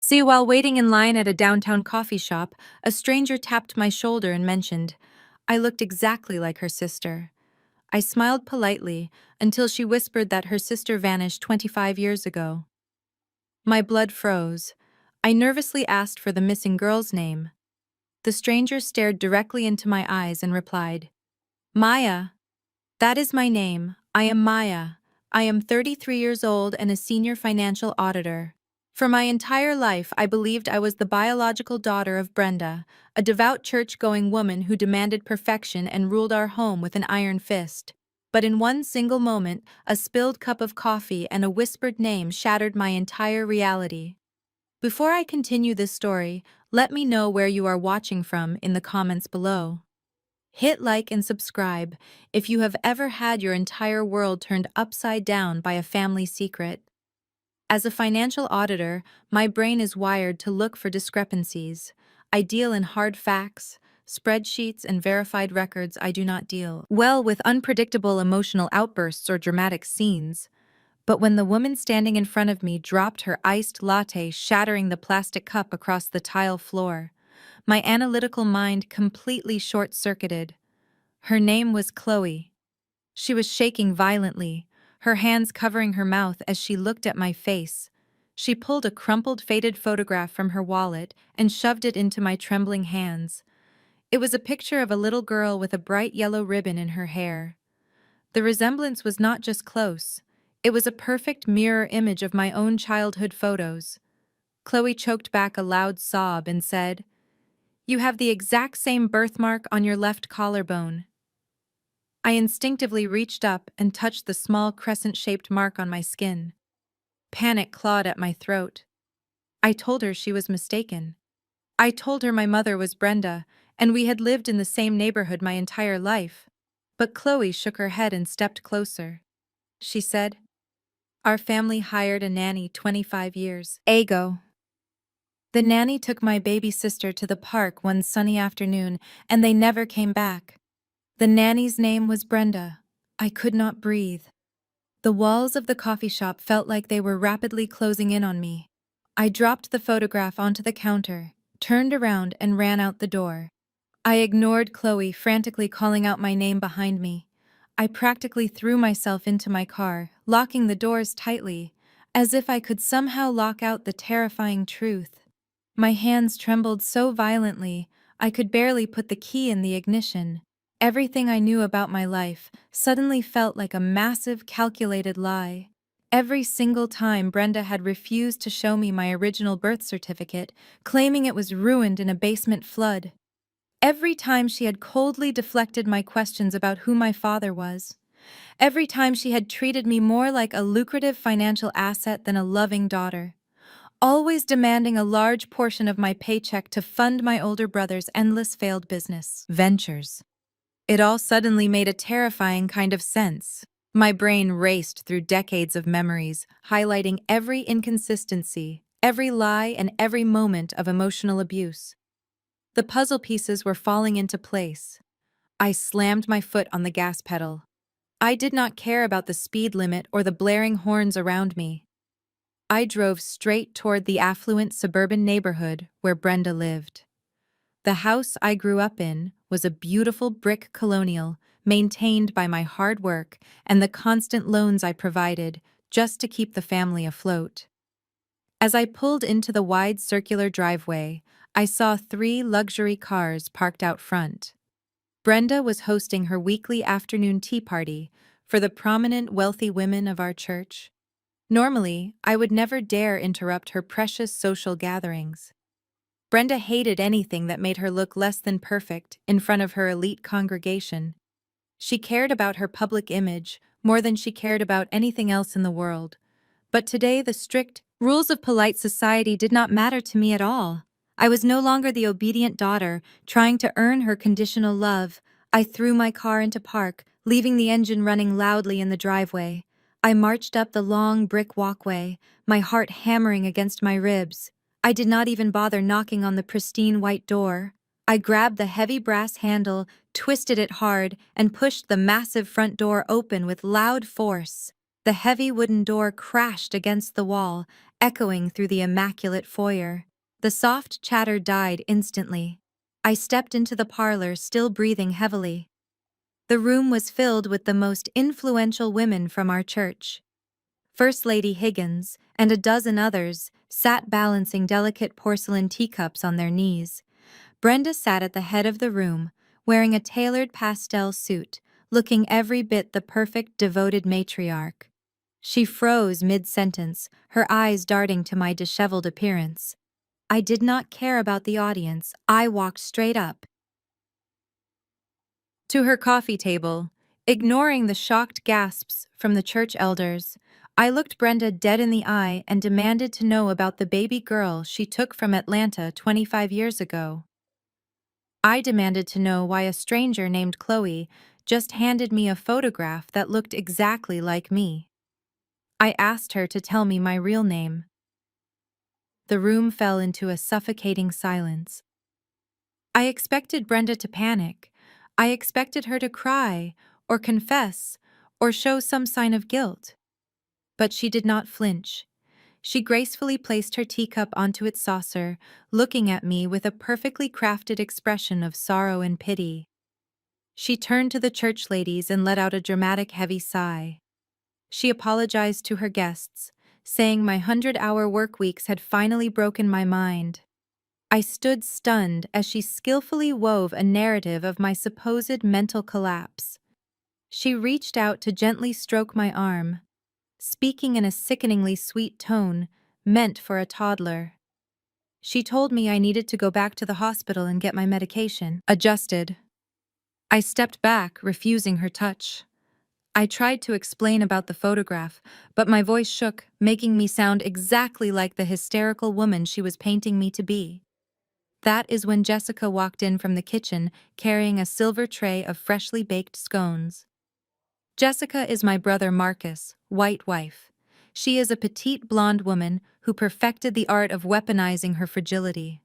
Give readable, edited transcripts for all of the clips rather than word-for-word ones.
See, while waiting in line at a downtown coffee shop, a stranger tapped my shoulder and mentioned, I looked exactly like her sister. I smiled politely until she whispered that her sister vanished 25 years ago. My blood froze. I nervously asked for the missing girl's name. The stranger stared directly into my eyes and replied, Maya. That is my name. I am Maya. I am 33 years old and a senior financial auditor. For my entire life, I believed I was the biological daughter of Brenda, a devout church-going woman who demanded perfection and ruled our home with an iron fist. But in one single moment, a spilled cup of coffee and a whispered name shattered my entire reality. Before I continue this story, let me know where you are watching from in the comments below. Hit like and subscribe if you have ever had your entire world turned upside down by a family secret. As a financial auditor, my brain is wired to look for discrepancies. I deal in hard facts, spreadsheets, and verified records. I do not deal well with unpredictable emotional outbursts or dramatic scenes. But when the woman standing in front of me dropped her iced latte, shattering the plastic cup across the tile floor, my analytical mind completely short-circuited. Her name was Chloe. She was shaking violently, her hands covering her mouth as she looked at my face. She pulled a crumpled, faded photograph from her wallet and shoved it into my trembling hands. It was a picture of a little girl with a bright yellow ribbon in her hair. The resemblance was not just close. It was a perfect mirror image of my own childhood photos. Chloe choked back a loud sob and said, You have the exact same birthmark on your left collarbone. I instinctively reached up and touched the small crescent-shaped mark on my skin. Panic clawed at my throat. I told her she was mistaken. I told her my mother was Brenda, and we had lived in the same neighborhood my entire life. But Chloe shook her head and stepped closer. She said, Our family hired a nanny 25 years ago. The nanny took my baby sister to the park one sunny afternoon, and they never came back. The nanny's name was Brenda. I could not breathe. The walls of the coffee shop felt like they were rapidly closing in on me. I dropped the photograph onto the counter, turned around, and ran out the door. I ignored Chloe frantically calling out my name behind me. I practically threw myself into my car, locking the doors tightly, as if I could somehow lock out the terrifying truth. My hands trembled so violently, I could barely put the key in the ignition. Everything I knew about my life suddenly felt like a massive, calculated lie. Every single time Brenda had refused to show me my original birth certificate, claiming it was ruined in a basement flood. Every time she had coldly deflected my questions about who my father was. Every time she had treated me more like a lucrative financial asset than a loving daughter. Always demanding a large portion of my paycheck to fund my older brother's endless failed business ventures. It all suddenly made a terrifying kind of sense. My brain raced through decades of memories, highlighting every inconsistency, every lie, and every moment of emotional abuse. The puzzle pieces were falling into place. I slammed my foot on the gas pedal. I did not care about the speed limit or the blaring horns around me. I drove straight toward the affluent suburban neighborhood where Brenda lived. The house I grew up in was a beautiful brick colonial maintained by my hard work and the constant loans I provided just to keep the family afloat. As I pulled into the wide circular driveway, I saw 3 luxury cars parked out front. Brenda was hosting her weekly afternoon tea party for the prominent wealthy women of our church. Normally, I would never dare interrupt her precious social gatherings. Brenda hated anything that made her look less than perfect in front of her elite congregation. She cared about her public image more than she cared about anything else in the world. But today, the strict rules of polite society did not matter to me at all. I was no longer the obedient daughter trying to earn her conditional love. I threw my car into park, leaving the engine running loudly in the driveway. I marched up the long brick walkway, my heart hammering against my ribs. I did not even bother knocking on the pristine white door. I grabbed the heavy brass handle, twisted it hard, and pushed the massive front door open with loud force. The heavy wooden door crashed against the wall, echoing through the immaculate foyer. The soft chatter died instantly. I stepped into the parlor, still breathing heavily. The room was filled with the most influential women from our church. First Lady Higgins and a dozen others sat balancing delicate porcelain teacups on their knees. Brenda sat at the head of the room, wearing a tailored pastel suit, looking every bit the perfect devoted matriarch. She froze mid-sentence, her eyes darting to my disheveled appearance. I did not care about the audience. I walked straight up to her coffee table, ignoring the shocked gasps from the church elders. I looked Brenda dead in the eye and demanded to know about the baby girl she took from Atlanta 25 years ago. I demanded to know why a stranger named Chloe just handed me a photograph that looked exactly like me. I asked her to tell me my real name. The room fell into a suffocating silence. I expected Brenda to panic. I expected her to cry, or confess, or show some sign of guilt. But she did not flinch. She gracefully placed her teacup onto its saucer, looking at me with a perfectly crafted expression of sorrow and pity. She turned to the church ladies and let out a dramatic, heavy sigh. She apologized to her guests, saying my 100-hour work weeks had finally broken my mind. I stood stunned as she skillfully wove a narrative of my supposed mental collapse. She reached out to gently stroke my arm, speaking in a sickeningly sweet tone, meant for a toddler. She told me I needed to go back to the hospital and get my medication adjusted. I stepped back, refusing her touch. I tried to explain about the photograph, but my voice shook, making me sound exactly like the hysterical woman she was painting me to be. That is when Jessica walked in from the kitchen, carrying a silver tray of freshly baked scones. Jessica is my brother Marcus' white wife. She is a petite blonde woman who perfected the art of weaponizing her fragility.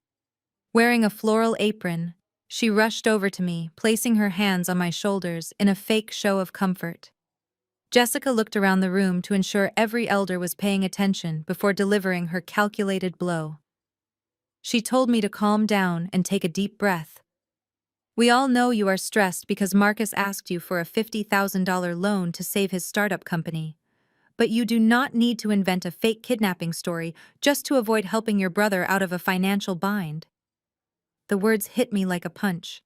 Wearing a floral apron, she rushed over to me, placing her hands on my shoulders in a fake show of comfort. Jessica looked around the room to ensure every elder was paying attention before delivering her calculated blow. She told me to calm down and take a deep breath. We all know you are stressed because Marcus asked you for a $50,000 loan to save his startup company. But you do not need to invent a fake kidnapping story just to avoid helping your brother out of a financial bind. The words hit me like a punch.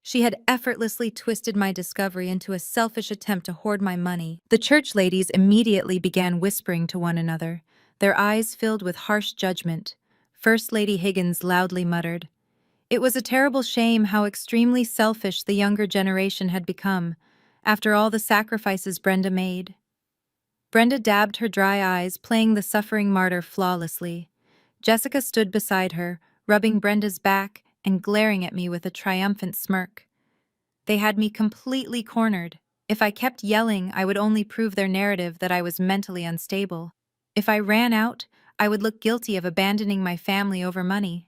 She had effortlessly twisted my discovery into a selfish attempt to hoard my money. The church ladies immediately began whispering to one another, their eyes filled with harsh judgment. First Lady Higgins loudly muttered, "It was a terrible shame how extremely selfish the younger generation had become, after all the sacrifices Brenda made." Brenda dabbed her dry eyes, playing the suffering martyr flawlessly. Jessica stood beside her, rubbing Brenda's back and glaring at me with a triumphant smirk. They had me completely cornered. If I kept yelling, I would only prove their narrative that I was mentally unstable. If I ran out, I would look guilty of abandoning my family over money.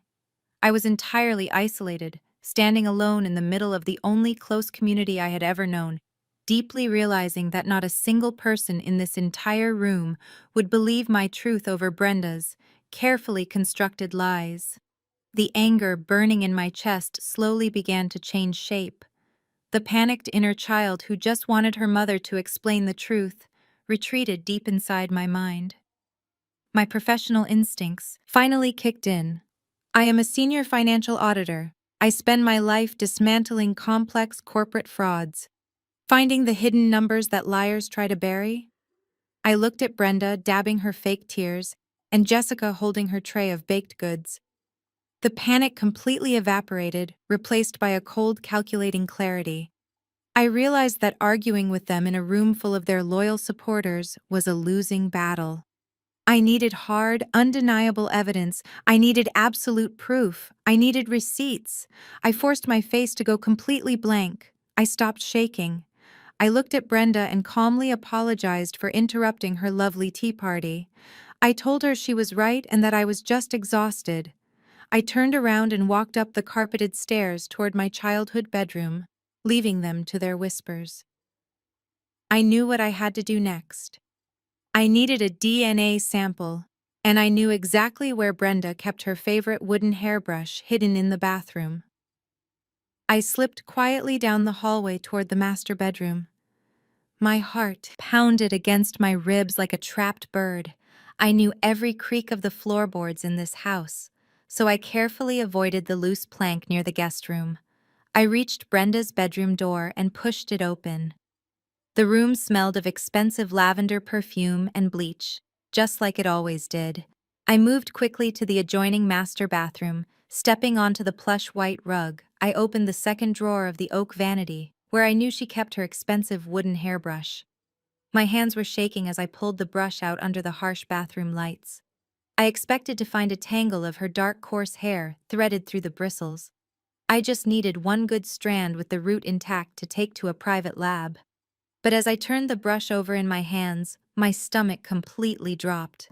I was entirely isolated, standing alone in the middle of the only close community I had ever known, deeply realizing that not a single person in this entire room would believe my truth over Brenda's carefully constructed lies. The anger burning in my chest slowly began to change shape. The panicked inner child who just wanted her mother to explain the truth retreated deep inside my mind. My professional instincts finally kicked in. I am a senior financial auditor. I spend my life dismantling complex corporate frauds, finding the hidden numbers that liars try to bury. I looked at Brenda dabbing her fake tears and Jessica holding her tray of baked goods. The panic completely evaporated, replaced by a cold, calculating clarity. I realized that arguing with them in a room full of their loyal supporters was a losing battle. I needed hard, undeniable evidence. I needed absolute proof. I needed receipts. I forced my face to go completely blank. I stopped shaking. I looked at Brenda and calmly apologized for interrupting her lovely tea party. I told her she was right and that I was just exhausted. I turned around and walked up the carpeted stairs toward my childhood bedroom, leaving them to their whispers. I knew what I had to do next. I needed a DNA sample. and I knew exactly where Brenda kept her favorite wooden hairbrush hidden in the bathroom. I slipped quietly down the hallway toward the master bedroom. My heart pounded against my ribs like a trapped bird. I knew every creak of the floorboards in this house, so I carefully avoided the loose plank near the guest room. I reached Brenda's bedroom door and pushed it open. The room smelled of expensive lavender perfume and bleach, just like it always did. I moved quickly to the adjoining master bathroom. Stepping onto the plush white rug, I opened the second drawer of the oak vanity, where I knew she kept her expensive wooden hairbrush. My hands were shaking as I pulled the brush out under the harsh bathroom lights. I expected to find a tangle of her dark coarse hair threaded through the bristles. I just needed one good strand with the root intact to take to a private lab. But as I turned the brush over in my hands, my stomach completely dropped.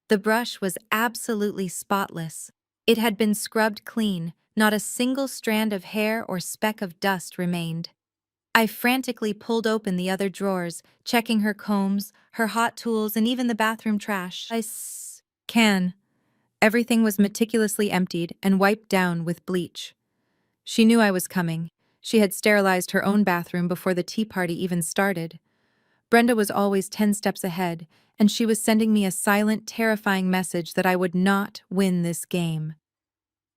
The brush was absolutely spotless. It had been scrubbed clean, not a single strand of hair or speck of dust remained. I frantically pulled open the other drawers, checking her combs, her hot tools, and even the bathroom trash. Can. Everything was meticulously emptied and wiped down with bleach. She knew I was coming. She had sterilized her own bathroom before the tea party even started. Brenda was always 10 steps ahead, and she was sending me a silent, terrifying message that I would not win this game.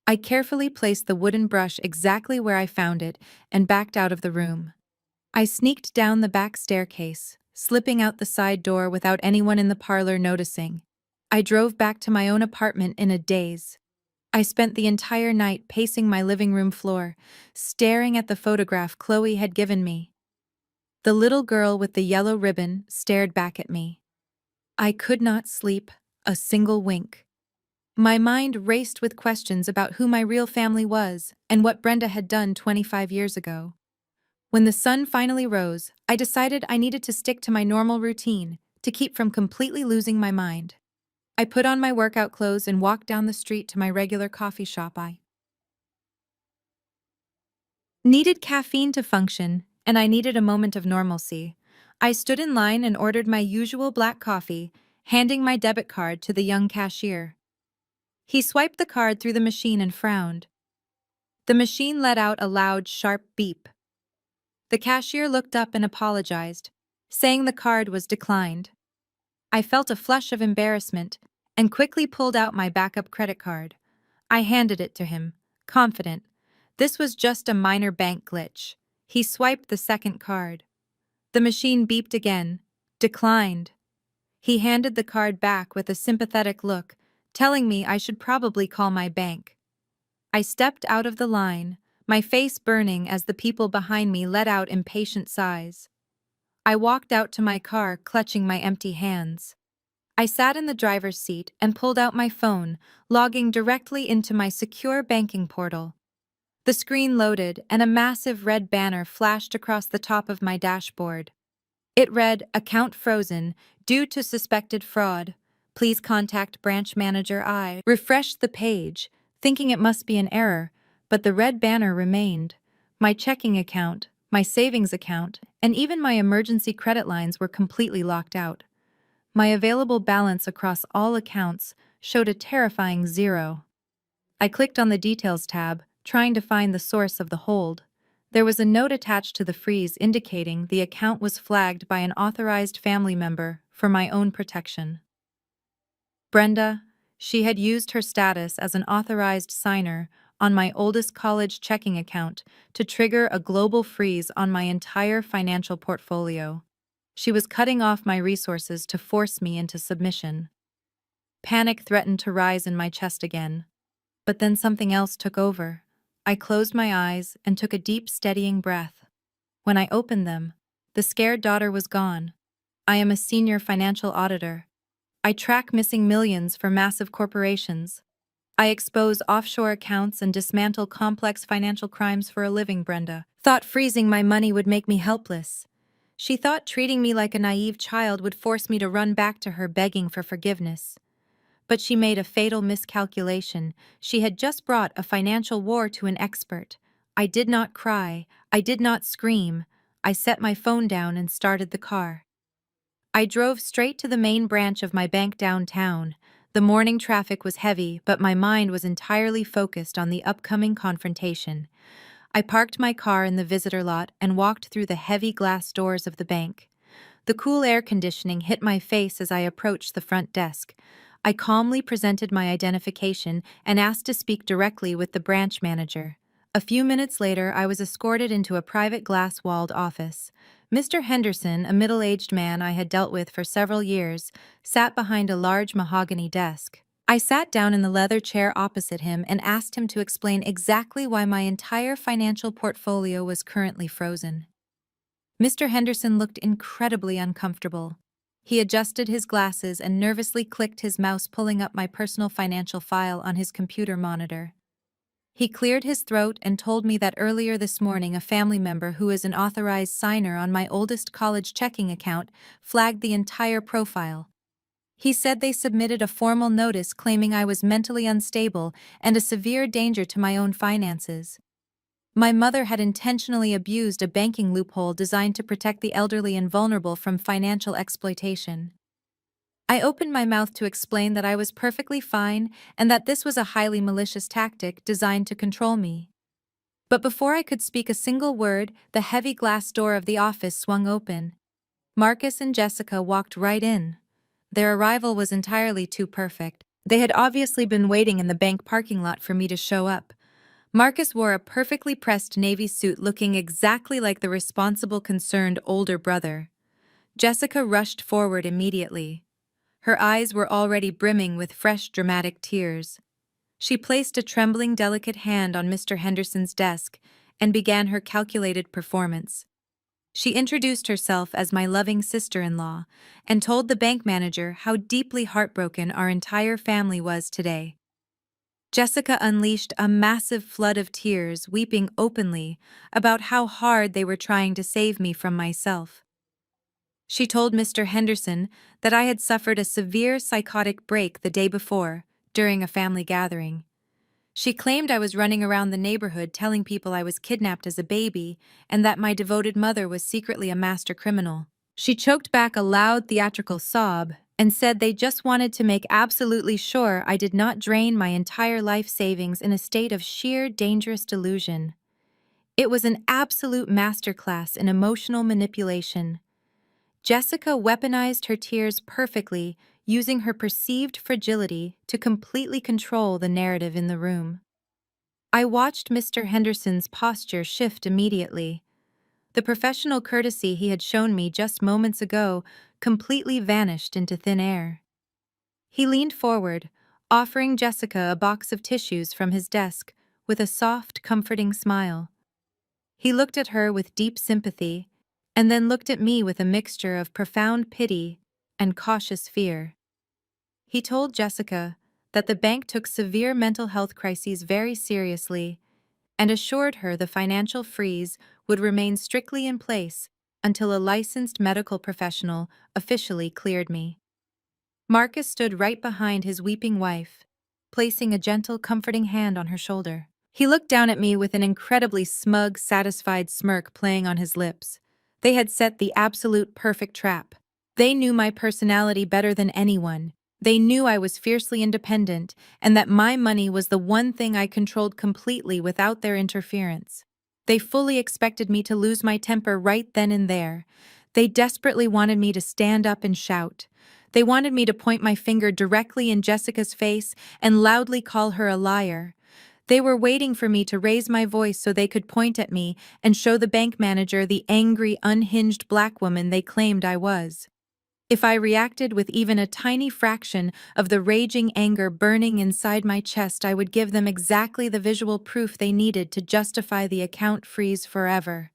I carefully placed the wooden brush exactly where I found it and backed out of the room. I sneaked down the back staircase, slipping out the side door without anyone in the parlor noticing. I drove back to my own apartment in a daze. I spent the entire night pacing my living room floor, staring at the photograph Chloe had given me. The little girl with the yellow ribbon stared back at me. I could not sleep a single wink. My mind raced with questions about who my real family was and what Brenda had done 25 years ago. When the sun finally rose, I decided I needed to stick to my normal routine to keep from completely losing my mind. I put on my workout clothes and walked down the street to my regular coffee shop. I needed caffeine to function, and I needed a moment of normalcy. I stood in line and ordered my usual black coffee, handing my debit card to the young cashier. He swiped the card through the machine and frowned. The machine let out a loud, sharp beep. The cashier looked up and apologized, saying the card was declined. I felt a flush of embarrassment and quickly pulled out my backup credit card. I handed it to him, confident. This was just a minor bank glitch. He swiped the second card. The machine beeped again. Declined. He handed the card back with a sympathetic look, telling me I should probably call my bank. I stepped out of the line, my face burning as the people behind me let out impatient sighs. I walked out to my car, clutching my empty hands. I sat in the driver's seat and pulled out my phone, logging directly into my secure banking portal. The screen loaded and a massive red banner flashed across the top of my dashboard. It read, "Account frozen, due to suspected fraud. Please contact branch manager." I refreshed the page, thinking it must be an error, but the red banner remained. My checking account, my savings account, and even my emergency credit lines were completely locked out. My available balance across all accounts showed a terrifying 0. I clicked on the Details tab, trying to find the source of the hold. There was a note attached to the freeze indicating the account was flagged by an authorized family member for my own protection. Brenda, she had used her status as an authorized signer on my oldest college checking account to trigger a global freeze on my entire financial portfolio. She was cutting off my resources to force me into submission. Panic threatened to rise in my chest again. But then something else took over. I closed my eyes and took a deep, steadying breath. When I opened them, the scared daughter was gone. I am a senior financial auditor. I track missing millions for massive corporations. I expose offshore accounts and dismantle complex financial crimes for a living. Brenda thought freezing my money would make me helpless. She thought treating me like a naive child would force me to run back to her begging for forgiveness. But she made a fatal miscalculation. She had just brought a financial war to an expert. I did not cry. I did not scream. I set my phone down and started the car. I drove straight to the main branch of my bank downtown. The morning traffic was heavy, but my mind was entirely focused on the upcoming confrontation. I parked my car in the visitor lot and walked through the heavy glass doors of the bank. The cool air conditioning hit my face as I approached the front desk. I calmly presented my identification and asked to speak directly with the branch manager. A few minutes later, I was escorted into a private glass-walled office. Mr. Henderson, a middle-aged man I had dealt with for several years, sat behind a large mahogany desk. I sat down in the leather chair opposite him and asked him to explain exactly why my entire financial portfolio was currently frozen. Mr. Henderson looked incredibly uncomfortable. He adjusted his glasses and nervously clicked his mouse, pulling up my personal financial file on his computer monitor. He cleared his throat and told me that earlier this morning a family member who is an authorized signer on my oldest college checking account flagged the entire profile. He said they submitted a formal notice claiming I was mentally unstable and a severe danger to my own finances. My mother had intentionally abused a banking loophole designed to protect the elderly and vulnerable from financial exploitation. I opened my mouth to explain that I was perfectly fine and that this was a highly malicious tactic designed to control me. But before I could speak a single word, the heavy glass door of the office swung open. Marcus and Jessica walked right in. Their arrival was entirely too perfect. They had obviously been waiting in the bank parking lot for me to show up. Marcus wore a perfectly pressed navy suit looking exactly like the responsible, concerned older brother. Jessica rushed forward immediately. Her eyes were already brimming with fresh, dramatic tears. She placed a trembling, delicate hand on Mr. Henderson's desk and began her calculated performance. She introduced herself as my loving sister-in-law and told the bank manager how deeply heartbroken our entire family was today. Jessica unleashed a massive flood of tears, weeping openly about how hard they were trying to save me from myself. She told Mr. Henderson that I had suffered a severe psychotic break the day before, during a family gathering. She claimed I was running around the neighborhood telling people I was kidnapped as a baby and that my devoted mother was secretly a master criminal. She choked back a loud theatrical sob and said they just wanted to make absolutely sure I did not drain my entire life savings in a state of sheer dangerous delusion. It was an absolute masterclass in emotional manipulation. Jessica weaponized her tears perfectly, using her perceived fragility to completely control the narrative in the room. I watched Mr. Henderson's posture shift immediately. The professional courtesy he had shown me just moments ago completely vanished into thin air. He leaned forward, offering Jessica a box of tissues from his desk with a soft, comforting smile. He looked at her with deep sympathy, and then looked at me with a mixture of profound pity and cautious fear. He told Jessica that the bank took severe mental health crises very seriously and assured her the financial freeze would remain strictly in place until a licensed medical professional officially cleared me. Marcus stood right behind his weeping wife, placing a gentle, comforting hand on her shoulder. He looked down at me with an incredibly smug, satisfied smirk playing on his lips. They had set the absolute perfect trap. They knew my personality better than anyone. They knew I was fiercely independent and that my money was the one thing I controlled completely without their interference. They fully expected me to lose my temper right then and there. They desperately wanted me to stand up and shout. They wanted me to point my finger directly in Jessica's face and loudly call her a liar. They were waiting for me to raise my voice so they could point at me and show the bank manager the angry, unhinged black woman they claimed I was. If I reacted with even a tiny fraction of the raging anger burning inside my chest, I would give them exactly the visual proof they needed to justify the account freeze forever.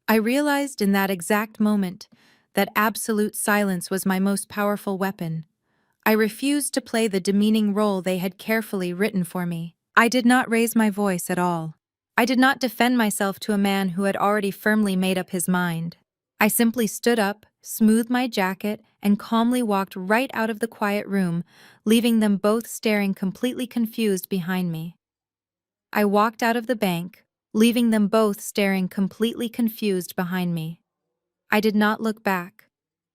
I realized in that exact moment that absolute silence was my most powerful weapon. I refused to play the demeaning role they had carefully written for me. I did not raise my voice at all. I did not defend myself to a man who had already firmly made up his mind. I simply stood up, smoothed my jacket, and calmly walked right out of the quiet room, leaving them both staring completely confused behind me. I walked out of the bank, leaving them both staring completely confused behind me. I did not look back.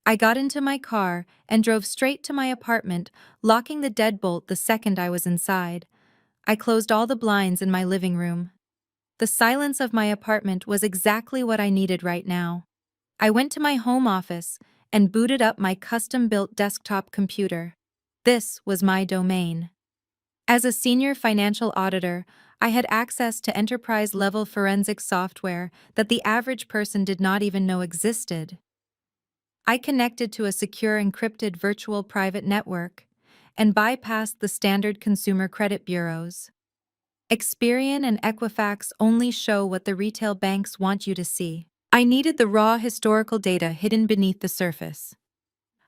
I got into my car and drove straight to my apartment, locking the deadbolt the second I was inside. I closed all the blinds in my living room. The silence of my apartment was exactly what I needed right now. I went to my home office and booted up my custom-built desktop computer. This was my domain. As a senior financial auditor, I had access to enterprise-level forensic software that the average person did not even know existed. I connected to a secure encrypted virtual private network and bypassed the standard consumer credit bureaus. Experian and Equifax only show what the retail banks want you to see. I needed the raw historical data hidden beneath the surface.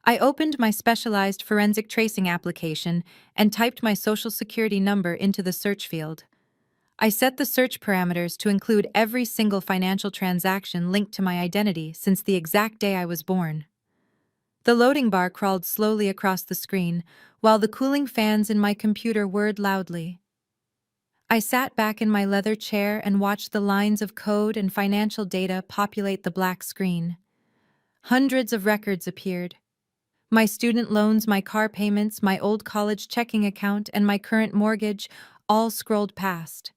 I opened my specialized forensic tracing application and typed my social security number into the search field. I set the search parameters to include every single financial transaction linked to my identity since the exact day I was born. The loading bar crawled slowly across the screen, while the cooling fans in my computer whirred loudly. I sat back in my leather chair and watched the lines of code and financial data populate the black screen. Hundreds of records appeared. My student loans, my car payments, my old college checking account, and my current mortgage all scrolled past.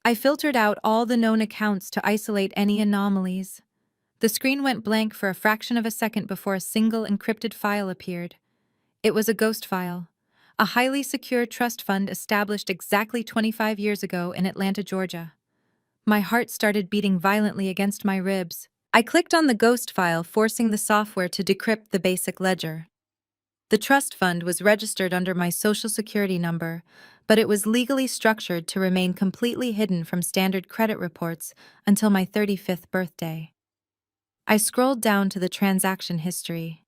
I filtered out all the known accounts to isolate any anomalies. The screen went blank for a fraction of a second before a single encrypted file appeared. It was a ghost file, a highly secure trust fund established exactly 25 years ago in Atlanta, Georgia. My heart started beating violently against my ribs. I clicked on the ghost file, forcing the software to decrypt the basic ledger. The trust fund was registered under my social security number, but it was legally structured to remain completely hidden from standard credit reports until my 35th birthday. I scrolled down to the transaction history.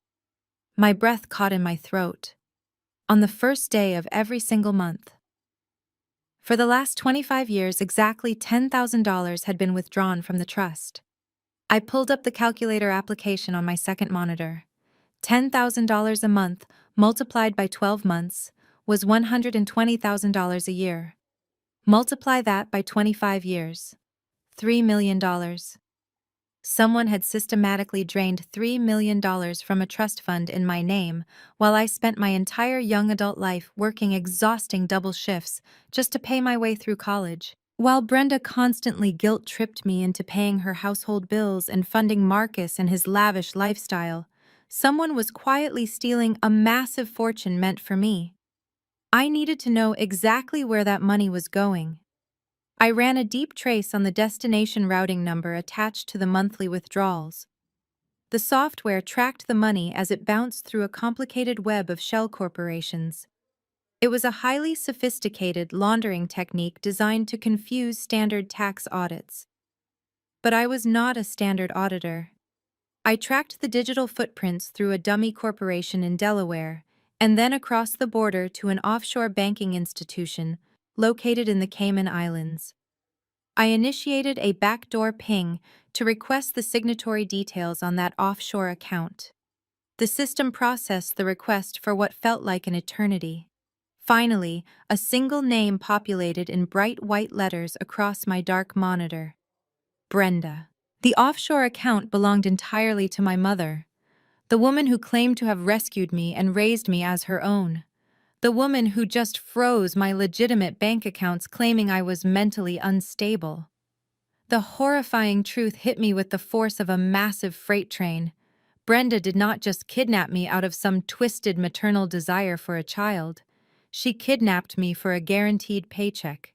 My breath caught in my throat. On the first day of every single month. For the last 25 years, exactly $10,000 had been withdrawn from the trust. I pulled up the calculator application on my second monitor. $10,000 a month, multiplied by 12 months, was $120,000 a year. Multiply that by 25 years. $3 million. Someone had systematically drained $3 million from a trust fund in my name, while I spent my entire young adult life working exhausting double shifts just to pay my way through college. While Brenda constantly guilt-tripped me into paying her household bills and funding Marcus and his lavish lifestyle, someone was quietly stealing a massive fortune meant for me. I needed to know exactly where that money was going. I ran a deep trace on the destination routing number attached to the monthly withdrawals. The software tracked the money as it bounced through a complicated web of shell corporations. It was a highly sophisticated laundering technique designed to confuse standard tax audits. But I was not a standard auditor. I tracked the digital footprints through a dummy corporation in Delaware, and then across the border to an offshore banking institution located in the Cayman Islands. I initiated a backdoor ping to request the signatory details on that offshore account. The system processed the request for what felt like an eternity. Finally, a single name populated in bright white letters across my dark monitor. Brenda. The offshore account belonged entirely to my mother, the woman who claimed to have rescued me and raised me as her own. The woman who just froze my legitimate bank accounts claiming I was mentally unstable. The horrifying truth hit me with the force of a massive freight train. Brenda did not just kidnap me out of some twisted maternal desire for a child. She kidnapped me for a guaranteed paycheck.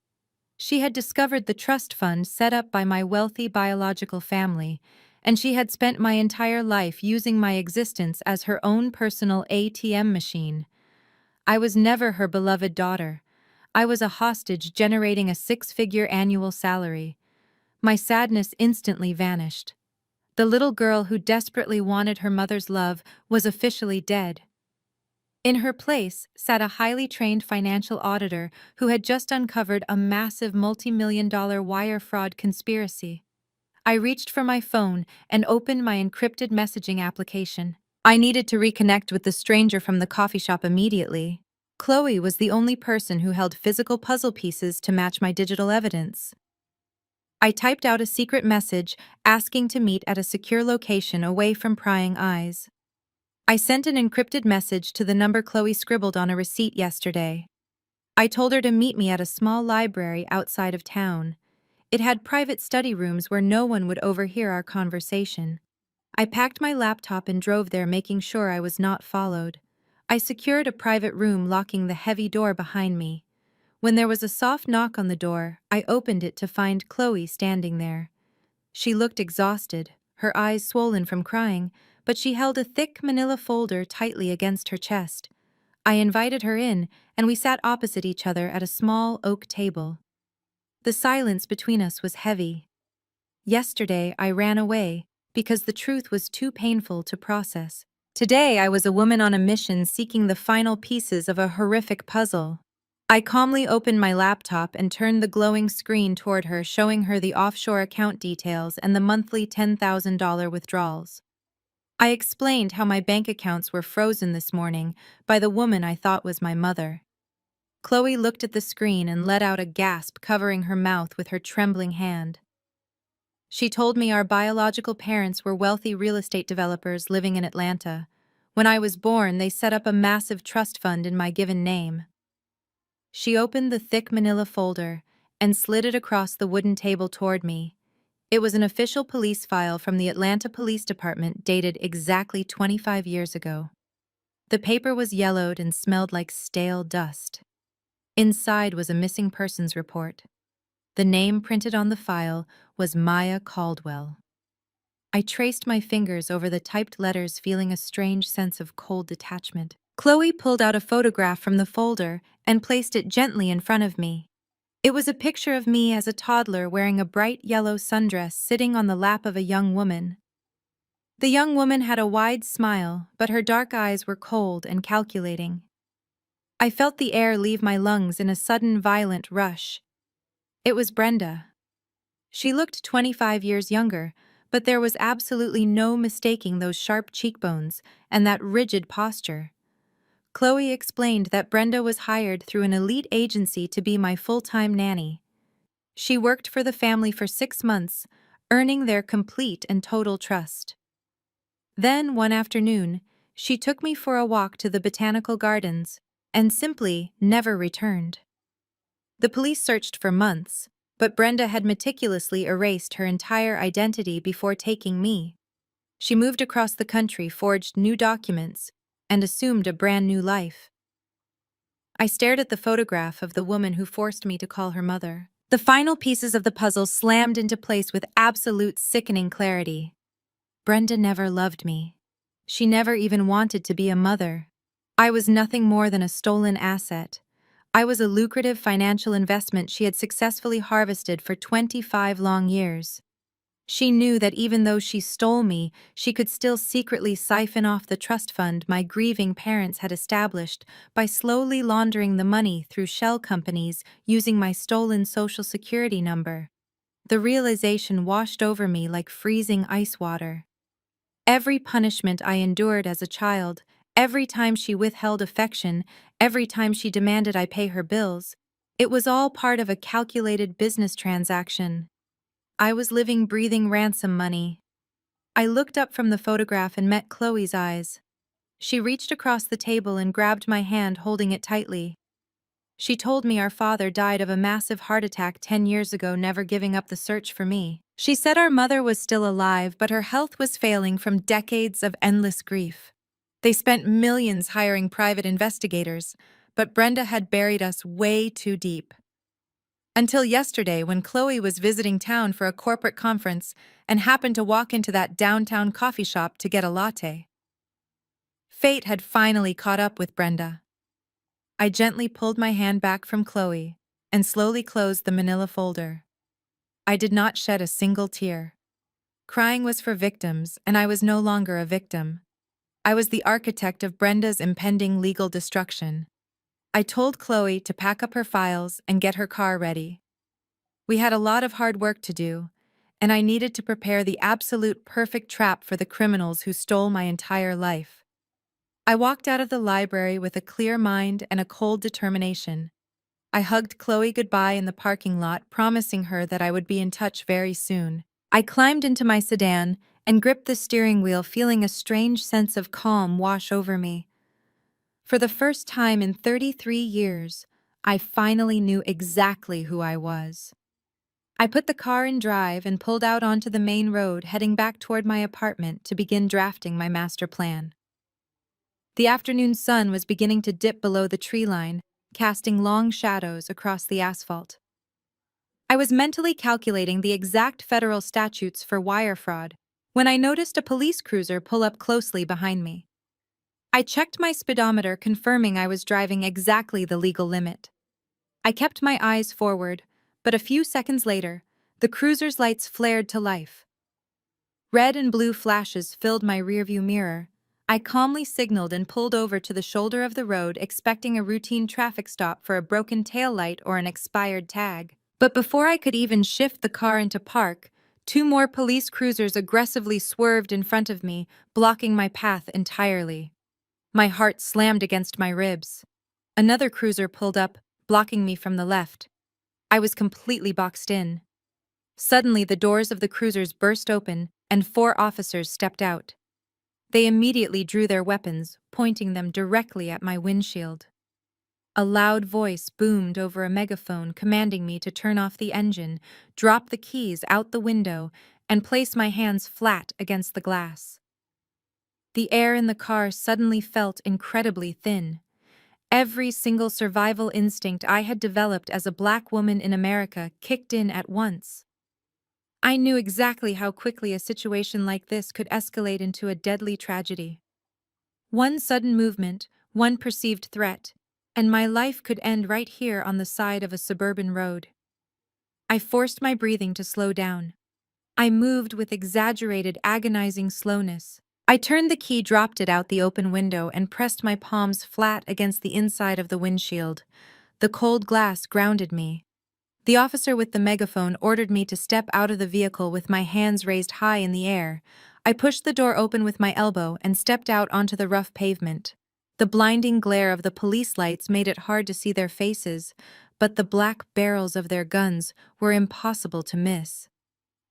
She had discovered the trust fund set up by my wealthy biological family, and she had spent my entire life using my existence as her own personal ATM machine. I was never her beloved daughter. I was a hostage generating a six-figure annual salary. My sadness instantly vanished. The little girl who desperately wanted her mother's love was officially dead. In her place sat a highly trained financial auditor who had just uncovered a massive multi-million-dollar wire fraud conspiracy. I reached for my phone and opened my encrypted messaging application. I needed to reconnect with the stranger from the coffee shop immediately. Chloe was the only person who held physical puzzle pieces to match my digital evidence. I typed out a secret message asking to meet at a secure location away from prying eyes. I sent an encrypted message to the number Chloe scribbled on a receipt yesterday. I told her to meet me at a small library outside of town. It had private study rooms where no one would overhear our conversation. I packed my laptop and drove there, making sure I was not followed. I secured a private room, locking the heavy door behind me. When there was a soft knock on the door, I opened it to find Chloe standing there. She looked exhausted, her eyes swollen from crying, but she held a thick manila folder tightly against her chest. I invited her in, and we sat opposite each other at a small oak table. The silence between us was heavy. Yesterday, I ran away because the truth was too painful to process. Today, I was a woman on a mission seeking the final pieces of a horrific puzzle. I calmly opened my laptop and turned the glowing screen toward her, showing her the offshore account details and the monthly $10,000 withdrawals. I explained how my bank accounts were frozen this morning by the woman I thought was my mother. Chloe looked at the screen and let out a gasp, covering her mouth with her trembling hand. She told me our biological parents were wealthy real estate developers living in Atlanta. When I was born, they set up a massive trust fund in my given name. She opened the thick manila folder and slid it across the wooden table toward me. It was an official police file from the Atlanta Police Department dated exactly 25 years ago. The paper was yellowed and smelled like stale dust. Inside was a missing persons report. The name printed on the file was Maya Caldwell. I traced my fingers over the typed letters, feeling a strange sense of cold detachment. Chloe pulled out a photograph from the folder and placed it gently in front of me. It was a picture of me as a toddler wearing a bright yellow sundress sitting on the lap of a young woman. The young woman had a wide smile, but her dark eyes were cold and calculating. I felt the air leave my lungs in a sudden violent rush. It was Brenda. She looked 25 years younger, but there was absolutely no mistaking those sharp cheekbones and that rigid posture. Chloe explained that Brenda was hired through an elite agency to be my full-time nanny. She worked for the family for 6 months, earning their complete and total trust. Then, one afternoon, she took me for a walk to the botanical gardens and simply never returned. The police searched for months, but Brenda had meticulously erased her entire identity before taking me. She moved across the country, forged new documents, and assumed a brand new life. I stared at the photograph of the woman who forced me to call her mother. The final pieces of the puzzle slammed into place with absolute sickening clarity. Brenda never loved me. She never even wanted to be a mother. I was nothing more than a stolen asset. I was a lucrative financial investment she had successfully harvested for 25 long years. She knew that even though she stole me, she could still secretly siphon off the trust fund my grieving parents had established by slowly laundering the money through shell companies using my stolen social security number. The realization washed over me like freezing ice water. Every punishment I endured as a child, every time she withheld affection, every time she demanded I pay her bills, it was all part of a calculated business transaction. I was living, breathing ransom money. I looked up from the photograph and met Chloe's eyes. She reached across the table and grabbed my hand, holding it tightly. She told me our father died of a massive heart attack 10 years ago, never giving up the search for me. She said our mother was still alive, but her health was failing from decades of endless grief. They spent millions hiring private investigators, but Brenda had buried us way too deep. Until yesterday, when Chloe was visiting town for a corporate conference and happened to walk into that downtown coffee shop to get a latte. Fate had finally caught up with Brenda. I gently pulled my hand back from Chloe and slowly closed the manila folder. I did not shed a single tear. Crying was for victims, and I was no longer a victim. I was the architect of Brenda's impending legal destruction. I told Chloe to pack up her files and get her car ready. We had a lot of hard work to do, and I needed to prepare the absolute perfect trap for the criminals who stole my entire life. I walked out of the library with a clear mind and a cold determination. I hugged Chloe goodbye in the parking lot, promising her that I would be in touch very soon. I climbed into my sedan and gripped the steering wheel, feeling a strange sense of calm wash over me. For the first time in 33 years, I finally knew exactly who I was. I put the car in drive and pulled out onto the main road, heading back toward my apartment to begin drafting my master plan. The afternoon sun was beginning to dip below the tree line, casting long shadows across the asphalt. I was mentally calculating the exact federal statutes for wire fraud when I noticed a police cruiser pull up closely behind me. I checked my speedometer, confirming I was driving exactly the legal limit. I kept my eyes forward, but a few seconds later, the cruiser's lights flared to life. Red and blue flashes filled my rearview mirror. I calmly signaled and pulled over to the shoulder of the road, expecting a routine traffic stop for a broken taillight or an expired tag. But before I could even shift the car into park, two more police cruisers aggressively swerved in front of me, blocking my path entirely. My heart slammed against my ribs. Another cruiser pulled up, blocking me from the left. I was completely boxed in. Suddenly, the doors of the cruisers burst open, and four officers stepped out. They immediately drew their weapons, pointing them directly at my windshield. A loud voice boomed over a megaphone, commanding me to turn off the engine, drop the keys out the window, and place my hands flat against the glass. The air in the car suddenly felt incredibly thin. Every single survival instinct I had developed as a Black woman in America kicked in at once. I knew exactly how quickly a situation like this could escalate into a deadly tragedy. One sudden movement, one perceived threat, and my life could end right here on the side of a suburban road. I forced my breathing to slow down. I moved with exaggerated, agonizing slowness. I turned the key, dropped it out the open window, and pressed my palms flat against the inside of the windshield. The cold glass grounded me. The officer with the megaphone ordered me to step out of the vehicle with my hands raised high in the air. I pushed the door open with my elbow and stepped out onto the rough pavement. The blinding glare of the police lights made it hard to see their faces, but the black barrels of their guns were impossible to miss.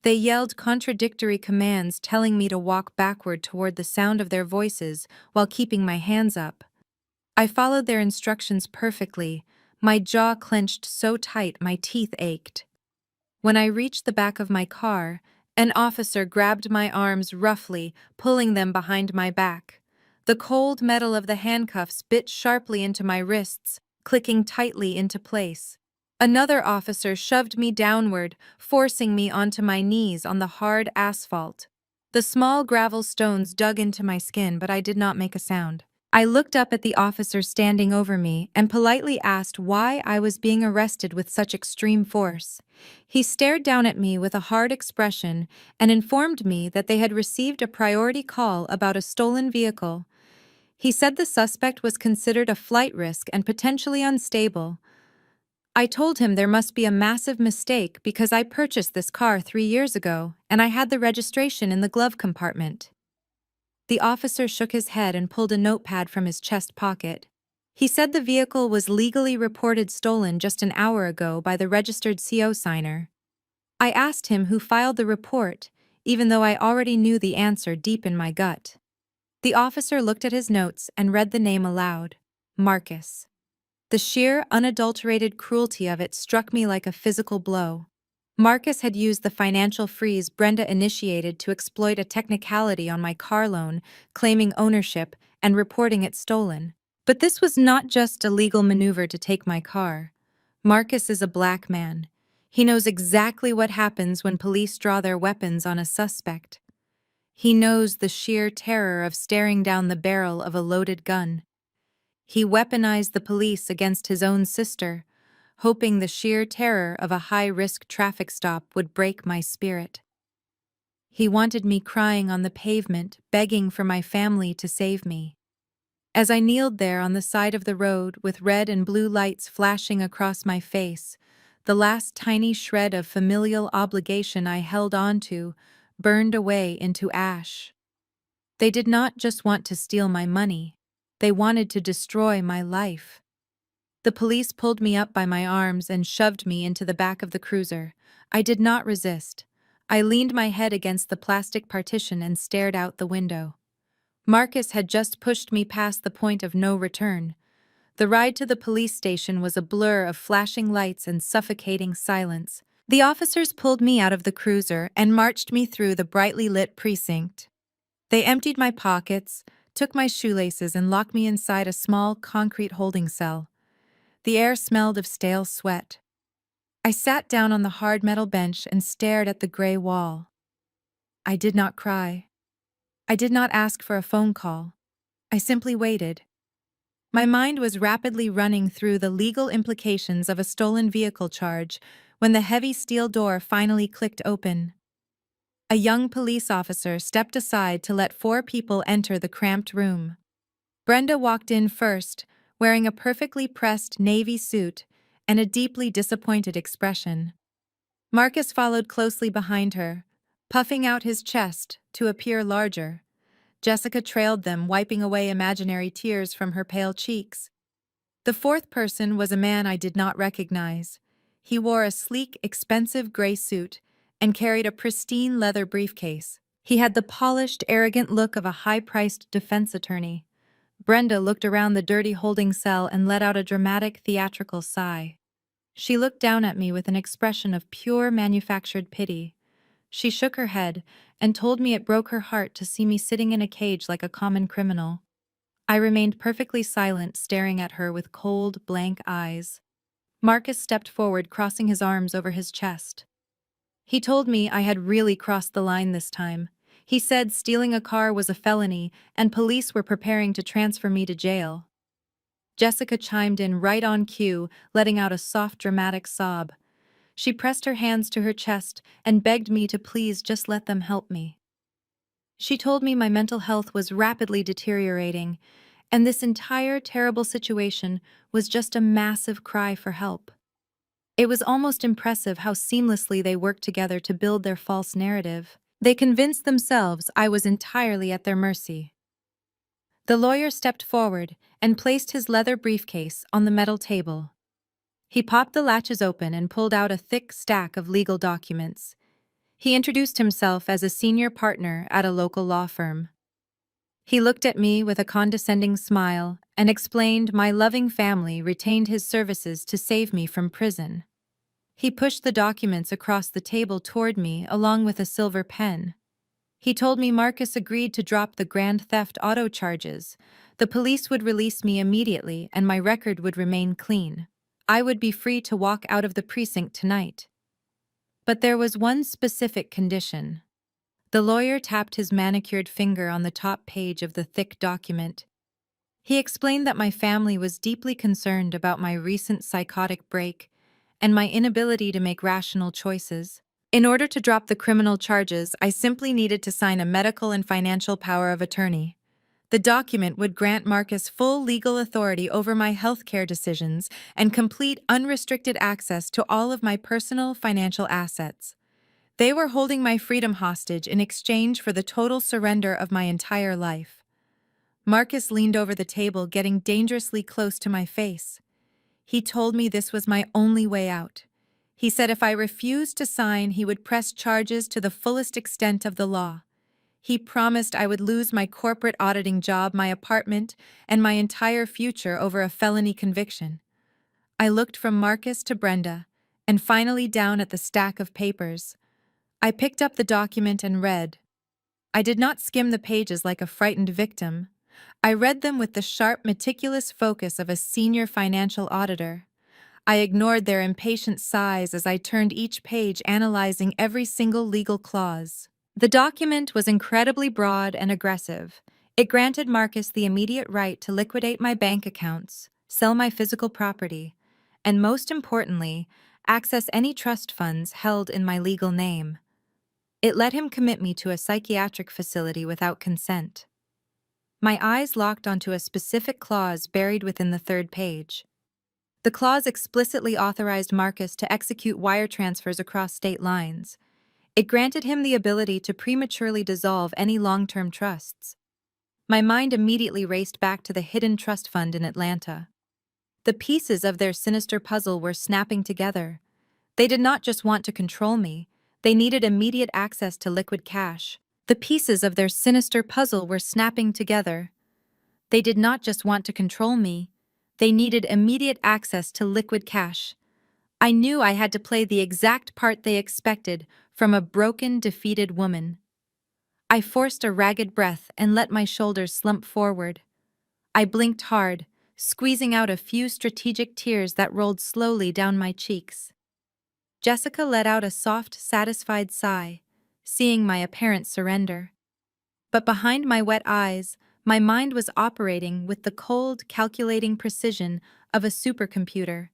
They yelled contradictory commands, telling me to walk backward toward the sound of their voices while keeping my hands up. I followed their instructions perfectly, my jaw clenched so tight my teeth ached. When I reached the back of my car, an officer grabbed my arms roughly, pulling them behind my back. The cold metal of the handcuffs bit sharply into my wrists, clicking tightly into place. Another officer shoved me downward, forcing me onto my knees on the hard asphalt. The small gravel stones dug into my skin, but I did not make a sound. I looked up at the officer standing over me and politely asked why I was being arrested with such extreme force. He stared down at me with a hard expression and informed me that they had received a priority call about a stolen vehicle. He said the suspect was considered a flight risk and potentially unstable. I told him there must be a massive mistake because I purchased this car 3 years ago and I had the registration in the glove compartment. The officer shook his head and pulled a notepad from his chest pocket. He said the vehicle was legally reported stolen just an hour ago by the registered CO signer. I asked him who filed the report, even though I already knew the answer deep in my gut. The officer looked at his notes and read the name aloud: Marcus. The sheer, unadulterated cruelty of it struck me like a physical blow. Marcus had used the financial freeze Brenda initiated to exploit a technicality on my car loan, claiming ownership and reporting it stolen. But this was not just a legal maneuver to take my car. Marcus is a Black man. He knows exactly what happens when police draw their weapons on a suspect. He knows the sheer terror of staring down the barrel of a loaded gun. He weaponized the police against his own sister, hoping the sheer terror of a high-risk traffic stop would break my spirit. He wanted me crying on the pavement, begging for my family to save me. As I kneeled there on the side of the road with red and blue lights flashing across my face, the last tiny shred of familial obligation I held on to burned away into ash. They did not just want to steal my money, they wanted to destroy my life. The police pulled me up by my arms and shoved me into the back of the cruiser. I did not resist. I leaned my head against the plastic partition and stared out the window. Marcus had just pushed me past the point of no return. The ride to the police station was a blur of flashing lights and suffocating silence. The officers pulled me out of the cruiser and marched me through the brightly lit precinct. They emptied my pockets, took my shoelaces, and locked me inside a small concrete holding cell. The air smelled of stale sweat. I sat down on the hard metal bench and stared at the gray wall. I did not cry. I did not ask for a phone call. I simply waited. My mind was rapidly running through the legal implications of a stolen vehicle charge when the heavy steel door finally clicked open. A young police officer stepped aside to let 4 people enter the cramped room. Brenda walked in first, wearing a perfectly pressed navy suit and a deeply disappointed expression. Marcus followed closely behind her, puffing out his chest to appear larger. Jessica trailed them, wiping away imaginary tears from her pale cheeks. The 4th person was a man I did not recognize. He wore a sleek, expensive gray suit and carried a pristine leather briefcase. He had the polished, arrogant look of a high-priced defense attorney. Brenda looked around the dirty holding cell and let out a dramatic, theatrical sigh. She looked down at me with an expression of pure manufactured pity. She shook her head and told me it broke her heart to see me sitting in a cage like a common criminal. I remained perfectly silent, staring at her with cold, blank eyes. Marcus stepped forward, crossing his arms over his chest. He told me I had really crossed the line this time. He said stealing a car was a felony and police were preparing to transfer me to jail. Jessica chimed in right on cue, letting out a soft, dramatic sob. She pressed her hands to her chest and begged me to please just let them help me. She told me my mental health was rapidly deteriorating, and this entire terrible situation was just a massive cry for help. It was almost impressive how seamlessly they worked together to build their false narrative. They convinced themselves I was entirely at their mercy. The lawyer stepped forward and placed his leather briefcase on the metal table. He popped the latches open and pulled out a thick stack of legal documents. He introduced himself as a senior partner at a local law firm. He looked at me with a condescending smile and explained my loving family retained his services to save me from prison. He pushed the documents across the table toward me along with a silver pen. He told me Marcus agreed to drop the grand theft auto charges. The police would release me immediately and my record would remain clean. I would be free to walk out of the precinct tonight. But there was one specific condition. The lawyer tapped his manicured finger on the top page of the thick document. He explained that my family was deeply concerned about my recent psychotic break and my inability to make rational choices. In order to drop the criminal charges, I simply needed to sign a medical and financial power of attorney. The document would grant Marcus full legal authority over my healthcare decisions and complete unrestricted access to all of my personal financial assets. They were holding my freedom hostage in exchange for the total surrender of my entire life. Marcus leaned over the table, getting dangerously close to my face. He told me this was my only way out. He said if I refused to sign, he would press charges to the fullest extent of the law. He promised I would lose my corporate auditing job, my apartment, and my entire future over a felony conviction. I looked from Marcus to Brenda, and finally down at the stack of papers. I picked up the document and read. I did not skim the pages like a frightened victim. I read them with the sharp, meticulous focus of a senior financial auditor. I ignored their impatient sighs as I turned each page, analyzing every single legal clause. The document was incredibly broad and aggressive. It granted Marcus the immediate right to liquidate my bank accounts, sell my physical property, and most importantly, access any trust funds held in my legal name. It let him commit me to a psychiatric facility without consent. My eyes locked onto a specific clause buried within the 3rd page. The clause explicitly authorized Marcus to execute wire transfers across state lines. It granted him the ability to prematurely dissolve any long-term trusts. My mind immediately raced back to the hidden trust fund in Atlanta. The pieces of their sinister puzzle were snapping together. They did not just want to control me, They needed immediate access to liquid cash. The pieces of their sinister puzzle were snapping together. They did not just want to control me, they needed immediate access to liquid cash. I knew I had to play the exact part they expected from a broken, defeated woman. I forced a ragged breath and let my shoulders slump forward. I blinked hard, squeezing out a few strategic tears that rolled slowly down my cheeks. Jessica let out a soft, satisfied sigh, seeing my apparent surrender. But behind my wet eyes, my mind was operating with the cold, calculating precision of a supercomputer.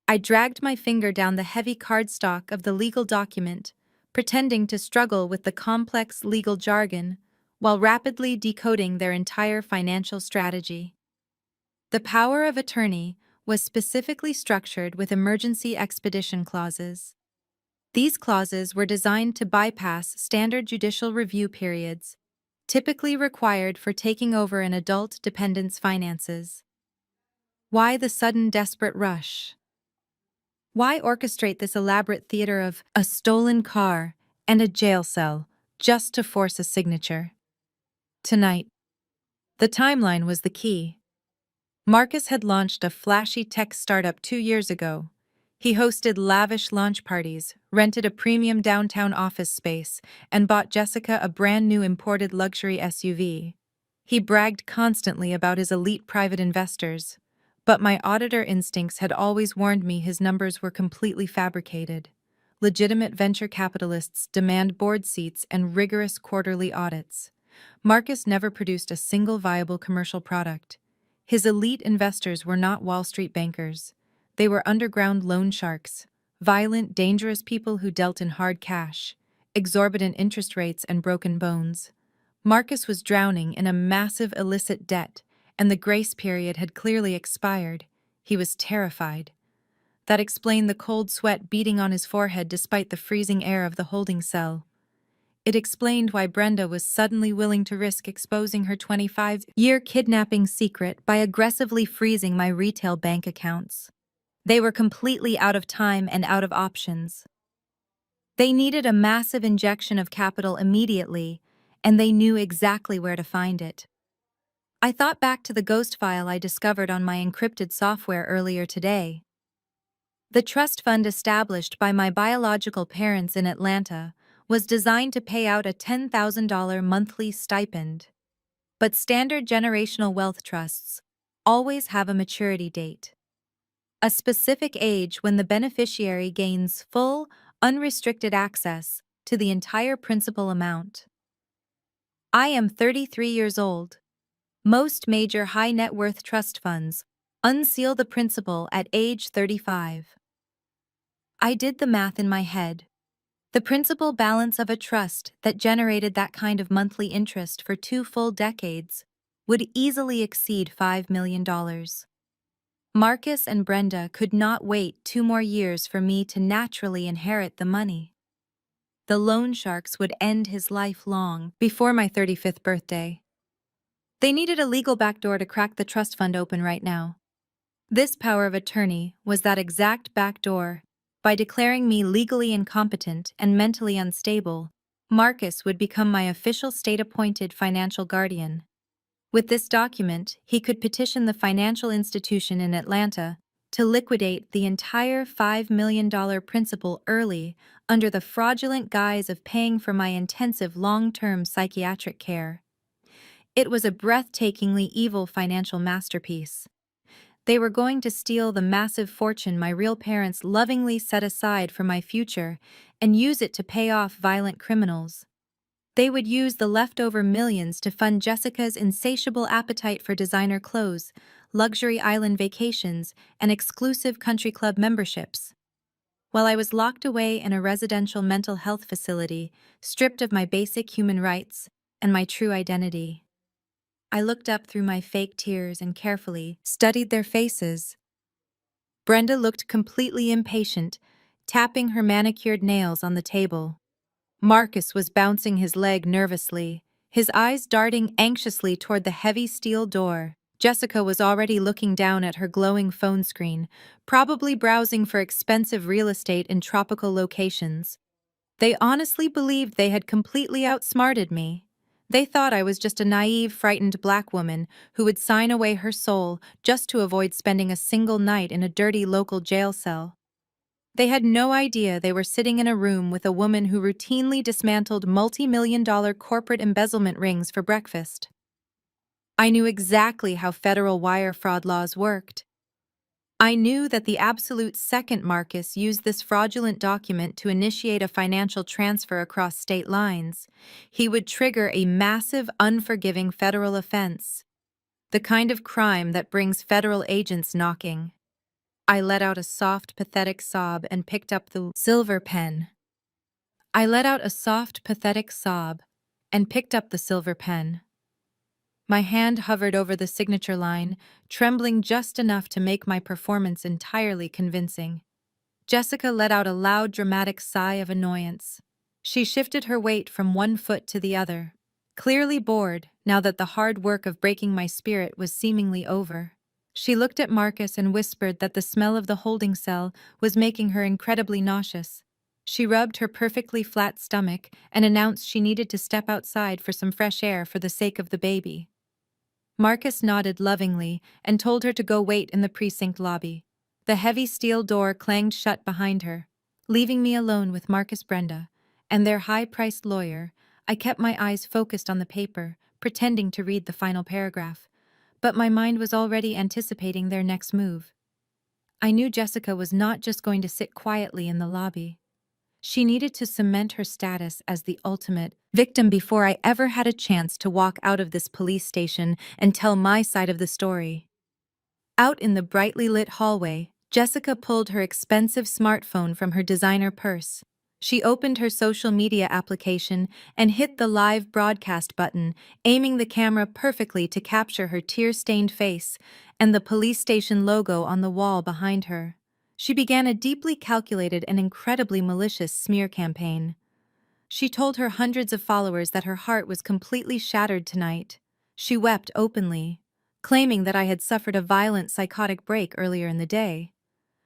I dragged my finger down the heavy cardstock of the legal document, pretending to struggle with the complex legal jargon, while rapidly decoding their entire financial strategy. The power of attorney was specifically structured with emergency expedition clauses. These clauses were designed to bypass standard judicial review periods, typically required for taking over an adult dependent's finances. Why the sudden desperate rush? Why orchestrate this elaborate theater of a stolen car and a jail cell just to force a signature? Tonight. The timeline was the key. Marcus had launched a flashy tech startup 2 years ago. He hosted lavish launch parties, rented a premium downtown office space, and bought Jessica a brand new imported luxury SUV. He bragged constantly about his elite private investors, but my auditor instincts had always warned me his numbers were completely fabricated. Legitimate venture capitalists demand board seats and rigorous quarterly audits. Marcus never produced a single viable commercial product. His elite investors were not Wall Street bankers. They were underground loan sharks, violent, dangerous people who dealt in hard cash, exorbitant interest rates, and broken bones. Marcus was drowning in a massive illicit debt, and the grace period had clearly expired. He was terrified. That explained the cold sweat beating on his forehead despite the freezing air of the holding cell. It explained why Brenda was suddenly willing to risk exposing her 25-year kidnapping secret by aggressively freezing my retail bank accounts. They were completely out of time and out of options. They needed a massive injection of capital immediately, and they knew exactly where to find it. I thought back to the ghost file I discovered on my encrypted software earlier today. The trust fund established by my biological parents in Atlanta was designed to pay out a $10,000 monthly stipend. But standard generational wealth trusts always have a maturity date. A specific age when the beneficiary gains full, unrestricted access to the entire principal amount. I am 33 years old. Most major high net worth trust funds unseal the principal at age 35. I did the math in my head. The principal balance of a trust that generated that kind of monthly interest for 2 full decades would easily exceed $5 million. Marcus and Brenda could not wait 2 more years for me to naturally inherit the money. The loan sharks would end his life long before my 35th birthday. They needed a legal backdoor to crack the trust fund open right now. This power of attorney was that exact backdoor. By declaring me legally incompetent and mentally unstable, Marcus would become my official state-appointed financial guardian. With this document, he could petition the financial institution in Atlanta to liquidate the entire $5 million principal early under the fraudulent guise of paying for my intensive long-term psychiatric care. It was a breathtakingly evil financial masterpiece. They were going to steal the massive fortune my real parents lovingly set aside for my future and use it to pay off violent criminals. They would use the leftover millions to fund Jessica's insatiable appetite for designer clothes, luxury island vacations, and exclusive country club memberships. While I was locked away in a residential mental health facility, stripped of my basic human rights and my true identity. I looked up through my fake tears and carefully studied their faces. Brenda looked completely impatient, tapping her manicured nails on the table. Marcus was bouncing his leg nervously, his eyes darting anxiously toward the heavy steel door. Jessica was already looking down at her glowing phone screen, probably browsing for expensive real estate in tropical locations. They honestly believed they had completely outsmarted me. They thought I was just a naive, frightened black woman who would sign away her soul just to avoid spending a single night in a dirty local jail cell. They had no idea they were sitting in a room with a woman who routinely dismantled multi-million-dollar corporate embezzlement rings for breakfast. I knew exactly how federal wire fraud laws worked. I knew that the absolute second Marcus used this fraudulent document to initiate a financial transfer across state lines, he would trigger a massive, unforgiving federal offense, the kind of crime that brings federal agents knocking. I let out a soft, pathetic sob and picked up the silver pen. I let out a soft, pathetic sob and picked up the silver pen. My hand hovered over the signature line, trembling just enough to make my performance entirely convincing. Jessica let out a loud, dramatic sigh of annoyance. She shifted her weight from one foot to the other, clearly bored now that the hard work of breaking my spirit was seemingly over. She looked at Marcus and whispered that the smell of the holding cell was making her incredibly nauseous. She rubbed her perfectly flat stomach and announced she needed to step outside for some fresh air for the sake of the baby. Marcus nodded lovingly and told her to go wait in the precinct lobby. The heavy steel door clanged shut behind her, leaving me alone with Marcus Brenda and their high-priced lawyer. I kept my eyes focused on the paper, pretending to read the final paragraph, but my mind was already anticipating their next move. I knew Jessica was not just going to sit quietly in the lobby. She needed to cement her status as the ultimate victim before I ever had a chance to walk out of this police station and tell my side of the story. Out in the brightly lit hallway, Jessica pulled her expensive smartphone from her designer purse. She opened her social media application and hit the live broadcast button, aiming the camera perfectly to capture her tear-stained face and the police station logo on the wall behind her. She began a deeply calculated and incredibly malicious smear campaign. She told her hundreds of followers that her heart was completely shattered tonight. She wept openly, claiming that I had suffered a violent psychotic break earlier in the day.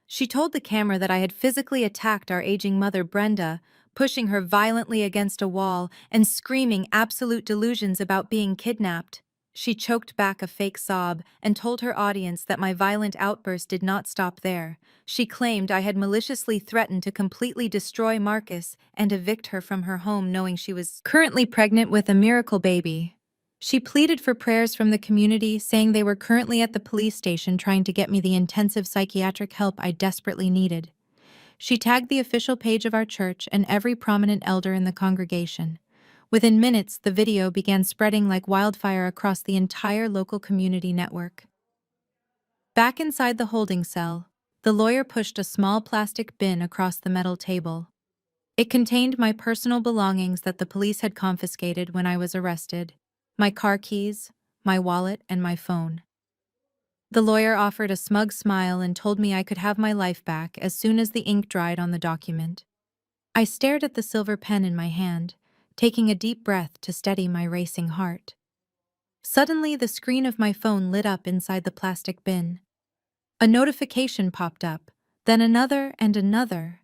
She told the camera that I had physically attacked our aging mother Brenda, pushing her violently against a wall and screaming absolute delusions about being kidnapped. She choked back a fake sob and told her audience that my violent outburst did not stop there. She claimed I had maliciously threatened to completely destroy Marcus and evict her from her home knowing she was currently pregnant with a miracle baby. She pleaded for prayers from the community, saying they were currently at the police station trying to get me the intensive psychiatric help I desperately needed. She tagged the official page of our church and every prominent elder in the congregation. Within minutes, the video began spreading like wildfire across the entire local community network. Back inside the holding cell, the lawyer pushed a small plastic bin across the metal table. It contained my personal belongings that the police had confiscated when I was arrested: my car keys, my wallet, and my phone. The lawyer offered a smug smile and told me I could have my life back as soon as the ink dried on the document. I stared at the silver pen in my hand, taking a deep breath to steady my racing heart. Suddenly, the screen of my phone lit up inside the plastic bin. A notification popped up, then another and another.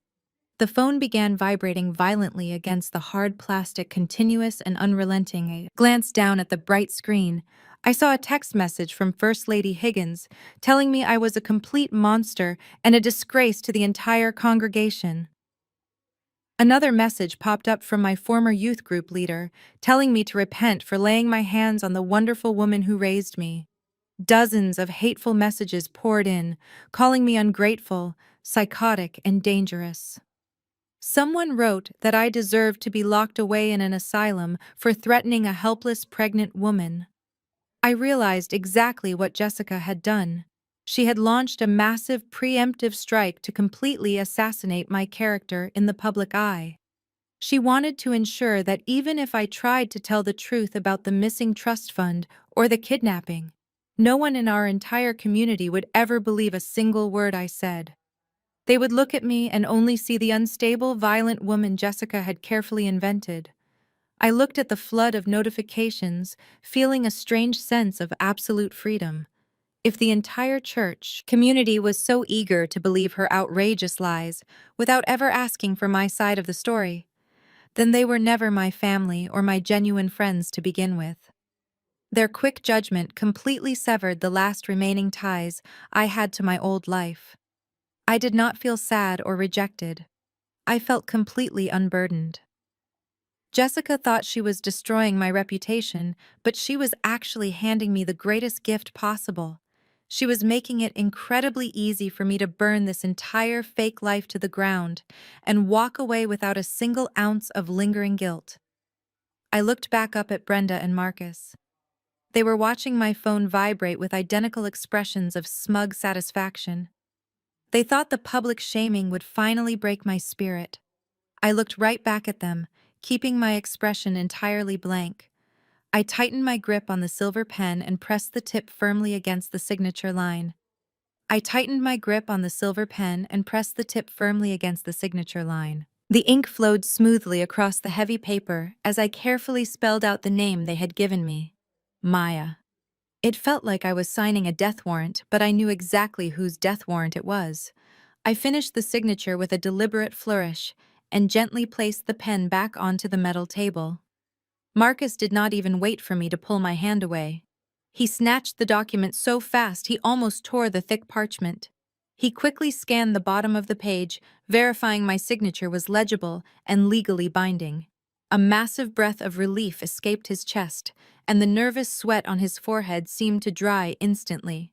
The phone began vibrating violently against the hard plastic, continuous and unrelenting. I glanced down at the bright screen. I saw a text message from First Lady Higgins telling me I was a complete monster and a disgrace to the entire congregation. Another message popped up from my former youth group leader, telling me to repent for laying my hands on the wonderful woman who raised me. Dozens of hateful messages poured in, calling me ungrateful, psychotic, and dangerous. Someone wrote that I deserved to be locked away in an asylum for threatening a helpless pregnant woman. I realized exactly what Jessica had done. She had launched a massive preemptive strike to completely assassinate my character in the public eye. She wanted to ensure that even if I tried to tell the truth about the missing trust fund or the kidnapping, no one in our entire community would ever believe a single word I said. They would look at me and only see the unstable, violent woman Jessica had carefully invented. I looked at the flood of notifications, feeling a strange sense of absolute freedom. If the entire church community was so eager to believe her outrageous lies without ever asking for my side of the story, then they were never my family or my genuine friends to begin with. Their quick judgment completely severed the last remaining ties I had to my old life. I did not feel sad or rejected. I felt completely unburdened. Jessica thought she was destroying my reputation, but she was actually handing me the greatest gift possible. She was making it incredibly easy for me to burn this entire fake life to the ground and walk away without a single ounce of lingering guilt. I looked back up at Brenda and Marcus. They were watching my phone vibrate with identical expressions of smug satisfaction. They thought the public shaming would finally break my spirit. I looked right back at them, keeping my expression entirely blank. I tightened my grip on the silver pen and pressed the tip firmly against the signature line. I tightened my grip on the silver pen and pressed the tip firmly against the signature line. The ink flowed smoothly across the heavy paper as I carefully spelled out the name they had given me. Maya. It felt like I was signing a death warrant, but I knew exactly whose death warrant it was. I finished the signature with a deliberate flourish and gently placed the pen back onto the metal table. Marcus did not even wait for me to pull my hand away. He snatched the document so fast he almost tore the thick parchment. He quickly scanned the bottom of the page, verifying my signature was legible and legally binding. A massive breath of relief escaped his chest, and the nervous sweat on his forehead seemed to dry instantly.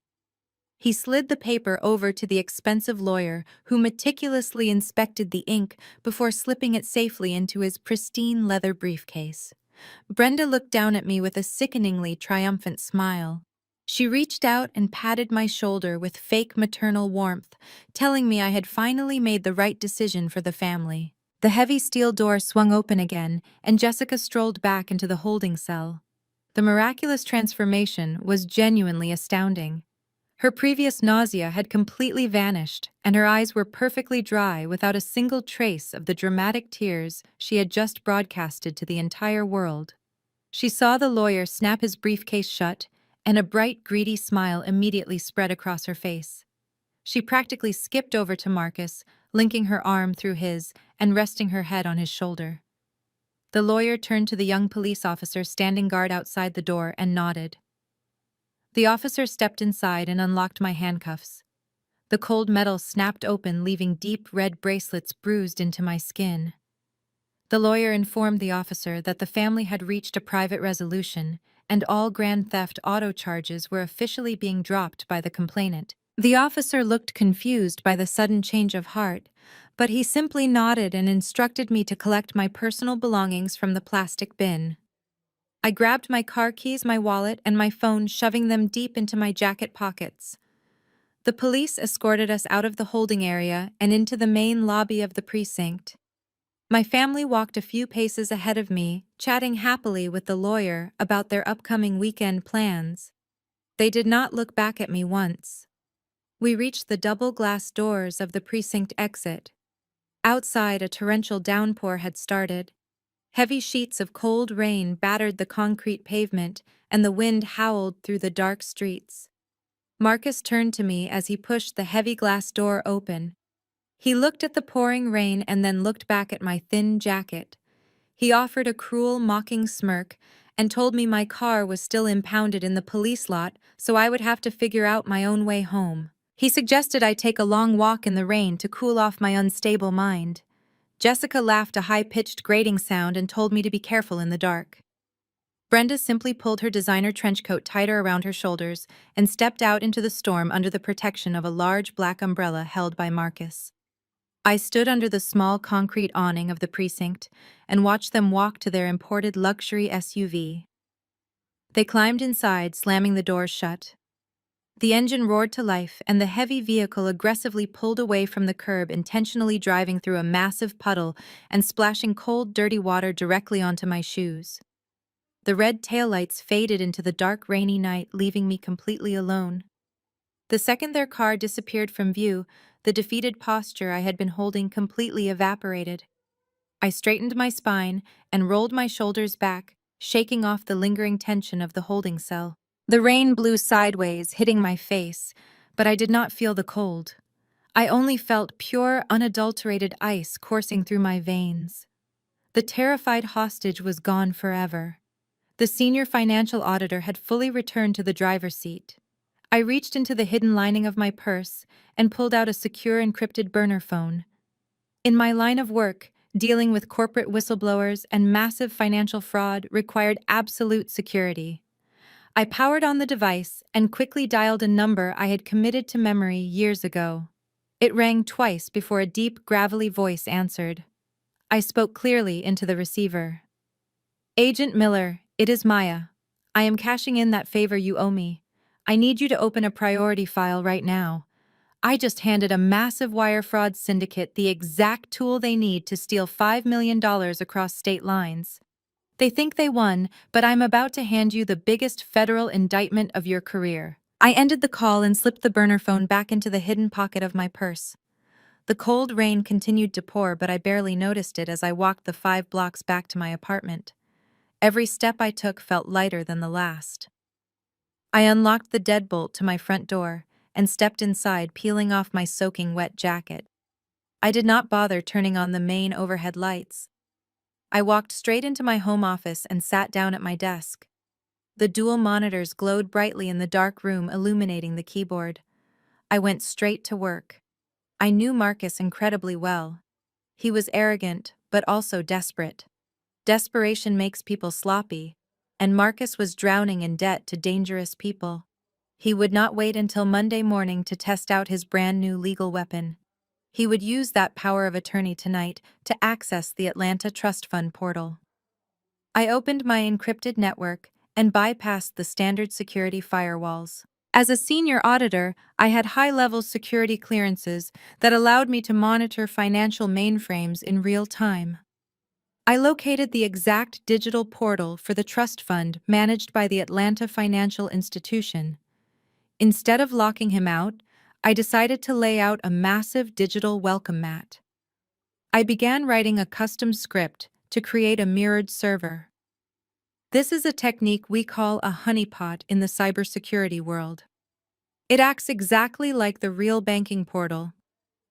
He slid the paper over to the expensive lawyer, who meticulously inspected the ink before slipping it safely into his pristine leather briefcase. Brenda looked down at me with a sickeningly triumphant smile. She reached out and patted my shoulder with fake maternal warmth, telling me I had finally made the right decision for the family. The heavy steel door swung open again, and Jessica strolled back into the holding cell. The miraculous transformation was genuinely astounding. Her previous nausea had completely vanished, and her eyes were perfectly dry without a single trace of the dramatic tears she had just broadcasted to the entire world. She saw the lawyer snap his briefcase shut, and a bright, greedy smile immediately spread across her face. She practically skipped over to Marcus, linking her arm through his and resting her head on his shoulder. The lawyer turned to the young police officer standing guard outside the door and nodded. The officer stepped inside and unlocked my handcuffs. The cold metal snapped open, leaving deep red bracelets bruised into my skin. The lawyer informed the officer that the family had reached a private resolution, and all grand theft auto charges were officially being dropped by the complainant. The officer looked confused by the sudden change of heart, but he simply nodded and instructed me to collect my personal belongings from the plastic bin. I grabbed my car keys, my wallet, and my phone, shoving them deep into my jacket pockets. The police escorted us out of the holding area and into the main lobby of the precinct. My family walked a few paces ahead of me, chatting happily with the lawyer about their upcoming weekend plans. They did not look back at me once. We reached the double glass doors of the precinct exit. Outside, a torrential downpour had started. Heavy sheets of cold rain battered the concrete pavement, and the wind howled through the dark streets. Marcus turned to me as he pushed the heavy glass door open. He looked at the pouring rain and then looked back at my thin jacket. He offered a cruel, mocking smirk and told me my car was still impounded in the police lot, so I would have to figure out my own way home. He suggested I take a long walk in the rain to cool off my unstable mind. Jessica laughed a high-pitched grating sound and told me to be careful in the dark. Brenda simply pulled her designer trench coat tighter around her shoulders and stepped out into the storm under the protection of a large black umbrella held by Marcus. I stood under the small concrete awning of the precinct and watched them walk to their imported luxury SUV. They climbed inside, slamming the doors shut. The engine roared to life, and the heavy vehicle aggressively pulled away from the curb, intentionally driving through a massive puddle and splashing cold, dirty water directly onto my shoes. The red taillights faded into the dark, rainy night, leaving me completely alone. The second their car disappeared from view, the defeated posture I had been holding completely evaporated. I straightened my spine and rolled my shoulders back, shaking off the lingering tension of the holding cell. The rain blew sideways, hitting my face, but I did not feel the cold. I only felt pure, unadulterated ice coursing through my veins. The terrified hostage was gone forever. The senior financial auditor had fully returned to the driver's seat. I reached into the hidden lining of my purse and pulled out a secure encrypted burner phone. In my line of work, dealing with corporate whistleblowers and massive financial fraud required absolute security. I powered on the device and quickly dialed a number I had committed to memory years ago. It rang twice before a deep, gravelly voice answered. I spoke clearly into the receiver. Agent Miller, it is Maya. I am cashing in that favor you owe me. I need you to open a priority file right now. I just handed a massive wire fraud syndicate the exact tool they need to steal $5 million across state lines. They think they won, but I'm about to hand you the biggest federal indictment of your career. I ended the call and slipped the burner phone back into the hidden pocket of my purse. The cold rain continued to pour, but I barely noticed it as I walked the 5 blocks back to my apartment. Every step I took felt lighter than the last. I unlocked the deadbolt to my front door and stepped inside, peeling off my soaking wet jacket. I did not bother turning on the main overhead lights. I walked straight into my home office and sat down at my desk. The dual monitors glowed brightly in the dark room, illuminating the keyboard. I went straight to work. I knew Marcus incredibly well. He was arrogant, but also desperate. Desperation makes people sloppy, and Marcus was drowning in debt to dangerous people. He would not wait until Monday morning to test out his brand new legal weapon. He would use that power of attorney tonight to access the Atlanta Trust Fund portal. I opened my encrypted network and bypassed the standard security firewalls. As a senior auditor, I had high-level security clearances that allowed me to monitor financial mainframes in real time. I located the exact digital portal for the trust fund managed by the Atlanta Financial Institution. Instead of locking him out, I decided to lay out a massive digital welcome mat. I began writing a custom script to create a mirrored server. This is a technique we call a honeypot in the cybersecurity world. It acts exactly like the real banking portal,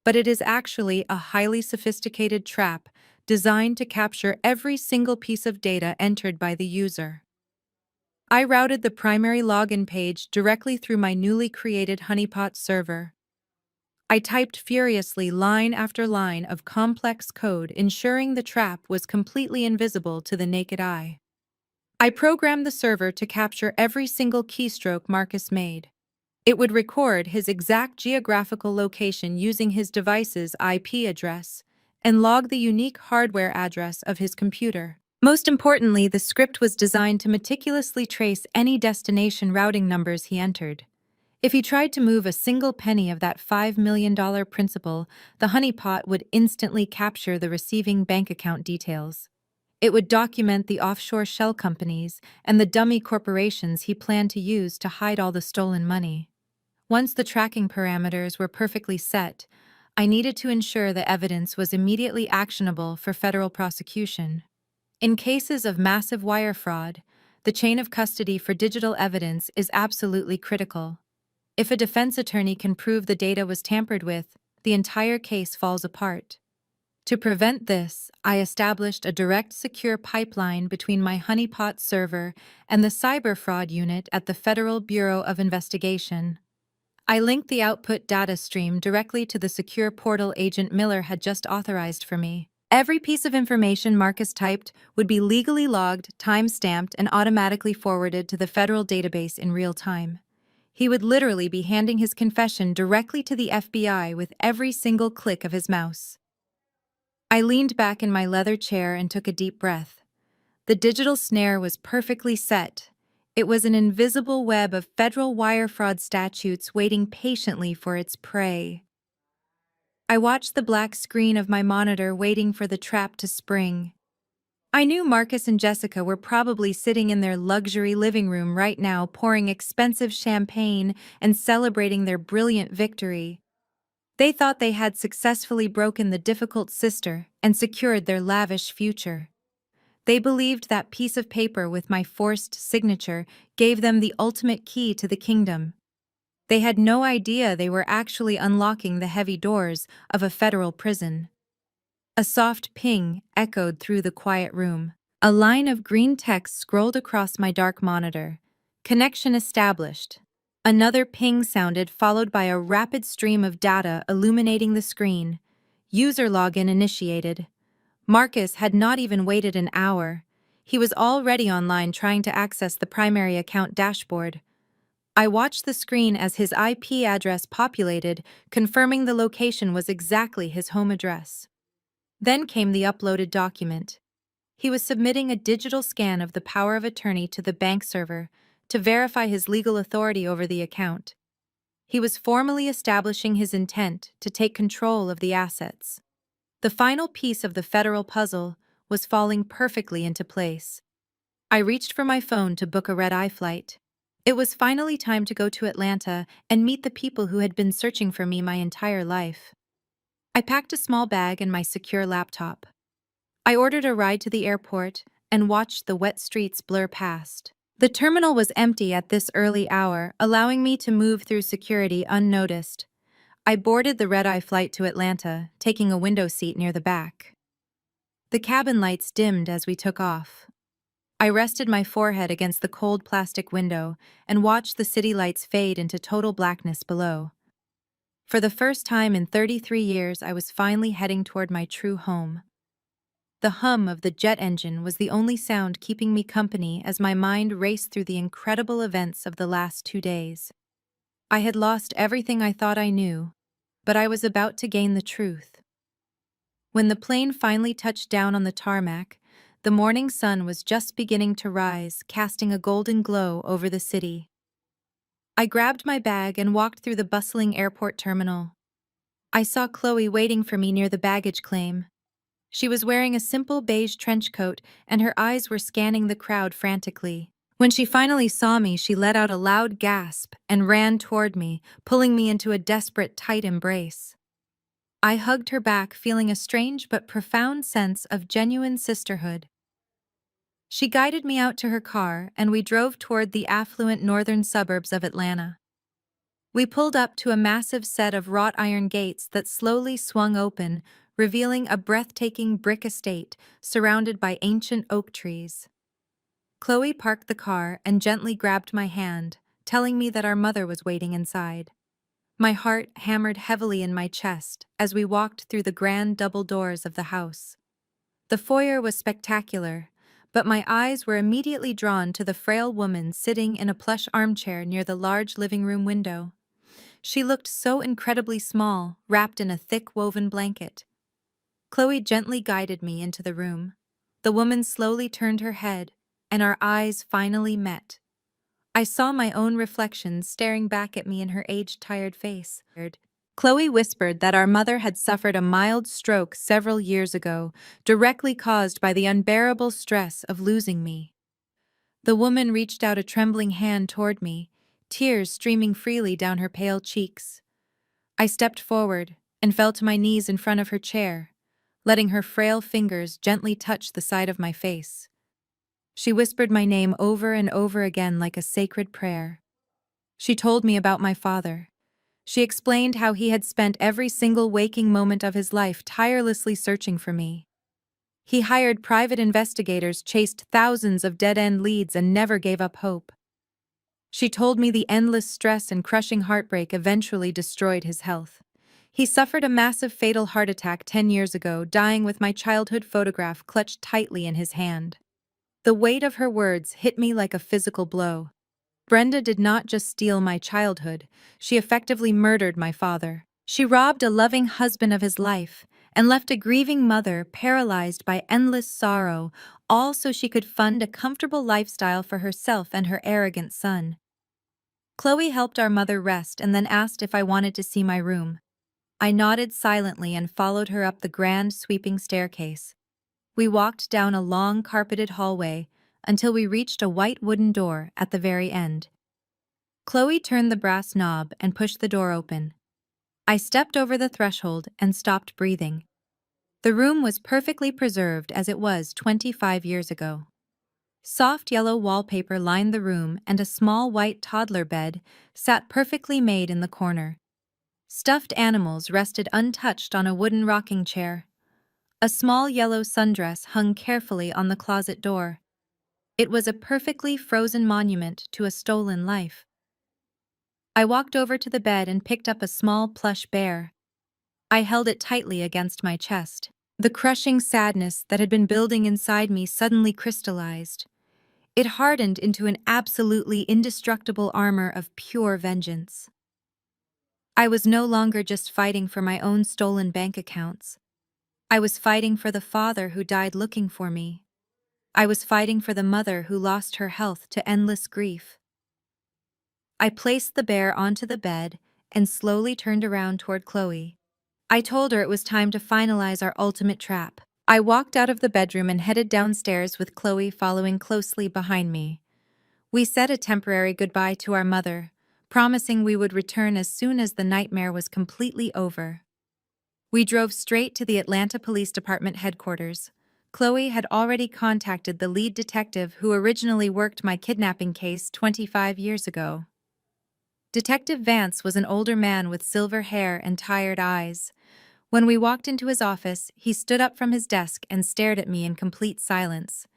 but it is actually a highly sophisticated trap designed to capture every single piece of data entered by the user. I routed the primary login page directly through my newly created honeypot server. I typed furiously line after line of complex code, ensuring the trap was completely invisible to the naked eye. I programmed the server to capture every single keystroke Marcus made. It would record his exact geographical location using his device's IP address and log the unique hardware address of his computer. Most importantly, the script was designed to meticulously trace any destination routing numbers he entered. If he tried to move a single penny of that $5 million principal, the honeypot would instantly capture the receiving bank account details. It would document the offshore shell companies and the dummy corporations he planned to use to hide all the stolen money. Once the tracking parameters were perfectly set, I needed to ensure the evidence was immediately actionable for federal prosecution. In cases of massive wire fraud, the chain of custody for digital evidence is absolutely critical. If a defense attorney can prove the data was tampered with, the entire case falls apart. To prevent this, I established a direct, secure pipeline between my honeypot server and the cyber fraud unit at the Federal Bureau of Investigation. I linked the output data stream directly to the secure portal Agent Miller had just authorized for me. Every piece of information Marcus typed would be legally logged, time-stamped, and automatically forwarded to the federal database in real time. He would literally be handing his confession directly to the FBI with every single click of his mouse. I leaned back in my leather chair and took a deep breath. The digital snare was perfectly set. It was an invisible web of federal wire fraud statutes waiting patiently for its prey. I watched the black screen of my monitor waiting for the trap to spring. I knew Marcus and Jessica were probably sitting in their luxury living room right now, pouring expensive champagne and celebrating their brilliant victory. They thought they had successfully broken the difficult sister and secured their lavish future. They believed that piece of paper with my forced signature gave them the ultimate key to the kingdom. They had no idea they were actually unlocking the heavy doors of a federal prison. A soft ping echoed through the quiet room. A line of green text scrolled across my dark monitor. Connection established. Another ping sounded, followed by a rapid stream of data illuminating the screen. User login initiated. Marcus had not even waited an hour. He was already online trying to access the primary account dashboard. I watched the screen as his IP address populated, confirming the location was exactly his home address. Then came the uploaded document. He was submitting a digital scan of the power of attorney to the bank server to verify his legal authority over the account. He was formally establishing his intent to take control of the assets. The final piece of the federal puzzle was falling perfectly into place. I reached for my phone to book a red-eye flight. It was finally time to go to Atlanta and meet the people who had been searching for me my entire life. I packed a small bag and my secure laptop. I ordered a ride to the airport and watched the wet streets blur past. The terminal was empty at this early hour, allowing me to move through security unnoticed. I boarded the red-eye flight to Atlanta, taking a window seat near the back. The cabin lights dimmed as we took off. I rested my forehead against the cold plastic window and watched the city lights fade into total blackness below. For the first time in 33 years, I was finally heading toward my true home. The hum of the jet engine was the only sound keeping me company as my mind raced through the incredible events of the last 2 days. I had lost everything I thought I knew, but I was about to gain the truth. When the plane finally touched down on the tarmac, the morning sun was just beginning to rise, casting a golden glow over the city. I grabbed my bag and walked through the bustling airport terminal. I saw Chloe waiting for me near the baggage claim. She was wearing a simple beige trench coat, and her eyes were scanning the crowd frantically. When she finally saw me, she let out a loud gasp and ran toward me, pulling me into a desperate, tight embrace. I hugged her back, feeling a strange but profound sense of genuine sisterhood. She guided me out to her car, and we drove toward the affluent northern suburbs of Atlanta. We pulled up to a massive set of wrought iron gates that slowly swung open, revealing a breathtaking brick estate surrounded by ancient oak trees. Chloe parked the car and gently grabbed my hand, telling me that our mother was waiting inside. My heart hammered heavily in my chest as we walked through the grand double doors of the house. The foyer was spectacular, but my eyes were immediately drawn to the frail woman sitting in a plush armchair near the large living room window. She looked so incredibly small, wrapped in a thick woven blanket. Chloe gently guided me into the room. The woman slowly turned her head, and our eyes finally met. I saw my own reflection staring back at me in her age-tired face. Chloe whispered that our mother had suffered a mild stroke several years ago, directly caused by the unbearable stress of losing me. The woman reached out a trembling hand toward me, tears streaming freely down her pale cheeks. I stepped forward and fell to my knees in front of her chair, letting her frail fingers gently touch the side of my face. She whispered my name over and over again like a sacred prayer. She told me about my father. She explained how he had spent every single waking moment of his life tirelessly searching for me. He hired private investigators, chased thousands of dead-end leads, and never gave up hope. She told me the endless stress and crushing heartbreak eventually destroyed his health. He suffered a massive fatal heart attack 10 years ago, dying with my childhood photograph clutched tightly in his hand. The weight of her words hit me like a physical blow. Brenda did not just steal my childhood, she effectively murdered my father. She robbed a loving husband of his life and left a grieving mother paralyzed by endless sorrow, all so she could fund a comfortable lifestyle for herself and her arrogant son. Chloe helped our mother rest and then asked if I wanted to see my room. I nodded silently and followed her up the grand, sweeping staircase. We walked down a long, carpeted hallway until we reached a white wooden door at the very end. Chloe turned the brass knob and pushed the door open. I stepped over the threshold and stopped breathing. The room was perfectly preserved as it was 25 years ago. Soft yellow wallpaper lined the room, and a small white toddler bed sat perfectly made in the corner. Stuffed animals rested untouched on a wooden rocking chair. A small yellow sundress hung carefully on the closet door. It was a perfectly frozen monument to a stolen life. I walked over to the bed and picked up a small plush bear. I held it tightly against my chest. The crushing sadness that had been building inside me suddenly crystallized. It hardened into an absolutely indestructible armor of pure vengeance. I was no longer just fighting for my own stolen bank accounts. I was fighting for the father who died looking for me. I was fighting for the mother who lost her health to endless grief. I placed the bear onto the bed and slowly turned around toward Chloe. I told her it was time to finalize our ultimate trap. I walked out of the bedroom and headed downstairs with Chloe following closely behind me. We said a temporary goodbye to our mother, promising we would return as soon as the nightmare was completely over. We drove straight to the Atlanta Police Department headquarters. Chloe had already contacted the lead detective who originally worked my kidnapping case 25 years ago. Detective Vance was an older man with silver hair and tired eyes. When we walked into his office, he stood up from his desk and stared at me in complete silence.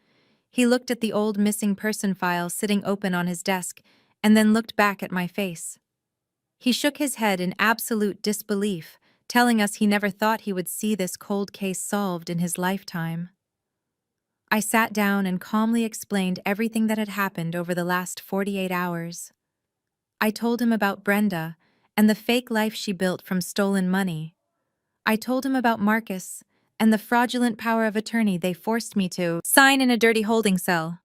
He looked at the old missing person file sitting open on his desk and then looked back at my face. He shook his head in absolute disbelief, telling us he never thought he would see this cold case solved in his lifetime. I sat down and calmly explained everything that had happened over the last 48 hours. I told him about Brenda and the fake life she built from stolen money. I told him about Marcus and the fraudulent power of attorney they forced me to sign in a dirty holding cell.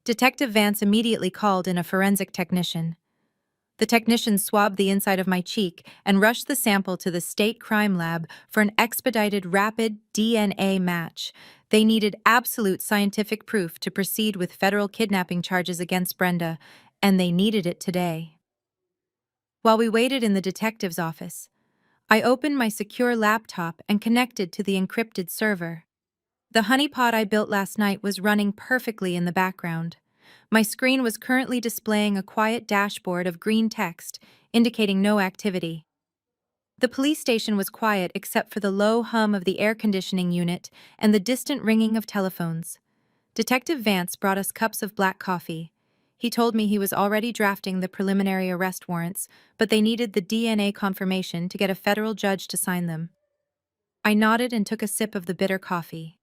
Detective Vance immediately called in a forensic technician. The technician swabbed the inside of my cheek and rushed the sample to the state crime lab for an expedited rapid DNA match. They needed absolute scientific proof to proceed with federal kidnapping charges against Brenda, and they needed it today. While we waited in the detective's office, I opened my secure laptop and connected to the encrypted server. The honeypot I built last night was running perfectly in the background. My screen was currently displaying a quiet dashboard of green text, indicating no activity. The police station was quiet except for the low hum of the air conditioning unit and the distant ringing of telephones. Detective Vance brought us cups of black coffee. He told me he was already drafting the preliminary arrest warrants, but they needed the DNA confirmation to get a federal judge to sign them. I nodded and took a sip of the bitter coffee.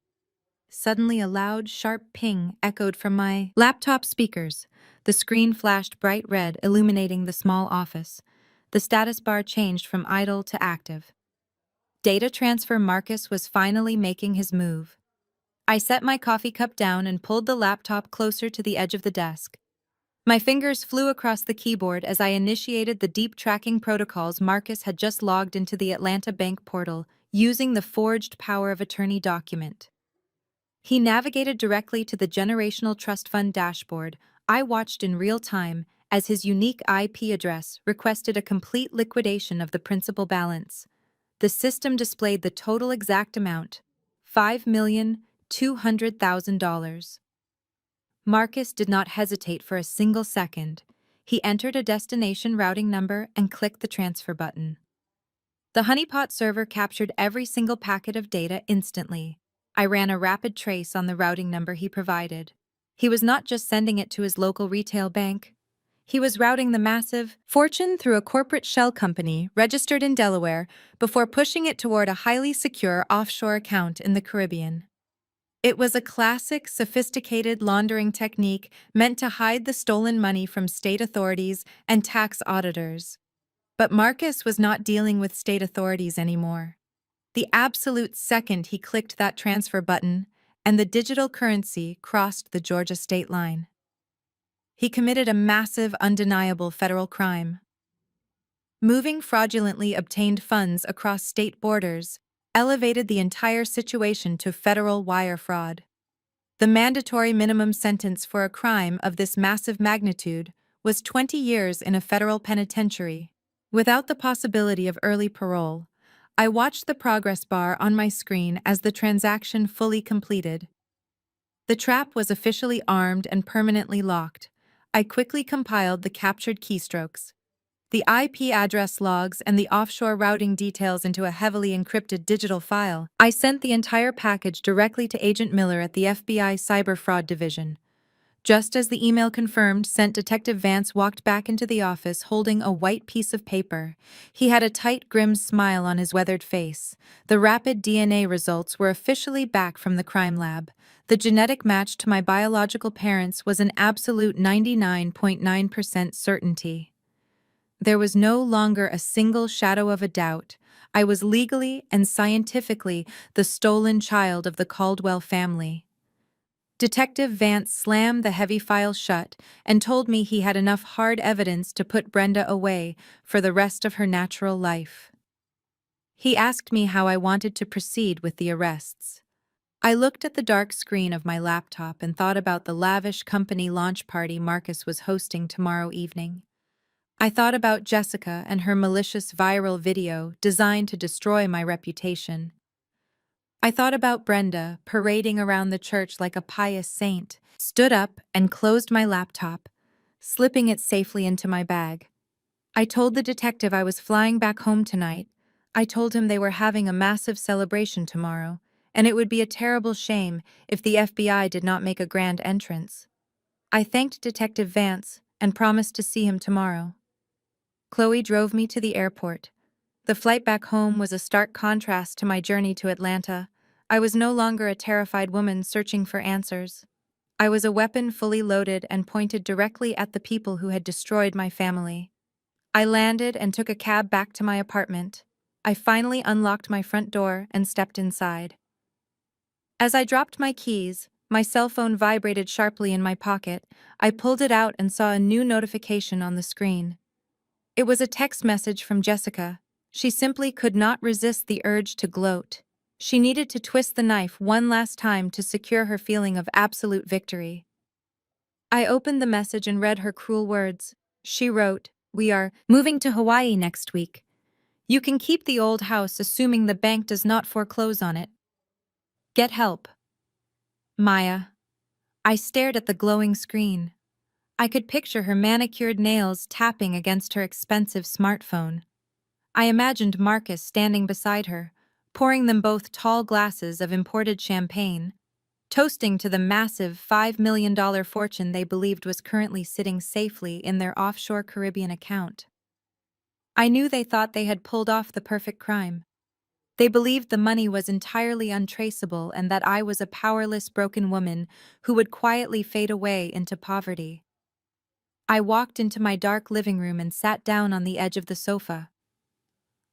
Suddenly a loud, sharp ping echoed from my laptop speakers. The screen flashed bright red, illuminating the small office. The status bar changed from idle to active. Data transfer Marcus was finally making his move. I set my coffee cup down and pulled the laptop closer to the edge of the desk. My fingers flew across the keyboard as I initiated the deep tracking protocols Marcus had just logged into the Atlanta bank portal, using the forged power of attorney document. He navigated directly to the Generational Trust Fund dashboard. I watched in real time as his unique IP address requested a complete liquidation of the principal balance. The system displayed the total exact amount, $5,200,000. Marcus did not hesitate for a single second. He entered a destination routing number and clicked the transfer button. The honeypot server captured every single packet of data instantly. I ran a rapid trace on the routing number he provided. He was not just sending it to his local retail bank. He was routing the massive fortune through a corporate shell company registered in Delaware before pushing it toward a highly secure offshore account in the Caribbean. It was a classic, sophisticated laundering technique meant to hide the stolen money from state authorities and tax auditors. But Marcus was not dealing with state authorities anymore. The absolute second he clicked that transfer button, and the digital currency crossed the Georgia state line. He committed a massive, undeniable federal crime. Moving fraudulently obtained funds across state borders elevated the entire situation to federal wire fraud. The mandatory minimum sentence for a crime of this massive magnitude was 20 years in a federal penitentiary. Without the possibility of early parole, I watched the progress bar on my screen as the transaction fully completed. The trap was officially armed and permanently locked. I quickly compiled the captured keystrokes. the IP address logs, and the offshore routing details into a heavily encrypted digital file. I sent the entire package directly to Agent Miller at the FBI Cyber Fraud Division. Just as the email confirmed sent, Detective Vance walked back into the office holding a white piece of paper. He had a tight, grim smile on his weathered face. The rapid DNA results were officially back from the crime lab. The genetic match to my biological parents was an absolute 99.9% certainty. There was no longer a single shadow of a doubt. I was legally and scientifically the stolen child of the Caldwell family. Detective Vance slammed the heavy file shut and told me he had enough hard evidence to put Brenda away for the rest of her natural life. He asked me how I wanted to proceed with the arrests. I looked at the dark screen of my laptop and thought about the lavish company launch party Marcus was hosting tomorrow evening. I thought about Jessica and her malicious viral video designed to destroy my reputation. I thought about Brenda parading around the church like a pious saint, stood up and closed my laptop, slipping it safely into my bag. I told the detective I was flying back home tonight. I told him they were having a massive celebration tomorrow, and it would be a terrible shame if the FBI did not make a grand entrance. I thanked Detective Vance and promised to see him tomorrow. Chloe drove me to the airport. The flight back home was a stark contrast to my journey to Atlanta. I was no longer a terrified woman searching for answers. I was a weapon fully loaded and pointed directly at the people who had destroyed my family. I landed and took a cab back to my apartment. I finally unlocked my front door and stepped inside. As I dropped my keys, my cell phone vibrated sharply in my pocket. I pulled it out and saw a new notification on the screen. It was a text message from Jessica. She simply could not resist the urge to gloat. She needed to twist the knife one last time to secure her feeling of absolute victory. I opened the message and read her cruel words. She wrote, "We are moving to Hawaii next week. You can keep the old house assuming the bank does not foreclose on it. Get help. Maya." I stared at the glowing screen. I could picture her manicured nails tapping against her expensive smartphone. I imagined Marcus standing beside her, pouring them both tall glasses of imported champagne, toasting to the massive $5 million fortune they believed was currently sitting safely in their offshore Caribbean account. I knew they thought they had pulled off the perfect crime. They believed the money was entirely untraceable and that I was a powerless, broken woman who would quietly fade away into poverty. I walked into my dark living room and sat down on the edge of the sofa.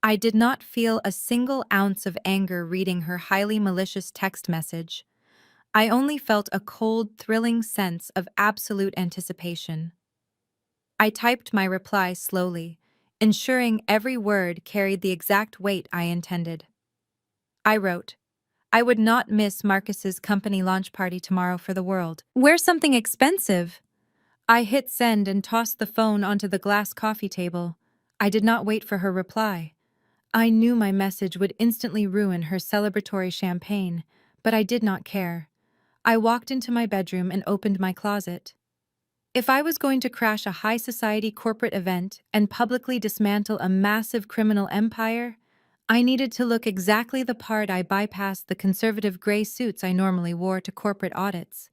I did not feel a single ounce of anger reading her highly malicious text message. I only felt a cold, thrilling sense of absolute anticipation. I typed my reply slowly, ensuring every word carried the exact weight I intended. I wrote, "I would not miss Marcus's company launch party tomorrow for the world. Wear something expensive." I hit send and tossed the phone onto the glass coffee table. I did not wait for her reply. I knew my message would instantly ruin her celebratory champagne, but I did not care. I walked into my bedroom and opened my closet. If I was going to crash a high-society corporate event and publicly dismantle a massive criminal empire, I needed to look exactly the part. I bypassed the conservative gray suits I normally wore to corporate audits.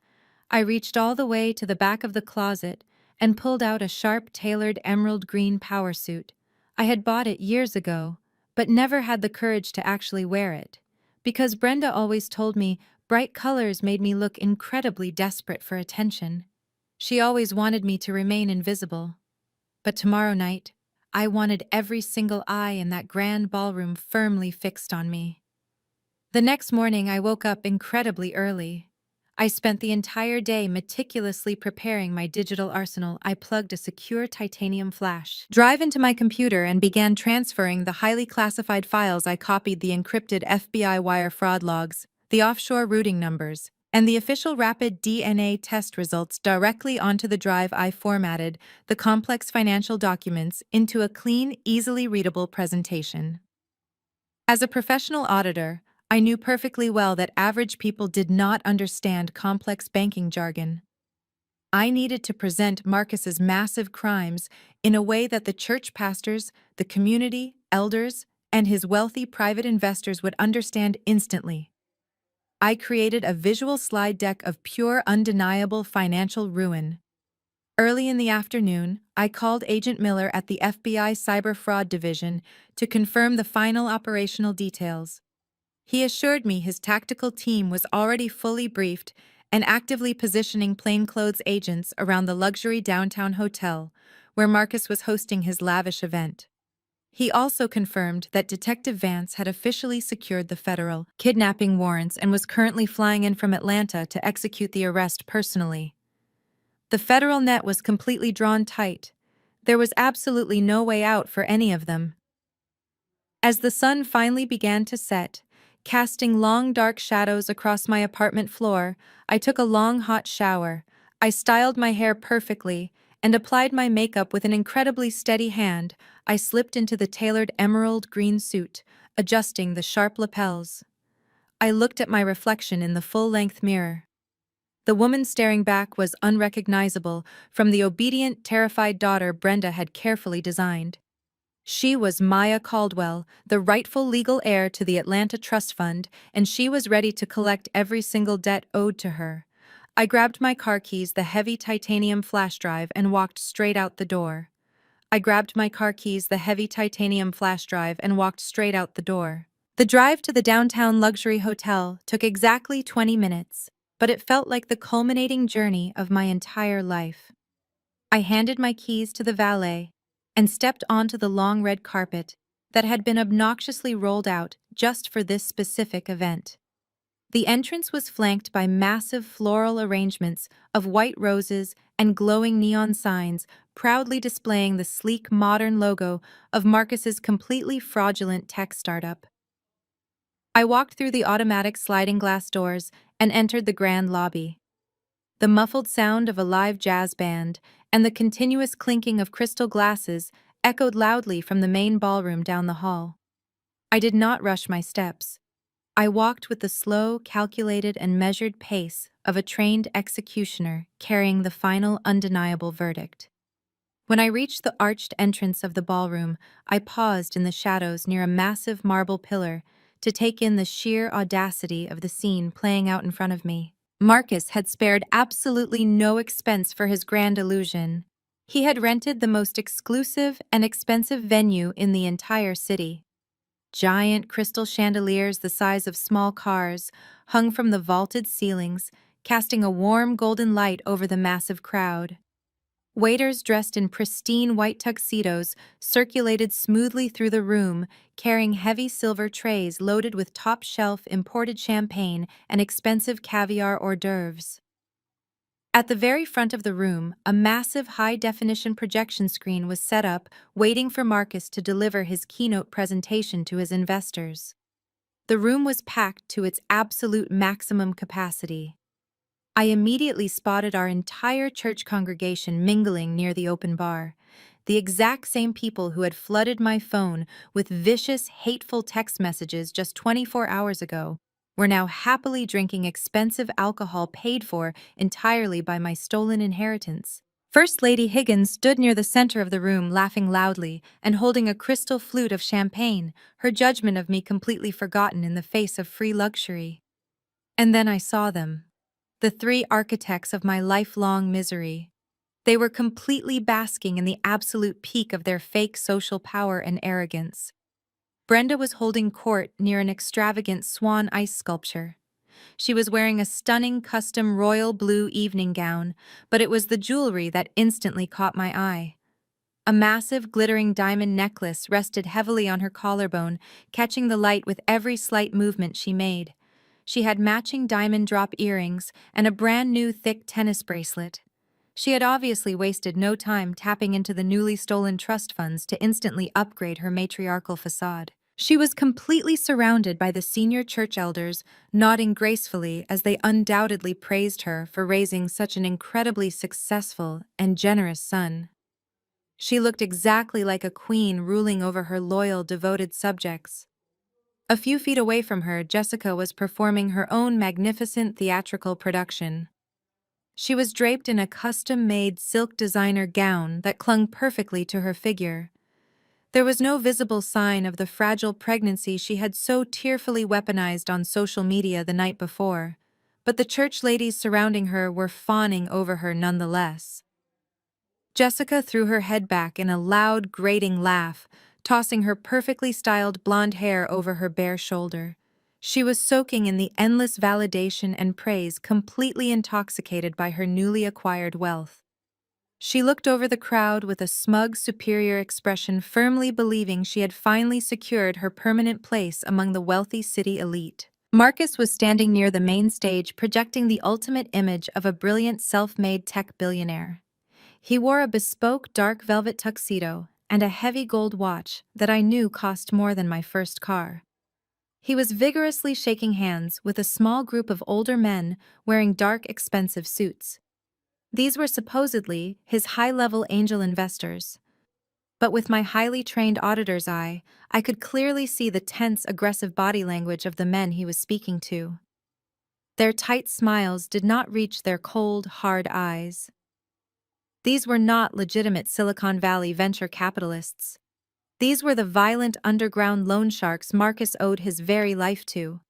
I reached all the way to the back of the closet and pulled out a sharp, tailored emerald green power suit. I had bought it years ago, but never had the courage to actually wear it, because Brenda always told me bright colors made me look incredibly desperate for attention. She always wanted me to remain invisible. But tomorrow night, I wanted every single eye in that grand ballroom firmly fixed on me. The next morning, I woke up incredibly early. I spent the entire day meticulously preparing my digital arsenal. I plugged a secure titanium flash drive into my computer and began transferring the highly classified files. I copied the encrypted FBI wire fraud logs, the offshore routing numbers, and the official rapid DNA test results directly onto the drive. I formatted the complex financial documents into a clean, easily readable presentation. As a professional auditor, I knew perfectly well that average people did not understand complex banking jargon. I needed to present Marcus's massive crimes in a way that the church pastors, the community, elders, and his wealthy private investors would understand instantly. I created a visual slide deck of pure, undeniable financial ruin. Early in the afternoon, I called Agent Miller at the FBI Cyber Fraud Division to confirm the final operational details. He assured me his tactical team was already fully briefed and actively positioning plainclothes agents around the luxury downtown hotel where Marcus was hosting his lavish event. He also confirmed that Detective Vance had officially secured the federal kidnapping warrants and was currently flying in from Atlanta to execute the arrest personally. The federal net was completely drawn tight. There was absolutely no way out for any of them. As the sun finally began to set, casting long dark shadows across my apartment floor, I took a long hot shower. I styled my hair perfectly and applied my makeup with an incredibly steady hand. I slipped into the tailored emerald green suit, adjusting the sharp lapels. I looked at my reflection in the full-length mirror. The woman staring back was unrecognizable from the obedient, terrified daughter Brenda had carefully designed. She was Maya Caldwell, the rightful legal heir to the Atlanta Trust Fund, and she was ready to collect every single debt owed to her. I grabbed my car keys, the heavy titanium flash drive, and walked straight out the door. The drive to the downtown luxury hotel took exactly 20 minutes, but it felt like the culminating journey of my entire life. I handed my keys to the valet and stepped onto the long red carpet that had been obnoxiously rolled out just for this specific event. The entrance was flanked by massive floral arrangements of white roses and glowing neon signs proudly displaying the sleek modern logo of Marcus's completely fraudulent tech startup. I walked through the automatic sliding glass doors and entered the grand lobby. The muffled sound of a live jazz band and the continuous clinking of crystal glasses echoed loudly from the main ballroom down the hall. I did not rush my steps. I walked with the slow, calculated, and measured pace of a trained executioner carrying the final undeniable verdict. When I reached the arched entrance of the ballroom, I paused in the shadows near a massive marble pillar to take in the sheer audacity of the scene playing out in front of me. Marcus had spared absolutely no expense for his grand illusion. He had rented the most exclusive and expensive venue in the entire city. Giant crystal chandeliers the size of small cars hung from the vaulted ceilings, casting a warm golden light over the massive crowd. Waiters dressed in pristine white tuxedos circulated smoothly through the room, carrying heavy silver trays loaded with top-shelf imported champagne and expensive caviar hors d'oeuvres. At the very front of the room, a massive high-definition projection screen was set up, waiting for Marcus to deliver his keynote presentation to his investors. The room was packed to its absolute maximum capacity. I immediately spotted our entire church congregation mingling near the open bar. The exact same people who had flooded my phone with vicious, hateful text messages just 24 hours ago were now happily drinking expensive alcohol paid for entirely by my stolen inheritance. First Lady Higgins stood near the center of the room laughing loudly and holding a crystal flute of champagne, her judgment of me completely forgotten in the face of free luxury. And then I saw them. The three architects of my lifelong misery. They were completely basking in the absolute peak of their fake social power and arrogance. Brenda was holding court near an extravagant swan ice sculpture. She was wearing a stunning custom royal blue evening gown, but it was the jewelry that instantly caught my eye. A massive glittering diamond necklace rested heavily on her collarbone, catching the light with every slight movement she made. She had matching diamond drop earrings and a brand new thick tennis bracelet. She had obviously wasted no time tapping into the newly stolen trust funds to instantly upgrade her matriarchal facade. She was completely surrounded by the senior church elders, nodding gracefully as they undoubtedly praised her for raising such an incredibly successful and generous son. She looked exactly like a queen ruling over her loyal, devoted subjects. A few feet away from her, Jessica was performing her own magnificent theatrical production. She was draped in a custom-made silk designer gown that clung perfectly to her figure. There was no visible sign of the fragile pregnancy she had so tearfully weaponized on social media the night before, but the church ladies surrounding her were fawning over her nonetheless. Jessica threw her head back in a loud, grating laugh, tossing her perfectly styled blonde hair over her bare shoulder. She was soaking in the endless validation and praise, completely intoxicated by her newly acquired wealth. She looked over the crowd with a smug, superior expression, firmly believing she had finally secured her permanent place among the wealthy city elite. Marcus was standing near the main stage, projecting the ultimate image of a brilliant self-made tech billionaire. He wore a bespoke dark velvet tuxedo and a heavy gold watch that I knew cost more than my first car. He was vigorously shaking hands with a small group of older men wearing dark, expensive suits. These were supposedly his high-level angel investors. But with my highly trained auditor's eye, I could clearly see the tense, aggressive body language of the men he was speaking to. Their tight smiles did not reach their cold, hard eyes. These were not legitimate Silicon Valley venture capitalists. These were the violent underground loan sharks Marcus owed his very life to.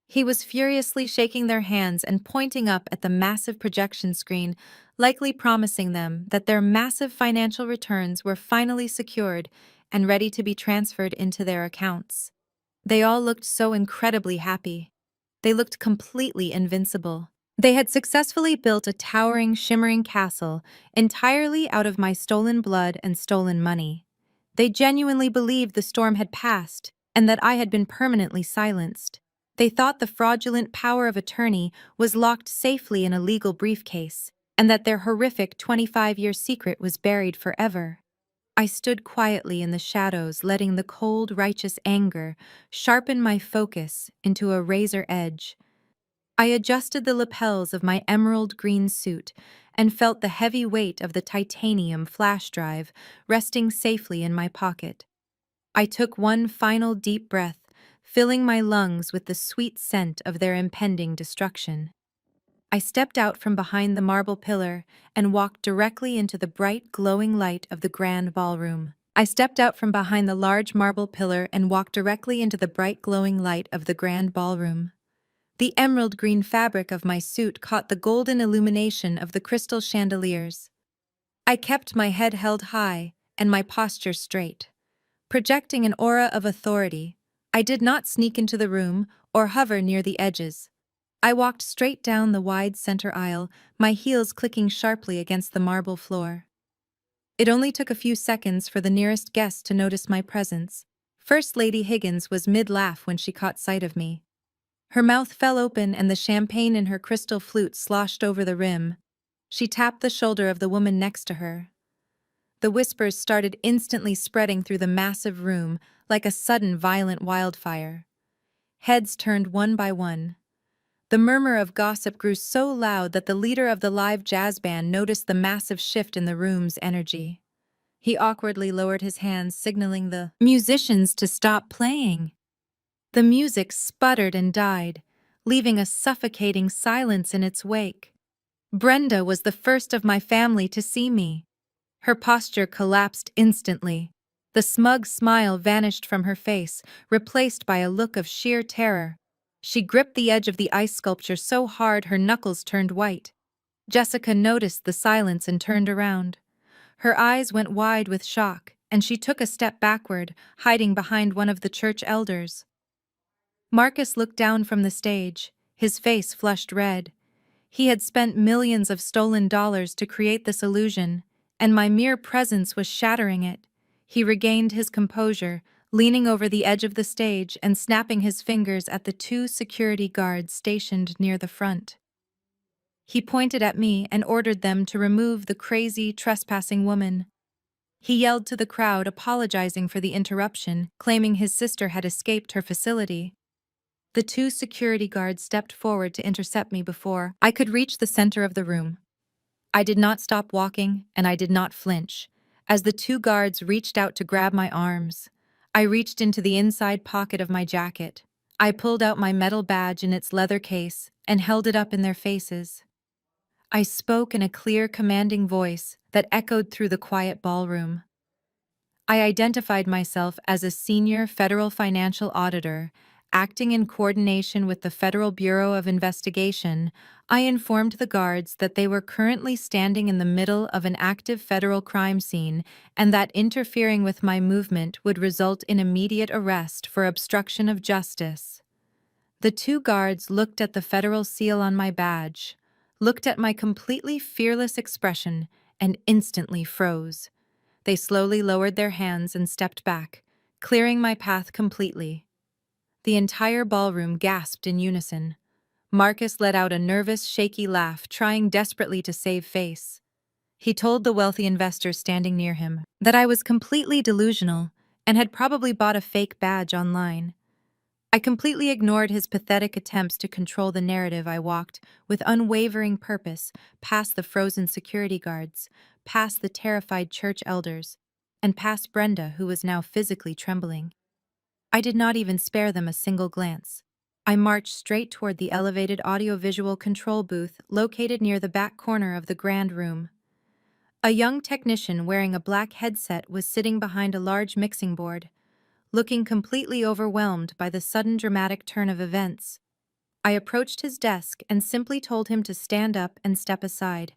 He was furiously shaking their hands and pointing up at the massive projection screen, likely promising them that their massive financial returns were finally secured and ready to be transferred into their accounts. They all looked so incredibly happy. They looked completely invincible. They had successfully built a towering, shimmering castle entirely out of my stolen blood and stolen money. They genuinely believed the storm had passed and that I had been permanently silenced. They thought the fraudulent power of attorney was locked safely in a legal briefcase, and that their horrific 25-year secret was buried forever. I stood quietly in the shadows, letting the cold, righteous anger sharpen my focus into a razor edge. I adjusted the lapels of my emerald green suit and felt the heavy weight of the titanium flash drive resting safely in my pocket. I took one final deep breath, filling my lungs with the sweet scent of their impending destruction. I stepped out from behind the marble pillar and walked directly into the bright, glowing light of the grand ballroom. I stepped out from behind the large marble pillar and walked directly into the bright, glowing light of the grand ballroom. The emerald green fabric of my suit caught the golden illumination of the crystal chandeliers. I kept my head held high and my posture straight. Projecting an aura of authority, I did not sneak into the room or hover near the edges. I walked straight down the wide center aisle, my heels clicking sharply against the marble floor. It only took a few seconds for the nearest guest to notice my presence. First Lady Higgins was mid-laugh when she caught sight of me. Her mouth fell open and the champagne in her crystal flute sloshed over the rim. She tapped the shoulder of the woman next to her. The whispers started instantly spreading through the massive room like a sudden violent wildfire. Heads turned one by one. The murmur of gossip grew so loud that the leader of the live jazz band noticed the massive shift in the room's energy. He awkwardly lowered his hands, signaling the musicians to stop playing. The music sputtered and died, leaving a suffocating silence in its wake. Brenda was the first of my family to see me. Her posture collapsed instantly. The smug smile vanished from her face, replaced by a look of sheer terror. She gripped the edge of the ice sculpture so hard her knuckles turned white. Jessica noticed the silence and turned around. Her eyes went wide with shock, and she took a step backward, hiding behind one of the church elders. Marcus looked down from the stage, his face flushed red. He had spent millions of stolen dollars to create this illusion, and my mere presence was shattering it. He regained his composure, leaning over the edge of the stage and snapping his fingers at the two security guards stationed near the front. He pointed at me and ordered them to remove the crazy, trespassing woman. He yelled to the crowd, apologizing for the interruption, claiming his sister had escaped her facility. The two security guards stepped forward to intercept me before I could reach the center of the room. I did not stop walking, and I did not flinch. As the two guards reached out to grab my arms, I reached into the inside pocket of my jacket. I pulled out my metal badge in its leather case and held it up in their faces. I spoke in a clear, commanding voice that echoed through the quiet ballroom. I identified myself as a senior federal financial auditor. Acting in coordination with the Federal Bureau of Investigation, I informed the guards that they were currently standing in the middle of an active federal crime scene and that interfering with my movement would result in immediate arrest for obstruction of justice. The two guards looked at the federal seal on my badge, looked at my completely fearless expression, and instantly froze. They slowly lowered their hands and stepped back, clearing my path completely. The entire ballroom gasped in unison. Marcus let out a nervous, shaky laugh, trying desperately to save face. He told the wealthy investors standing near him that I was completely delusional and had probably bought a fake badge online. I completely ignored his pathetic attempts to control the narrative. I walked, with unwavering purpose, past the frozen security guards, past the terrified church elders, and past Brenda, who was now physically trembling. I did not even spare them a single glance. I marched straight toward the elevated audiovisual control booth located near the back corner of the grand room. A young technician wearing a black headset was sitting behind a large mixing board, looking completely overwhelmed by the sudden dramatic turn of events. I approached his desk and simply told him to stand up and step aside.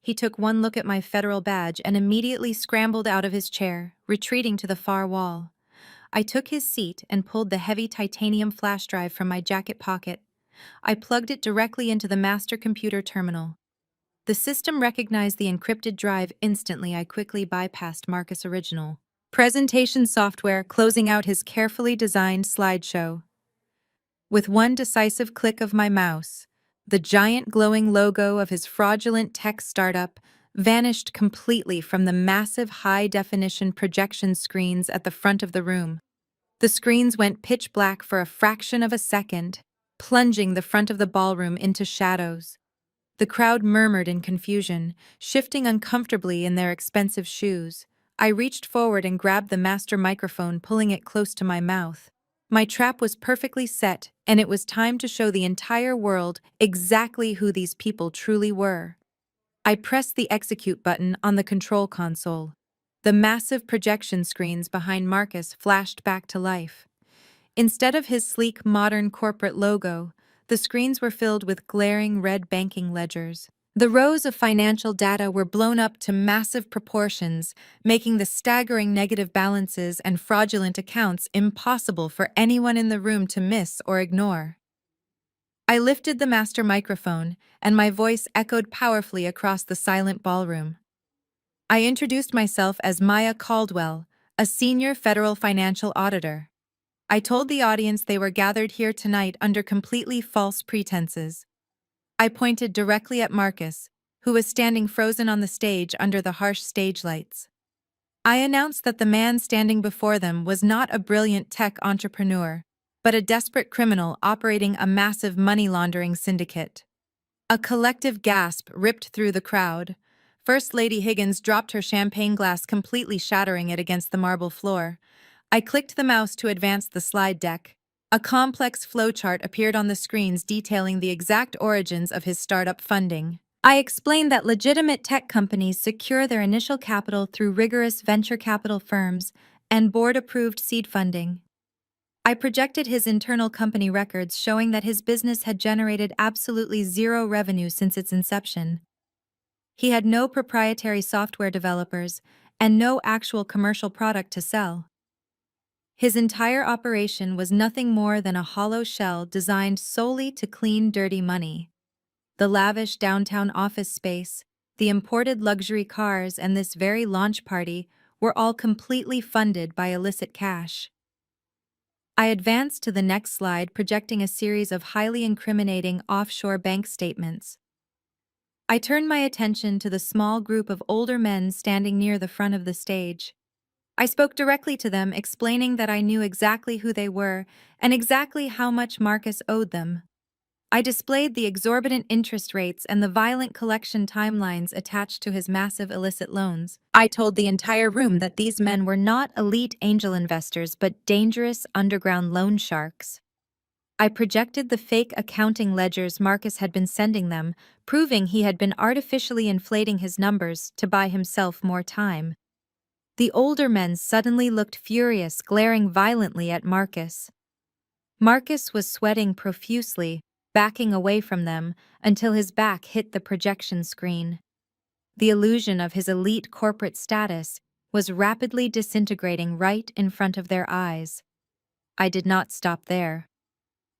He took one look at my federal badge and immediately scrambled out of his chair, retreating to the far wall. I took his seat and pulled the heavy titanium flash drive from my jacket pocket. I plugged it directly into the master computer terminal. The system recognized the encrypted drive instantly. I quickly bypassed Marcus' original presentation software, closing out his carefully designed slideshow. With one decisive click of my mouse, the giant glowing logo of his fraudulent tech startup vanished completely from the massive high-definition projection screens at the front of the room. The screens went pitch black for a fraction of a second, plunging the front of the ballroom into shadows. The crowd murmured in confusion, shifting uncomfortably in their expensive shoes. I reached forward and grabbed the master microphone, pulling it close to my mouth. My trap was perfectly set, and it was time to show the entire world exactly who these people truly were. I pressed the execute button on the control console. The massive projection screens behind Marcus flashed back to life. Instead of his sleek, modern corporate logo, the screens were filled with glaring red banking ledgers. The rows of financial data were blown up to massive proportions, making the staggering negative balances and fraudulent accounts impossible for anyone in the room to miss or ignore. I lifted the master microphone, and my voice echoed powerfully across the silent ballroom. I introduced myself as Maya Caldwell, a senior federal financial auditor. I told the audience they were gathered here tonight under completely false pretenses. I pointed directly at Marcus, who was standing frozen on the stage under the harsh stage lights. I announced that the man standing before them was not a brilliant tech entrepreneur, but a desperate criminal operating a massive money laundering syndicate. A collective gasp ripped through the crowd. First Lady Higgins dropped her champagne glass, completely shattering it against the marble floor. I clicked the mouse to advance the slide deck. A complex flowchart appeared on the screens detailing the exact origins of his startup funding. I explained that legitimate tech companies secure their initial capital through rigorous venture capital firms and board-approved seed funding. I projected his internal company records showing that his business had generated absolutely zero revenue since its inception. He had no proprietary software developers and no actual commercial product to sell. His entire operation was nothing more than a hollow shell designed solely to clean dirty money. The lavish downtown office space, the imported luxury cars, and this very launch party were all completely funded by illicit cash. I advanced to the next slide, projecting a series of highly incriminating offshore bank statements. I turned my attention to the small group of older men standing near the front of the stage. I spoke directly to them, explaining that I knew exactly who they were and exactly how much Marcus owed them. I displayed the exorbitant interest rates and the violent collection timelines attached to his massive illicit loans. I told the entire room that these men were not elite angel investors but dangerous underground loan sharks. I projected the fake accounting ledgers Marcus had been sending them, proving he had been artificially inflating his numbers to buy himself more time. The older men suddenly looked furious, glaring violently at Marcus. Marcus was sweating profusely, backing away from them until his back hit the projection screen. The illusion of his elite corporate status was rapidly disintegrating right in front of their eyes. I did not stop there.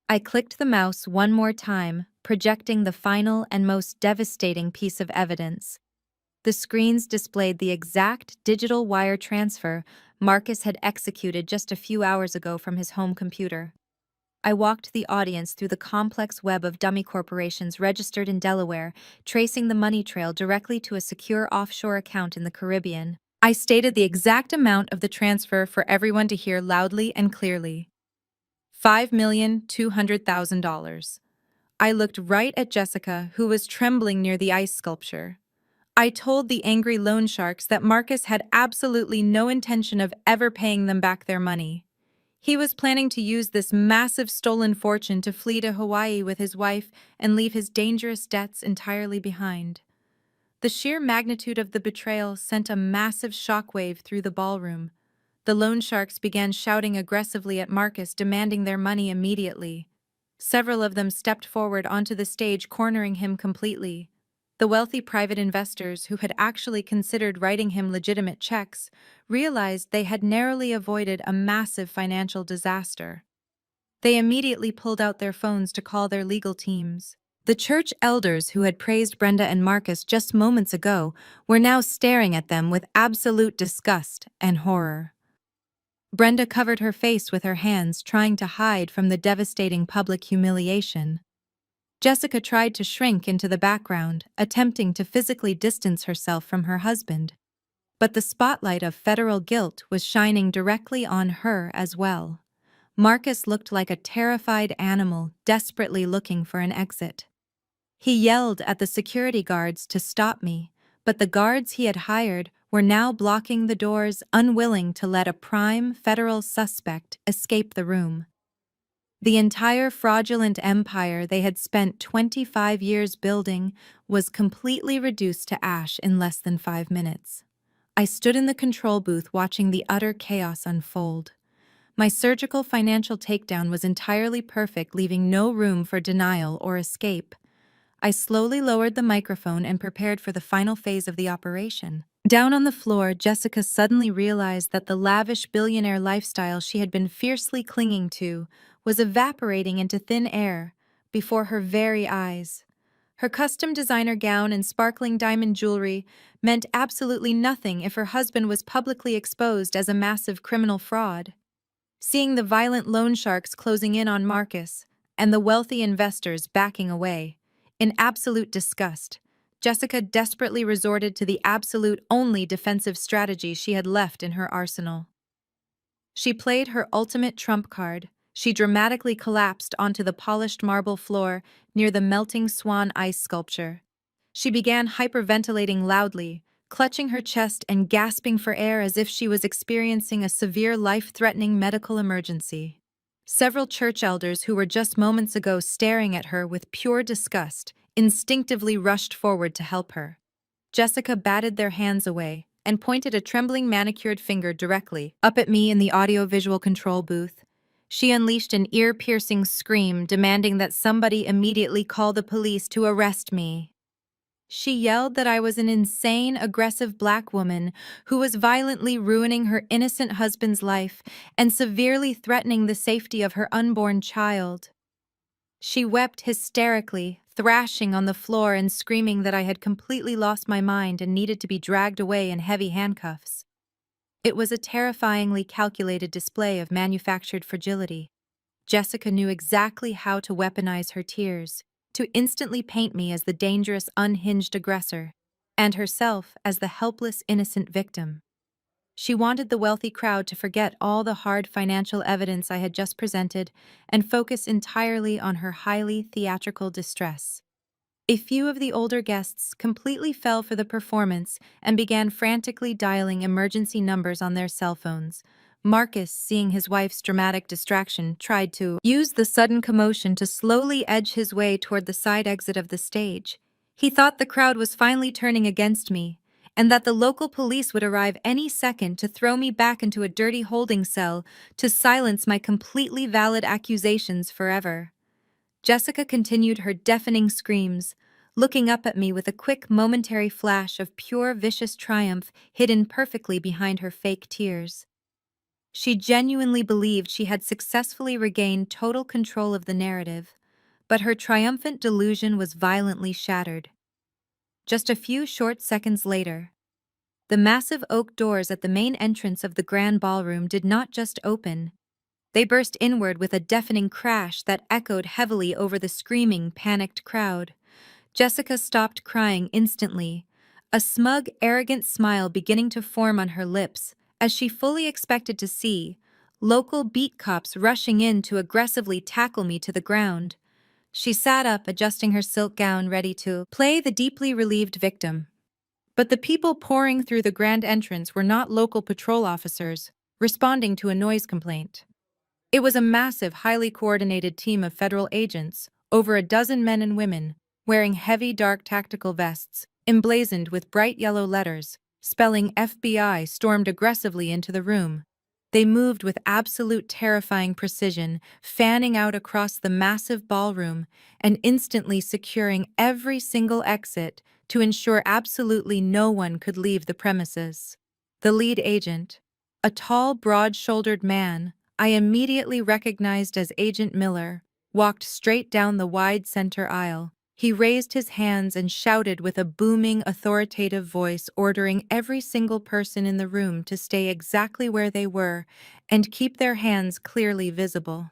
I clicked the mouse one more time, projecting the final and most devastating piece of evidence. The screens displayed the exact digital wire transfer Marcus had executed just a few hours ago from his home computer. I walked the audience through the complex web of dummy corporations registered in Delaware, tracing the money trail directly to a secure offshore account in the Caribbean. I stated the exact amount of the transfer for everyone to hear loudly and clearly. $5,200,000. I looked right at Jessica, who was trembling near the ice sculpture. I told the angry loan sharks that Marcus had absolutely no intention of ever paying them back their money. He was planning to use this massive stolen fortune to flee to Hawaii with his wife and leave his dangerous debts entirely behind. The sheer magnitude of the betrayal sent a massive shockwave through the ballroom. The loan sharks began shouting aggressively at Marcus, demanding their money immediately. Several of them stepped forward onto the stage, cornering him completely. The wealthy private investors, who had actually considered writing him legitimate checks, realized they had narrowly avoided a massive financial disaster. They immediately pulled out their phones to call their legal teams. The church elders who had praised Brenda and Marcus just moments ago were now staring at them with absolute disgust and horror. Brenda covered her face with her hands, trying to hide from the devastating public humiliation. Jessica tried to shrink into the background, attempting to physically distance herself from her husband. But the spotlight of federal guilt was shining directly on her as well. Marcus looked like a terrified animal, desperately looking for an exit. He yelled at the security guards to stop me, but the guards he had hired were now blocking the doors, unwilling to let a prime federal suspect escape the room. The entire fraudulent empire they had spent 25 years building was completely reduced to ash in less than 5 minutes. I stood in the control booth watching the utter chaos unfold. My surgical financial takedown was entirely perfect, leaving no room for denial or escape. I slowly lowered the microphone and prepared for the final phase of the operation. Down on the floor, Jessica suddenly realized that the lavish billionaire lifestyle she had been fiercely clinging to was evaporating into thin air before her very eyes. Her custom designer gown and sparkling diamond jewelry meant absolutely nothing if her husband was publicly exposed as a massive criminal fraud. Seeing the violent loan sharks closing in on Marcus and the wealthy investors backing away, in absolute disgust, Jessica desperately resorted to the absolute only defensive strategy she had left in her arsenal. She played her ultimate trump card. She dramatically collapsed onto the polished marble floor near the melting swan ice sculpture. She began hyperventilating loudly, clutching her chest and gasping for air as if she was experiencing a severe life-threatening medical emergency. Several church elders who were just moments ago staring at her with pure disgust instinctively rushed forward to help her. Jessica batted their hands away and pointed a trembling manicured finger directly up at me in the audio-visual control booth. She unleashed an ear-piercing scream, demanding that somebody immediately call the police to arrest me. She yelled that I was an insane, aggressive black woman who was violently ruining her innocent husband's life and severely threatening the safety of her unborn child. She wept hysterically, thrashing on the floor and screaming that I had completely lost my mind and needed to be dragged away in heavy handcuffs. It was a terrifyingly calculated display of manufactured fragility. Jessica knew exactly how to weaponize her tears, to instantly paint me as the dangerous, unhinged aggressor, and herself as the helpless, innocent victim. She wanted the wealthy crowd to forget all the hard financial evidence I had just presented and focus entirely on her highly theatrical distress. A few of the older guests completely fell for the performance and began frantically dialing emergency numbers on their cell phones, Marcus, seeing his wife's dramatic distraction, tried to use the sudden commotion to slowly edge his way toward the side exit of the stage. He thought the crowd was finally turning against me, and that the local police would arrive any second to throw me back into a dirty holding cell to silence my completely valid accusations forever. Jessica continued her deafening screams, looking up at me with a quick momentary flash of pure vicious triumph hidden perfectly behind her fake tears. She genuinely believed she had successfully regained total control of the narrative, but her triumphant delusion was violently shattered. Just a few short seconds later, the massive oak doors at the main entrance of the grand ballroom did not just open, they burst inward with a deafening crash that echoed heavily over the screaming, panicked crowd. Jessica stopped crying instantly, a smug, arrogant smile beginning to form on her lips as she fully expected to see local beat cops rushing in to aggressively tackle me to the ground. She sat up, adjusting her silk gown, ready to play the deeply relieved victim. But the people pouring through the grand entrance were not local patrol officers responding to a noise complaint. It was a massive, highly coordinated team of federal agents, over a dozen men and women, wearing heavy, dark tactical vests, emblazoned with bright yellow letters, spelling FBI, stormed aggressively into the room. They moved with absolute terrifying precision, fanning out across the massive ballroom and instantly securing every single exit to ensure absolutely no one could leave the premises. The lead agent, a tall, broad-shouldered man I immediately recognized as Agent Miller, walked straight down the wide center aisle. He raised his hands and shouted with a booming, authoritative voice, ordering every single person in the room to stay exactly where they were and keep their hands clearly visible.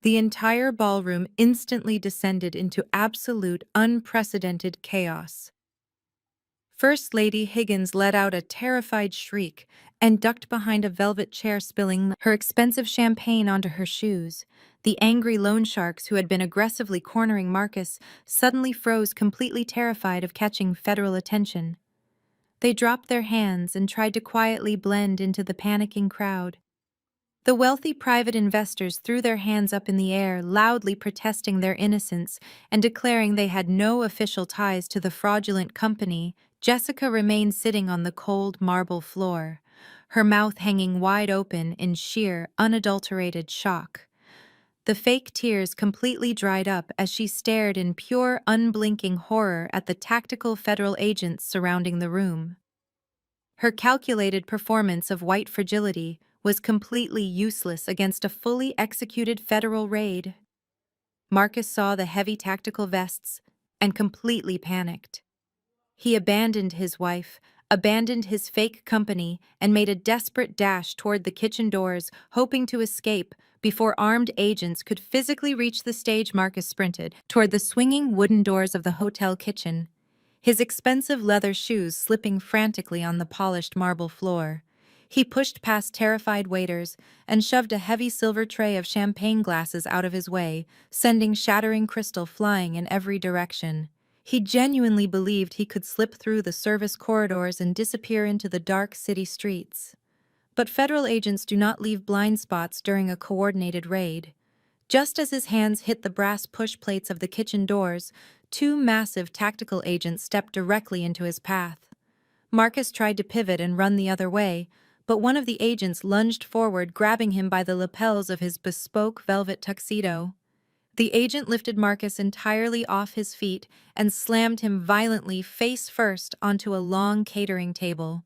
The entire ballroom instantly descended into absolute, unprecedented chaos. First Lady Higgins let out a terrified shriek and ducked behind a velvet chair, spilling her expensive champagne onto her shoes. The angry loan sharks who had been aggressively cornering Marcus suddenly froze, completely terrified of catching federal attention. They dropped their hands and tried to quietly blend into the panicking crowd. The wealthy private investors threw their hands up in the air, loudly protesting their innocence and declaring they had no official ties to the fraudulent company. Jessica remained sitting on the cold marble floor, her mouth hanging wide open in sheer, unadulterated shock. The fake tears completely dried up as she stared in pure, unblinking horror at the tactical federal agents surrounding the room. Her calculated performance of white fragility was completely useless against a fully executed federal raid. Marcus saw the heavy tactical vests and completely panicked. He abandoned his wife, abandoned his fake company, and made a desperate dash toward the kitchen doors, hoping to escape before armed agents could physically reach the stage. Marcus sprinted toward the swinging wooden doors of the hotel kitchen, his expensive leather shoes slipping frantically on the polished marble floor. He pushed past terrified waiters and shoved a heavy silver tray of champagne glasses out of his way, sending shattering crystal flying in every direction. He genuinely believed he could slip through the service corridors and disappear into the dark city streets. But federal agents do not leave blind spots during a coordinated raid. Just as his hands hit the brass push plates of the kitchen doors, two massive tactical agents stepped directly into his path. Marcus tried to pivot and run the other way, but one of the agents lunged forward, grabbing him by the lapels of his bespoke velvet tuxedo. The agent lifted Marcus entirely off his feet and slammed him violently face first onto a long catering table.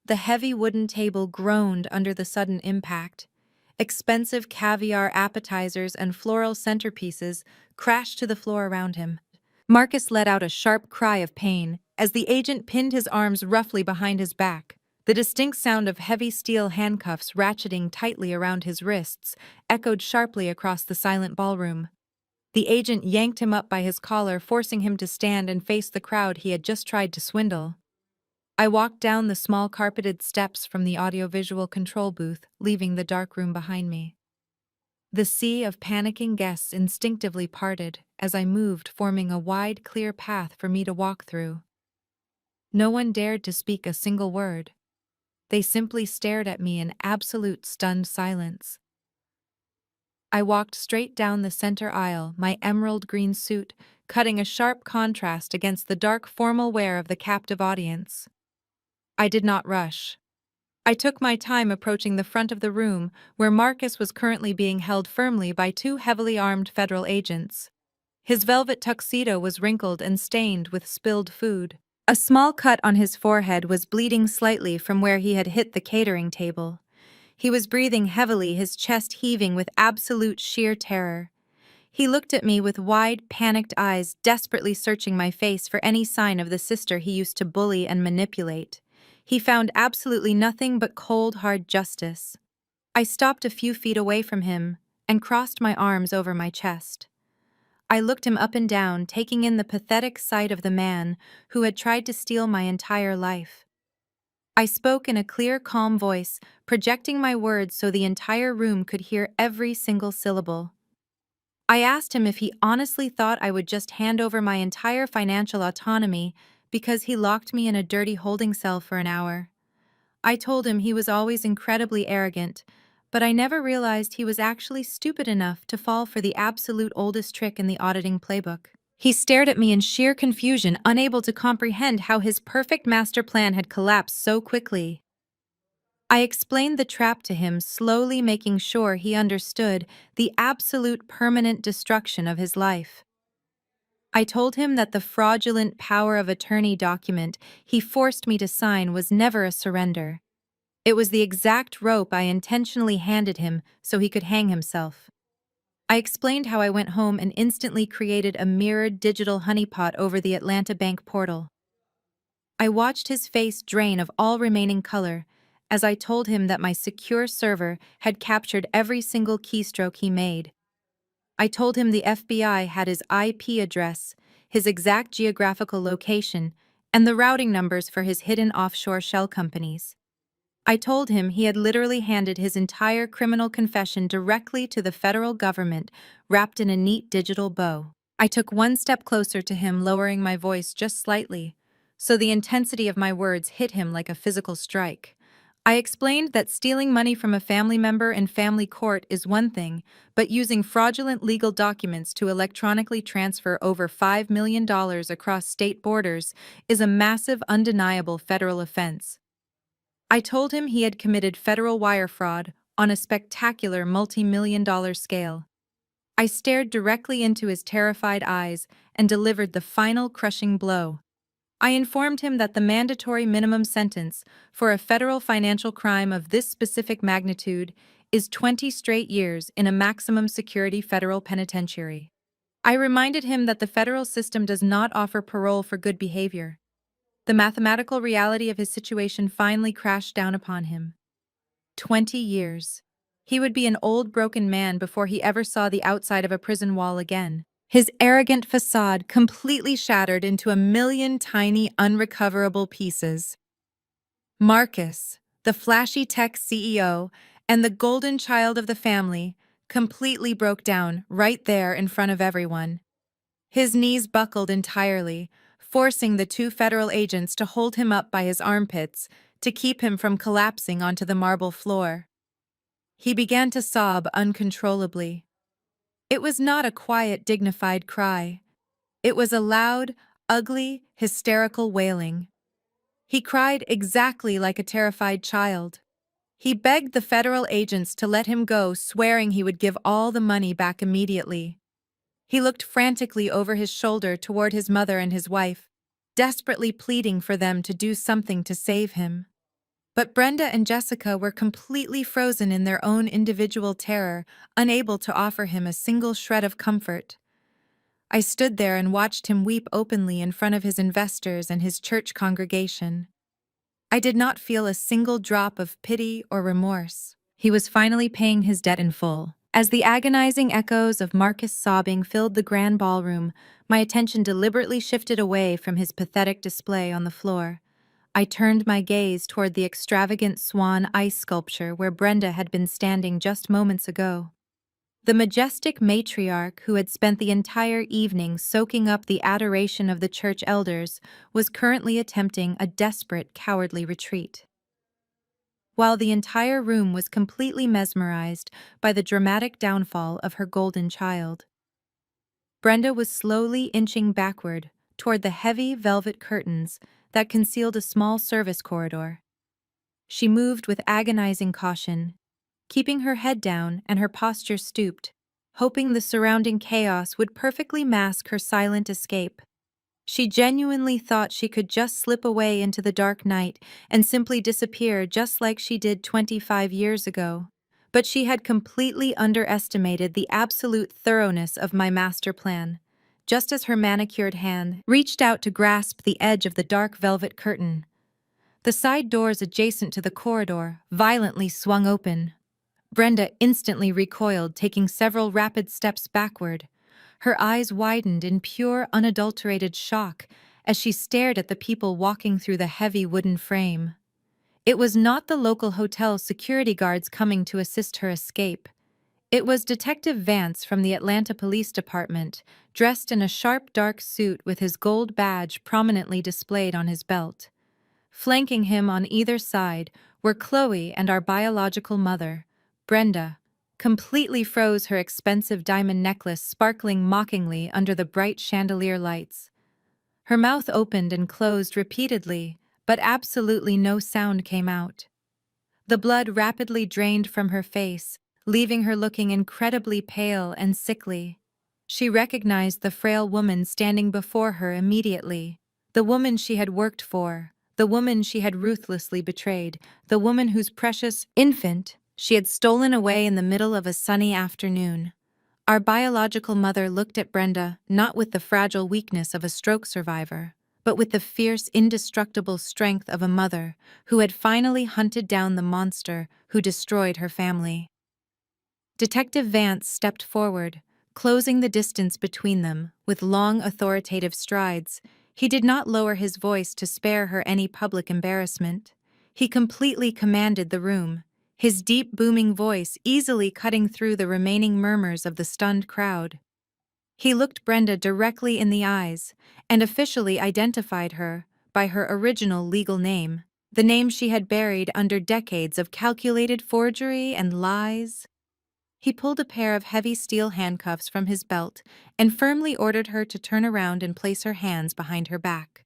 The heavy wooden table groaned under the sudden impact. Expensive caviar appetizers and floral centerpieces crashed to the floor around him. Marcus let out a sharp cry of pain as the agent pinned his arms roughly behind his back. The distinct sound of heavy steel handcuffs ratcheting tightly around his wrists echoed sharply across the silent ballroom. The agent yanked him up by his collar, forcing him to stand and face the crowd he had just tried to swindle. I walked down the small carpeted steps from the audiovisual control booth, leaving the dark room behind me. The sea of panicking guests instinctively parted as I moved, forming a wide, clear path for me to walk through. No one dared to speak a single word. They simply stared at me in absolute stunned silence. I walked straight down the center aisle, my emerald green suit cutting a sharp contrast against the dark formal wear of the captive audience. I did not rush. I took my time approaching the front of the room where Marcus was currently being held firmly by two heavily armed federal agents. His velvet tuxedo was wrinkled and stained with spilled food. A small cut on his forehead was bleeding slightly from where he had hit the catering table. He was breathing heavily, his chest heaving with absolute sheer terror. He looked at me with wide, panicked eyes, desperately searching my face for any sign of the sister he used to bully and manipulate. He found absolutely nothing but cold, hard justice. I stopped a few feet away from him and crossed my arms over my chest. I looked him up and down, taking in the pathetic sight of the man who had tried to steal my entire life. I spoke in a clear, calm voice, projecting my words so the entire room could hear every single syllable. I asked him if he honestly thought I would just hand over my entire financial autonomy because he locked me in a dirty holding cell for an hour. I told him he was always incredibly arrogant, but I never realized he was actually stupid enough to fall for the absolute oldest trick in the auditing playbook. He stared at me in sheer confusion, unable to comprehend how his perfect master plan had collapsed so quickly. I explained the trap to him, slowly making sure he understood the absolute permanent destruction of his life. I told him that the fraudulent power of attorney document he forced me to sign was never a surrender. It was the exact rope I intentionally handed him so he could hang himself. I explained how I went home and instantly created a mirrored digital honeypot over the Atlanta Bank portal. I watched his face drain of all remaining color as I told him that my secure server had captured every single keystroke he made. I told him the FBI had his IP address, his exact geographical location, and the routing numbers for his hidden offshore shell companies. I told him he had literally handed his entire criminal confession directly to the federal government, wrapped in a neat digital bow. I took one step closer to him, lowering my voice just slightly, so the intensity of my words hit him like a physical strike. I explained that stealing money from a family member in family court is one thing, but using fraudulent legal documents to electronically transfer over $5 million across state borders is a massive, undeniable federal offense. I told him he had committed federal wire fraud on a spectacular multi-million-dollar scale. I stared directly into his terrified eyes and delivered the final crushing blow. I informed him that the mandatory minimum sentence for a federal financial crime of this specific magnitude is 20 straight years in a maximum security federal penitentiary. I reminded him that the federal system does not offer parole for good behavior. The mathematical reality of his situation finally crashed down upon him. 20 years. He would be an old, broken man before he ever saw the outside of a prison wall again. His arrogant facade completely shattered into a million tiny, unrecoverable pieces. Marcus, the flashy tech CEO and the golden child of the family, completely broke down right there in front of everyone. His knees buckled entirely, forcing the two federal agents to hold him up by his armpits to keep him from collapsing onto the marble floor. He began to sob uncontrollably. It was not a quiet, dignified cry. It was a loud, ugly, hysterical wailing. He cried exactly like a terrified child. He begged the federal agents to let him go, swearing he would give all the money back immediately. He looked frantically over his shoulder toward his mother and his wife, desperately pleading for them to do something to save him. But Brenda and Jessica were completely frozen in their own individual terror, unable to offer him a single shred of comfort. I stood there and watched him weep openly in front of his investors and his church congregation. I did not feel a single drop of pity or remorse. He was finally paying his debt in full. As the agonizing echoes of Marcus sobbing filled the grand ballroom, my attention deliberately shifted away from his pathetic display on the floor. I turned my gaze toward the extravagant swan ice sculpture where Brenda had been standing just moments ago. The majestic matriarch who had spent the entire evening soaking up the adoration of the church elders was currently attempting a desperate, cowardly retreat. while the entire room was completely mesmerized by the dramatic downfall of her golden child. Brenda was slowly inching backward toward the heavy velvet curtains that concealed a small service corridor. She moved with agonizing caution, keeping her head down and her posture stooped, hoping the surrounding chaos would perfectly mask her silent escape. She genuinely thought she could just slip away into the dark night and simply disappear just like she did 25 years ago. But she had completely underestimated the absolute thoroughness of my master plan. Just as her manicured hand reached out to grasp the edge of the dark velvet curtain, the side doors adjacent to the corridor violently swung open. Brenda instantly recoiled, taking several rapid steps backward. Her eyes widened in pure, unadulterated shock as she stared at the people walking through the heavy wooden frame. It was not the local hotel security guards coming to assist her escape. It was Detective Vance from the Atlanta Police Department, dressed in a sharp dark suit with his gold badge prominently displayed on his belt. Flanking him on either side were Chloe and our biological mother, Brenda, completely froze, her expensive diamond necklace sparkling mockingly under the bright chandelier lights. Her mouth opened and closed repeatedly, but absolutely no sound came out. The blood rapidly drained from her face, leaving her looking incredibly pale and sickly. She recognized the frail woman standing before her immediately, the woman she had worked for, the woman she had ruthlessly betrayed, the woman whose precious infant she had stolen away in the middle of a sunny afternoon. Our biological mother looked at Brenda not with the fragile weakness of a stroke survivor, but with the fierce, indestructible strength of a mother who had finally hunted down the monster who destroyed her family. Detective Vance stepped forward, closing the distance between them with long, authoritative strides. He did not lower his voice to spare her any public embarrassment. He completely commanded the room, his deep, booming voice easily cutting through the remaining murmurs of the stunned crowd. He looked Brenda directly in the eyes and officially identified her by her original legal name, the name she had buried under decades of calculated forgery and lies. He pulled a pair of heavy steel handcuffs from his belt and firmly ordered her to turn around and place her hands behind her back.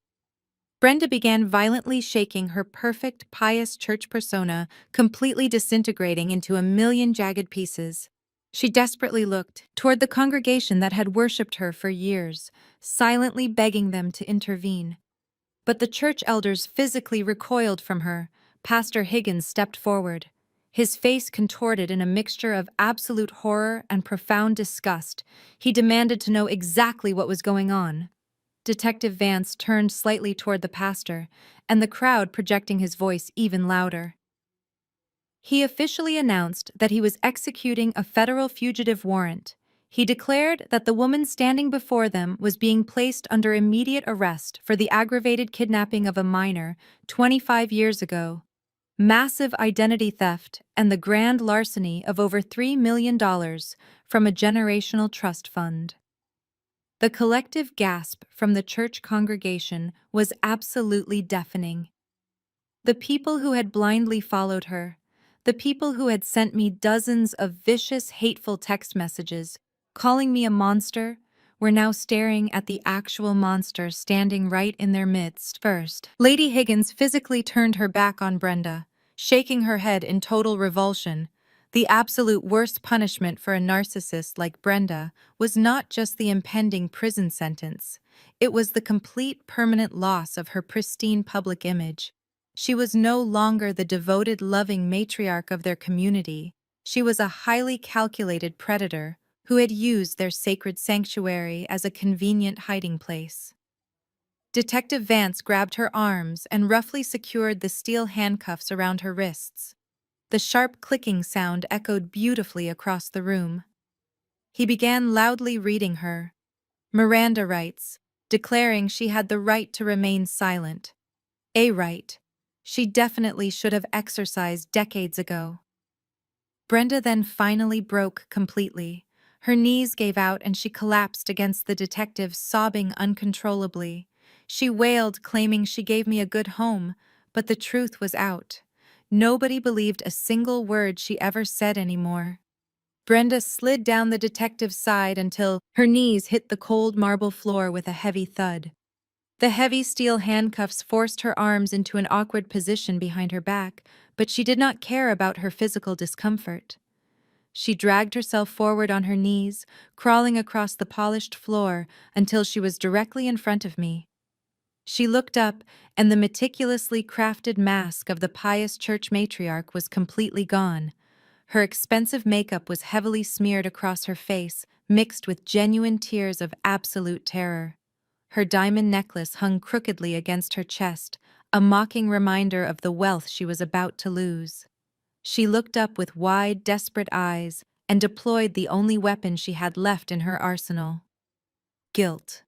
Brenda began violently shaking, her perfect, pious church persona completely disintegrating into a million jagged pieces. She desperately looked toward the congregation that had worshipped her for years, silently begging them to intervene. But the church elders physically recoiled from her. Pastor Higgins stepped forward, his face contorted in a mixture of absolute horror and profound disgust. He demanded to know exactly what was going on. Detective Vance turned slightly toward the pastor, and the crowd projecting his voice even louder. He officially announced that he was executing a federal fugitive warrant. He declared that the woman standing before them was being placed under immediate arrest for the aggravated kidnapping of a minor 25 years ago, massive identity theft, and the grand larceny of over $3 million from a generational trust fund. The collective gasp from the church congregation was absolutely deafening. The people who had blindly followed her, the people who had sent me dozens of vicious, hateful text messages, calling me a monster, were now staring at the actual monster standing right in their midst. First, Lady Higgins physically turned her back on Brenda, shaking her head in total revulsion. The absolute worst punishment for a narcissist like Brenda was not just the impending prison sentence. It was the complete permanent loss of her pristine public image. She was no longer the devoted, loving matriarch of their community. She was a highly calculated predator who had used their sacred sanctuary as a convenient hiding place. Detective Vance grabbed her arms and roughly secured the steel handcuffs around her wrists. The sharp clicking sound echoed beautifully across the room. He began loudly reading her Miranda rights, declaring she had the right to remain silent. A right she definitely should have exercised decades ago. Brenda then finally broke completely. Her knees gave out and she collapsed against the detective, sobbing uncontrollably. She wailed, claiming she gave me a good home, but the truth was out. Nobody believed a single word she ever said anymore. Brenda slid down the detective's side until her knees hit the cold marble floor with a heavy thud. The heavy steel handcuffs forced her arms into an awkward position behind her back, but she did not care about her physical discomfort. She dragged herself forward on her knees, crawling across the polished floor until she was directly in front of me. She looked up, and the meticulously crafted mask of the pious church matriarch was completely gone. Her expensive makeup was heavily smeared across her face, mixed with genuine tears of absolute terror. Her diamond necklace hung crookedly against her chest, a mocking reminder of the wealth she was about to lose. She looked up with wide, desperate eyes and deployed the only weapon she had left in her arsenal: guilt.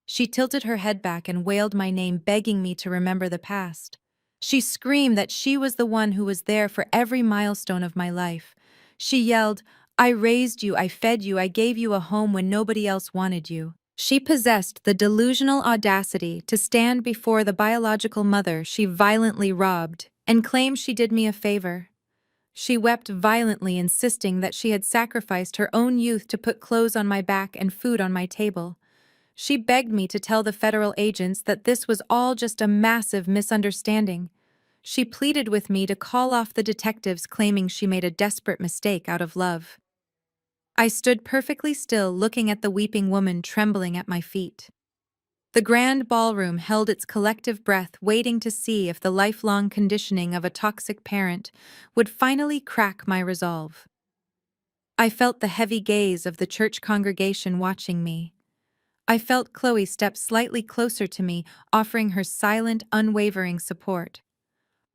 She tilted her head back and wailed my name, begging me to remember the past. She screamed that she was the one who was there for every milestone of my life. She yelled, "I raised you, I fed you, I gave you a home when nobody else wanted you." She possessed the delusional audacity to stand before the biological mother she violently robbed and claim she did me a favor. She wept violently, insisting that she had sacrificed her own youth to put clothes on my back and food on my table. She begged me to tell the federal agents that this was all just a massive misunderstanding. She pleaded with me to call off the detectives, claiming she made a desperate mistake out of love. I stood perfectly still, looking at the weeping woman trembling at my feet. The grand ballroom held its collective breath, waiting to see if the lifelong conditioning of a toxic parent would finally crack my resolve. I felt the heavy gaze of the church congregation watching me. I felt Chloe step slightly closer to me, offering her silent, unwavering support.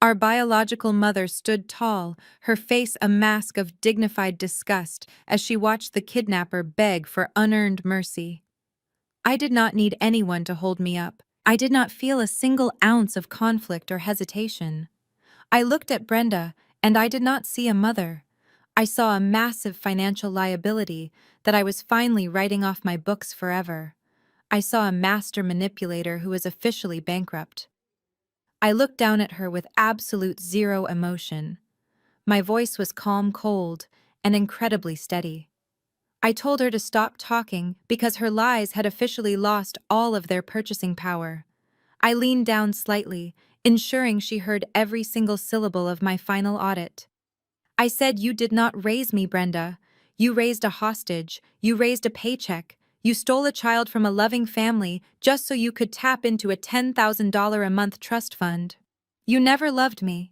Our biological mother stood tall, her face a mask of dignified disgust as she watched the kidnapper beg for unearned mercy. I did not need anyone to hold me up. I did not feel a single ounce of conflict or hesitation. I looked at Brenda, and I did not see a mother. I saw a massive financial liability that I was finally writing off my books forever. I saw a master manipulator who was officially bankrupt. I looked down at her with absolute zero emotion. My voice was calm, cold, and incredibly steady. I told her to stop talking because her lies had officially lost all of their purchasing power. I leaned down slightly, ensuring she heard every single syllable of my final audit. I said, "You did not raise me, Brenda. You raised a hostage. You raised a paycheck. You stole a child from a loving family just so you could tap into a $10,000 a month trust fund. You never loved me.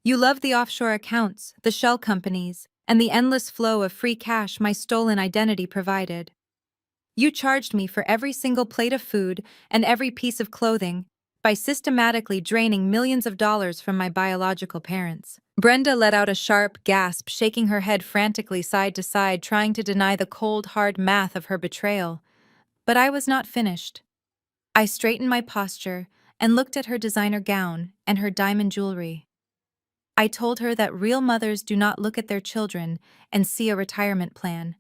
You loved the offshore accounts, the shell companies, and the endless flow of free cash my stolen identity provided. You charged me for every single plate of food and every piece of clothing by systematically draining millions of dollars from my biological parents." Brenda let out a sharp gasp, shaking her head frantically side to side, trying to deny the cold, hard math of her betrayal. But I was not finished. I straightened my posture and looked at her designer gown and her diamond jewelry. I told her that real mothers do not look at their children and see a retirement plan.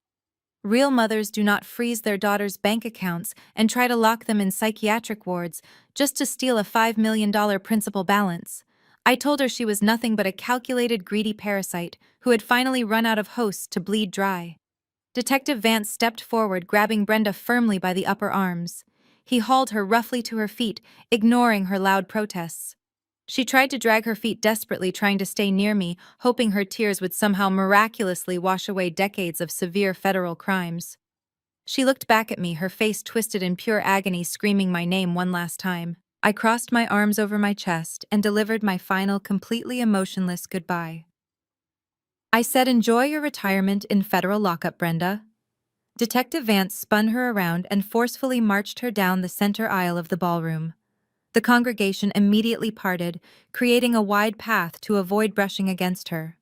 Real mothers do not freeze their daughters' bank accounts and try to lock them in psychiatric wards just to steal a $5 million principal balance. I told her she was nothing but a calculated, greedy parasite who had finally run out of hosts to bleed dry. Detective Vance stepped forward, grabbing Brenda firmly by the upper arms. He hauled her roughly to her feet, ignoring her loud protests. She tried to drag her feet desperately, trying to stay near me, hoping her tears would somehow miraculously wash away decades of severe federal crimes. She looked back at me, her face twisted in pure agony, screaming my name one last time. I crossed my arms over my chest and delivered my final, completely emotionless goodbye. I said, "Enjoy your retirement in federal lockup, Brenda." Detective Vance spun her around and forcefully marched her down the center aisle of the ballroom. The congregation immediately parted, creating a wide path to avoid brushing against her.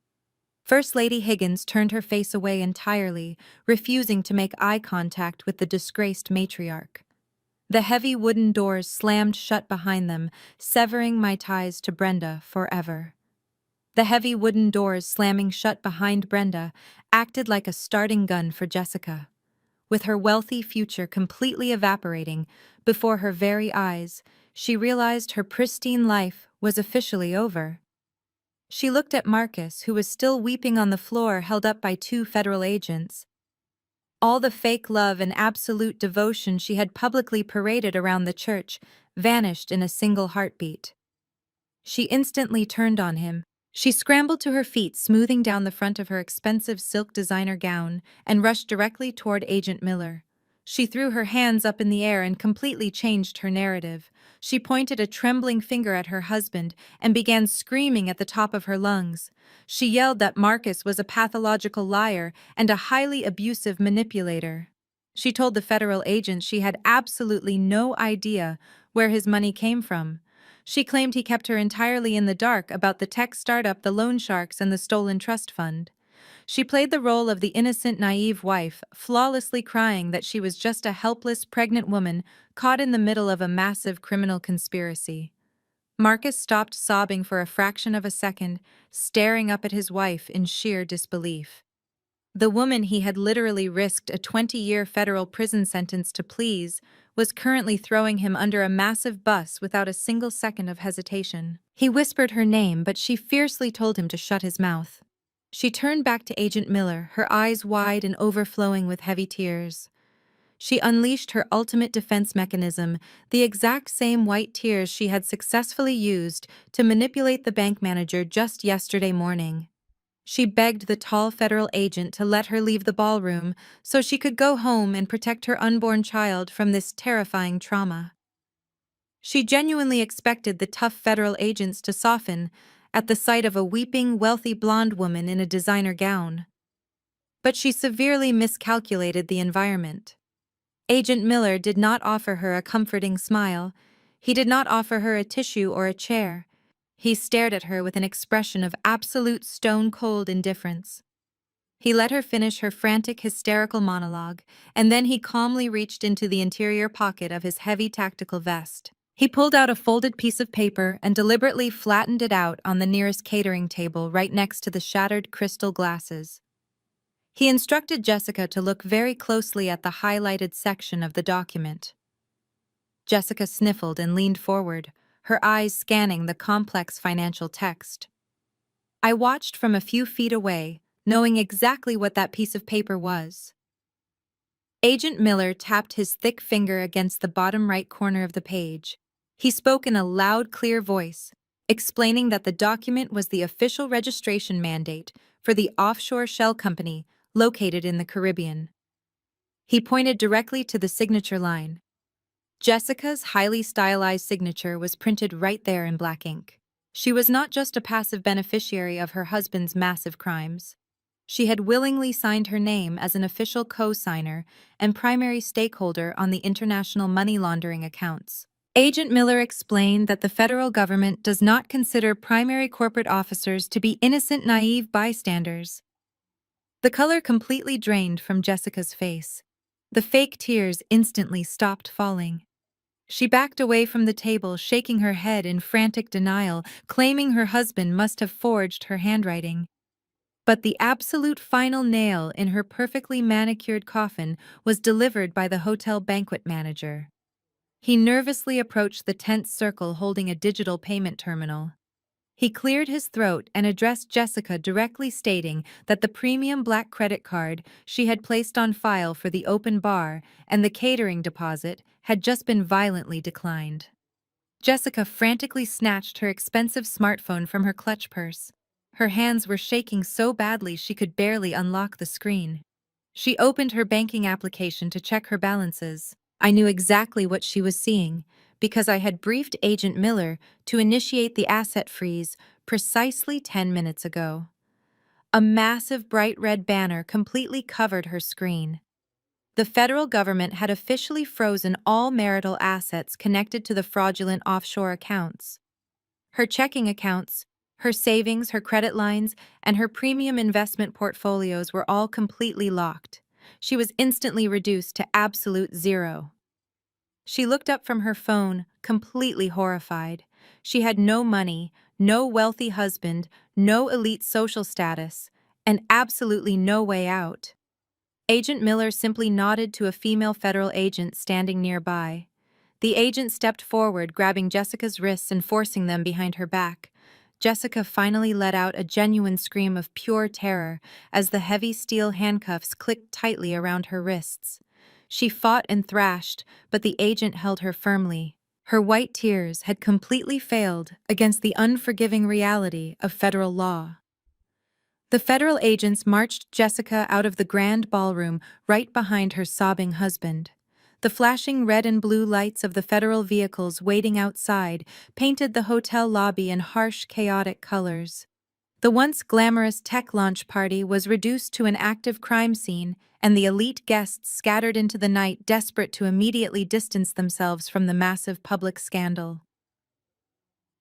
First Lady Higgins turned her face away entirely, refusing to make eye contact with the disgraced matriarch. The heavy wooden doors slammed shut behind them, severing my ties to Brenda forever. The heavy wooden doors slamming shut behind Brenda acted like a starting gun for Jessica. With her wealthy future completely evaporating before her very eyes, she realized her pristine life was officially over. She looked at Marcus, who was still weeping on the floor held up by two federal agents. All the fake love and absolute devotion she had publicly paraded around the church vanished in a single heartbeat. She instantly turned on him. She scrambled to her feet, smoothing down the front of her expensive silk designer gown, and rushed directly toward Agent Miller. She threw her hands up in the air and completely changed her narrative. She pointed a trembling finger at her husband and began screaming at the top of her lungs. She yelled that Marcus was a pathological liar and a highly abusive manipulator. She told the federal agents she had absolutely no idea where his money came from. She claimed he kept her entirely in the dark about the tech startup, the loan sharks, and the stolen trust fund. She played the role of the innocent, naive wife, flawlessly crying that she was just a helpless, pregnant woman caught in the middle of a massive criminal conspiracy. Marcus stopped sobbing for a fraction of a second, staring up at his wife in sheer disbelief. The woman he had literally risked a 20-year federal prison sentence to please was currently throwing him under a massive bus without a single second of hesitation. He whispered her name, but she fiercely told him to shut his mouth. She turned back to Agent Miller, her eyes wide and overflowing with heavy tears. She unleashed her ultimate defense mechanism, the exact same white tears she had successfully used to manipulate the bank manager just yesterday morning. She begged the tall federal agent to let her leave the ballroom so she could go home and protect her unborn child from this terrifying trauma. She genuinely expected the tough federal agents to soften at the sight of a weeping, wealthy blonde woman in a designer gown. But she severely miscalculated the environment. Agent Miller did not offer her a comforting smile. He did not offer her a tissue or a chair. He stared at her with an expression of absolute stone-cold indifference. He let her finish her frantic, hysterical monologue, and then he calmly reached into the interior pocket of his heavy tactical vest. He pulled out a folded piece of paper and deliberately flattened it out on the nearest catering table right next to the shattered crystal glasses. He instructed Jessica to look very closely at the highlighted section of the document. Jessica sniffled and leaned forward, her eyes scanning the complex financial text. I watched from a few feet away, knowing exactly what that piece of paper was. Agent Miller tapped his thick finger against the bottom right corner of the page. He spoke in a loud, clear voice, explaining that the document was the official registration mandate for the offshore shell company located in the Caribbean. He pointed directly to the signature line. Jessica's highly stylized signature was printed right there in black ink. She was not just a passive beneficiary of her husband's massive crimes. She had willingly signed her name as an official co-signer and primary stakeholder on the international money laundering accounts. Agent Miller explained that the federal government does not consider primary corporate officers to be innocent, naive bystanders. The color completely drained from Jessica's face. The fake tears instantly stopped falling. She backed away from the table, shaking her head in frantic denial, claiming her husband must have forged her handwriting. But the absolute final nail in her perfectly manicured coffin was delivered by the hotel banquet manager. He nervously approached the tense circle holding a digital payment terminal. He cleared his throat and addressed Jessica, directly stating that the premium black credit card she had placed on file for the open bar and the catering deposit had just been violently declined. Jessica frantically snatched her expensive smartphone from her clutch purse. Her hands were shaking so badly she could barely unlock the screen. She opened her banking application to check her balances. I knew exactly what she was seeing, because I had briefed Agent Miller to initiate the asset freeze precisely 10 minutes ago. A massive bright red banner completely covered her screen. The federal government had officially frozen all marital assets connected to the fraudulent offshore accounts. Her checking accounts, her savings, her credit lines, and her premium investment portfolios were all completely locked. She was instantly reduced to absolute zero. She looked up from her phone, completely horrified. She had no money, no wealthy husband, no elite social status, and absolutely no way out. Agent Miller simply nodded to a female federal agent standing nearby. The agent stepped forward, grabbing Jessica's wrists and forcing them behind her back. Jessica finally let out a genuine scream of pure terror as the heavy steel handcuffs clicked tightly around her wrists. She fought and thrashed, but the agent held her firmly. Her white tears had completely failed against the unforgiving reality of federal law. The federal agents marched Jessica out of the grand ballroom right behind her sobbing husband. The flashing red and blue lights of the federal vehicles waiting outside painted the hotel lobby in harsh, chaotic colors. The once glamorous tech launch party was reduced to an active crime scene, and the elite guests scattered into the night desperate to immediately distance themselves from the massive public scandal.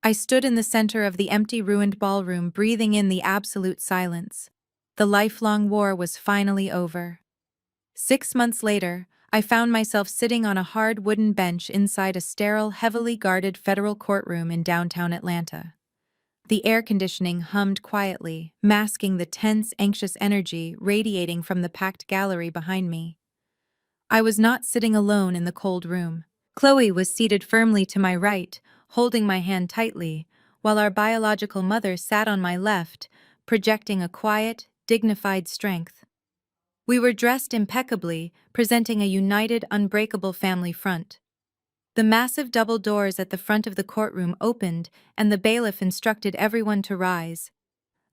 I stood in the center of the empty, ruined ballroom, breathing in the absolute silence. The lifelong war was finally over. 6 months later, I found myself sitting on a hard wooden bench inside a sterile, heavily guarded federal courtroom in downtown Atlanta. The air conditioning hummed quietly, masking the tense, anxious energy radiating from the packed gallery behind me. I was not sitting alone in the cold room. Chloe was seated firmly to my right, holding my hand tightly, while our biological mother sat on my left, projecting a quiet, dignified strength. We were dressed impeccably, presenting a united, unbreakable family front. The massive double doors at the front of the courtroom opened, and the bailiff instructed everyone to rise.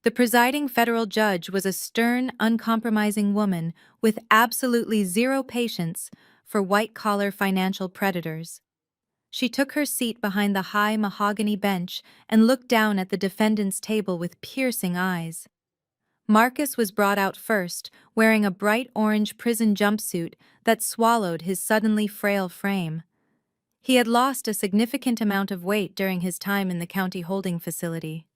The presiding federal judge was a stern, uncompromising woman with absolutely zero patience for white-collar financial predators. She took her seat behind the high mahogany bench and looked down at the defendant's table with piercing eyes. Marcus was brought out first, wearing a bright orange prison jumpsuit that swallowed his suddenly frail frame. He had lost a significant amount of weight during his time in the county holding facility.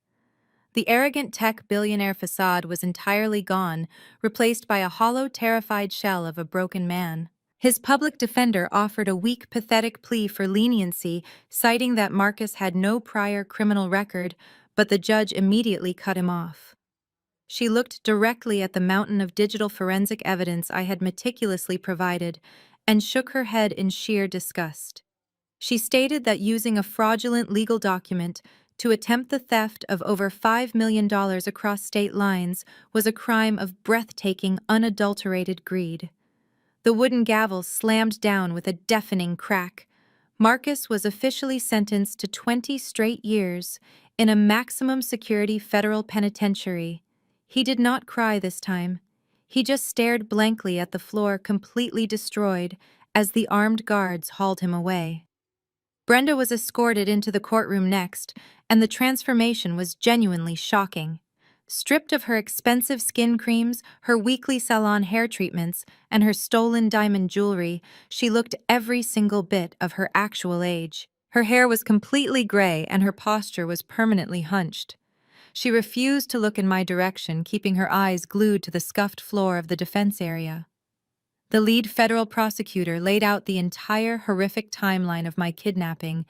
The arrogant tech billionaire facade was entirely gone, replaced by a hollow, terrified shell of a broken man. His public defender offered a weak, pathetic plea for leniency, citing that Marcus had no prior criminal record, but the judge immediately cut him off. She looked directly at the mountain of digital forensic evidence I had meticulously provided and shook her head in sheer disgust. She stated that using a fraudulent legal document to attempt the theft of over $5 million across state lines was a crime of breathtaking, unadulterated greed. The wooden gavel slammed down with a deafening crack. Marcus was officially sentenced to 20 straight years in a maximum security federal penitentiary. He did not cry this time. He just stared blankly at the floor, completely destroyed, as the armed guards hauled him away. Brenda was escorted into the courtroom next, and the transformation was genuinely shocking. Stripped of her expensive skin creams, her weekly salon hair treatments, and her stolen diamond jewelry, she looked every single bit of her actual age. Her hair was completely gray and her posture was permanently hunched. She refused to look in my direction, keeping her eyes glued to the scuffed floor of the defense area. The lead federal prosecutor laid out the entire horrific timeline of my kidnapping,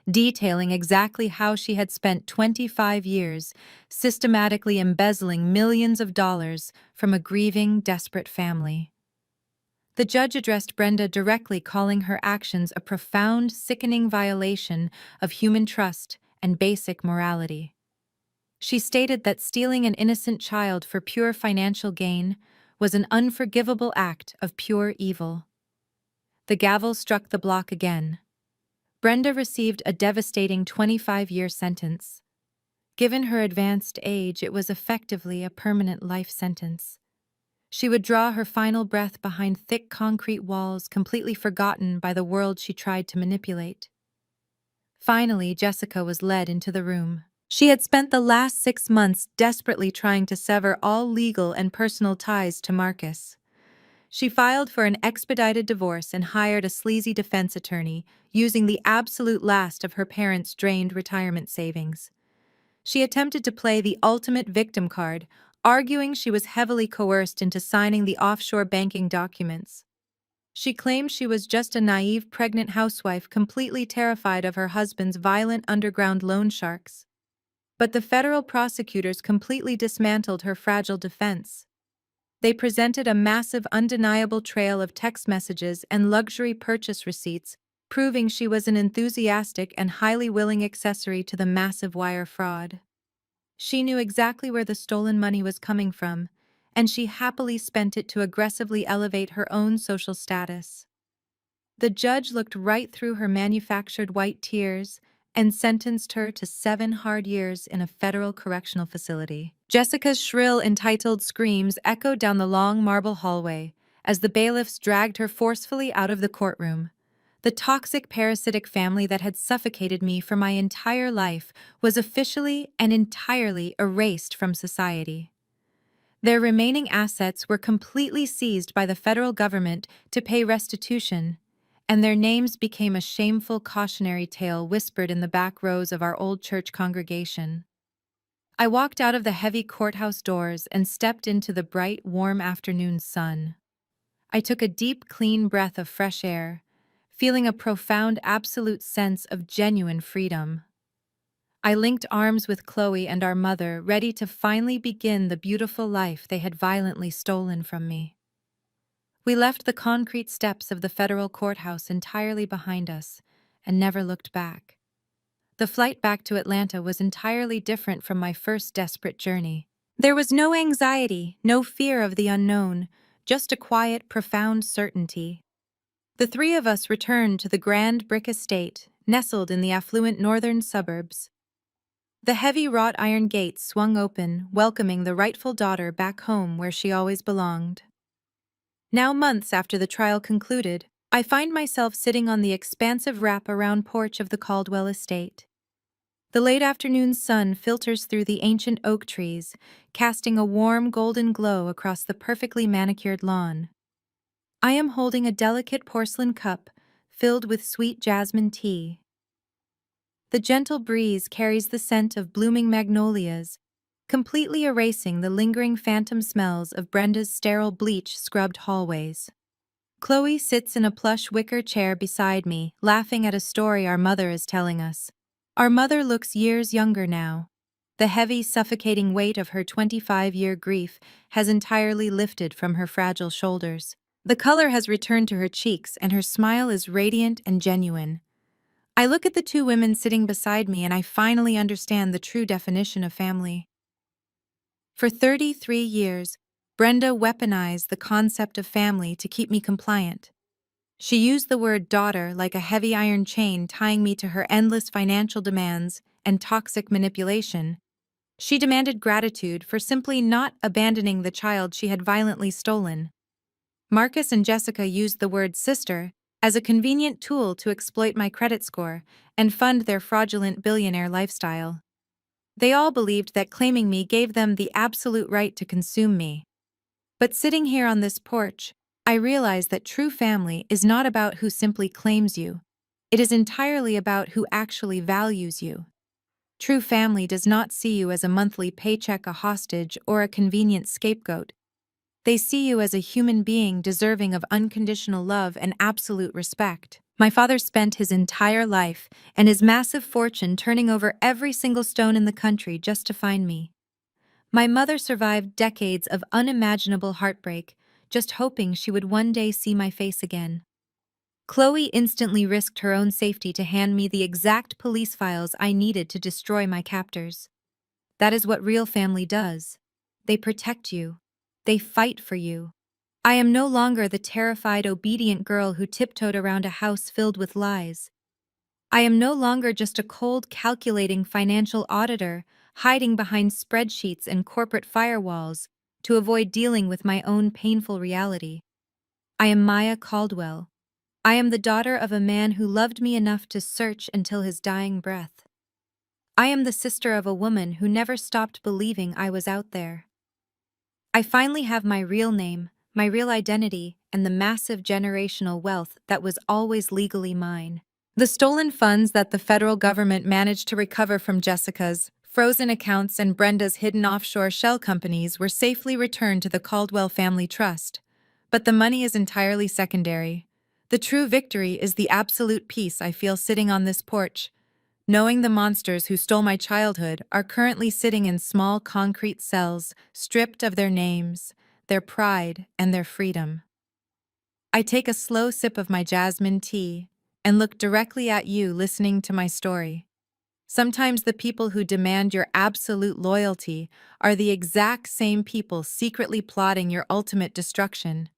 detailing exactly how she had spent 25 years systematically embezzling millions of dollars from a grieving, desperate family. The judge addressed Brenda directly, calling her actions a profound, sickening violation of human trust and basic morality. She stated that stealing an innocent child for pure financial gain was an unforgivable act of pure evil. The gavel struck the block again. Brenda received a devastating 25-year sentence. Given her advanced age, it was effectively a permanent life sentence. She would draw her final breath behind thick concrete walls, completely forgotten by the world she tried to manipulate. Finally, Jessica was led into the room. She had spent the last 6 months desperately trying to sever all legal and personal ties to Marcus. She filed for an expedited divorce and hired a sleazy defense attorney, using the absolute last of her parents' drained retirement savings. She attempted to play the ultimate victim card, arguing she was heavily coerced into signing the offshore banking documents. She claimed she was just a naive pregnant housewife completely terrified of her husband's violent underground loan sharks. But the federal prosecutors completely dismantled her fragile defense. They presented a massive, undeniable trail of text messages and luxury purchase receipts, proving she was an enthusiastic and highly willing accessory to the massive wire fraud. She knew exactly where the stolen money was coming from, and she happily spent it to aggressively elevate her own social status. The judge looked right through her manufactured white tears and sentenced her to 7 hard years in a federal correctional facility. Jessica's shrill, entitled screams echoed down the long marble hallway as the bailiffs dragged her forcefully out of the courtroom. The toxic parasitic family that had suffocated me for my entire life was officially and entirely erased from society. Their remaining assets were completely seized by the federal government to pay restitution, and their names became a shameful cautionary tale whispered in the back rows of our old church congregation. I walked out of the heavy courthouse doors and stepped into the bright, warm afternoon sun. I took a deep, clean breath of fresh air, feeling a profound, absolute sense of genuine freedom. I linked arms with Chloe and our mother, ready to finally begin the beautiful life they had violently stolen from me. We left the concrete steps of the federal courthouse entirely behind us and never looked back. The flight back to Atlanta was entirely different from my first desperate journey. There was no anxiety, no fear of the unknown, just a quiet, profound certainty. The three of us returned to the grand brick estate, nestled in the affluent northern suburbs. The heavy wrought iron gates swung open, welcoming the rightful daughter back home where she always belonged. Now, months after the trial concluded, I find myself sitting on the expansive wrap-around porch of the Caldwell estate. The late afternoon sun filters through the ancient oak trees, casting a warm golden glow across the perfectly manicured lawn. I am holding a delicate porcelain cup filled with sweet jasmine tea. The gentle breeze carries the scent of blooming magnolias, completely erasing the lingering phantom smells of Brenda's sterile bleach-scrubbed hallways. Chloe sits in a plush wicker chair beside me, laughing at a story our mother is telling us. Our mother looks years younger now. The heavy, suffocating weight of her 25-year grief has entirely lifted from her fragile shoulders. The color has returned to her cheeks, and her smile is radiant and genuine. I look at the two women sitting beside me and I finally understand the true definition of family. For 33 years, Brenda weaponized the concept of family to keep me compliant. She used the word daughter like a heavy iron chain tying me to her endless financial demands and toxic manipulation. She demanded gratitude for simply not abandoning the child she had violently stolen. Marcus and Jessica used the word sister as a convenient tool to exploit my credit score and fund their fraudulent billionaire lifestyle. They all believed that claiming me gave them the absolute right to consume me. But sitting here on this porch, I realize that true family is not about who simply claims you. It is entirely about who actually values you. True family does not see you as a monthly paycheck, a hostage, or a convenient scapegoat. They see you as a human being deserving of unconditional love and absolute respect. My father spent his entire life and his massive fortune turning over every single stone in the country just to find me. My mother survived decades of unimaginable heartbreak, just hoping she would one day see my face again. Chloe instantly risked her own safety to hand me the exact police files I needed to destroy my captors. That is what real family does. They protect you. They fight for you. I am no longer the terrified, obedient girl who tiptoed around a house filled with lies. I am no longer just a cold, calculating financial auditor hiding behind spreadsheets and corporate firewalls to avoid dealing with my own painful reality. I am Maya Caldwell. I am the daughter of a man who loved me enough to search until his dying breath. I am the sister of a woman who never stopped believing I was out there. I finally have my real name, my real identity, and the massive generational wealth that was always legally mine. The stolen funds that the federal government managed to recover from Jessica's frozen accounts and Brenda's hidden offshore shell companies were safely returned to the Caldwell Family Trust. But the money is entirely secondary. The true victory is the absolute peace I feel sitting on this porch, knowing the monsters who stole my childhood are currently sitting in small concrete cells, stripped of their names, their pride, and their freedom. I take a slow sip of my jasmine tea and look directly at you listening to my story. Sometimes the people who demand your absolute loyalty are the exact same people secretly plotting your ultimate destruction.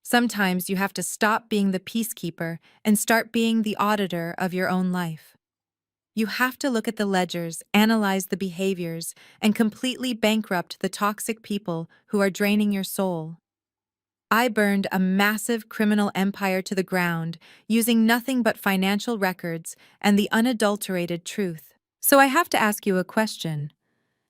Sometimes you have to stop being the peacekeeper and start being the auditor of your own life. You have to look at the ledgers, analyze the behaviors, and completely bankrupt the toxic people who are draining your soul. I burned a massive criminal empire to the ground using nothing but financial records and the unadulterated truth. So I have to ask you a question.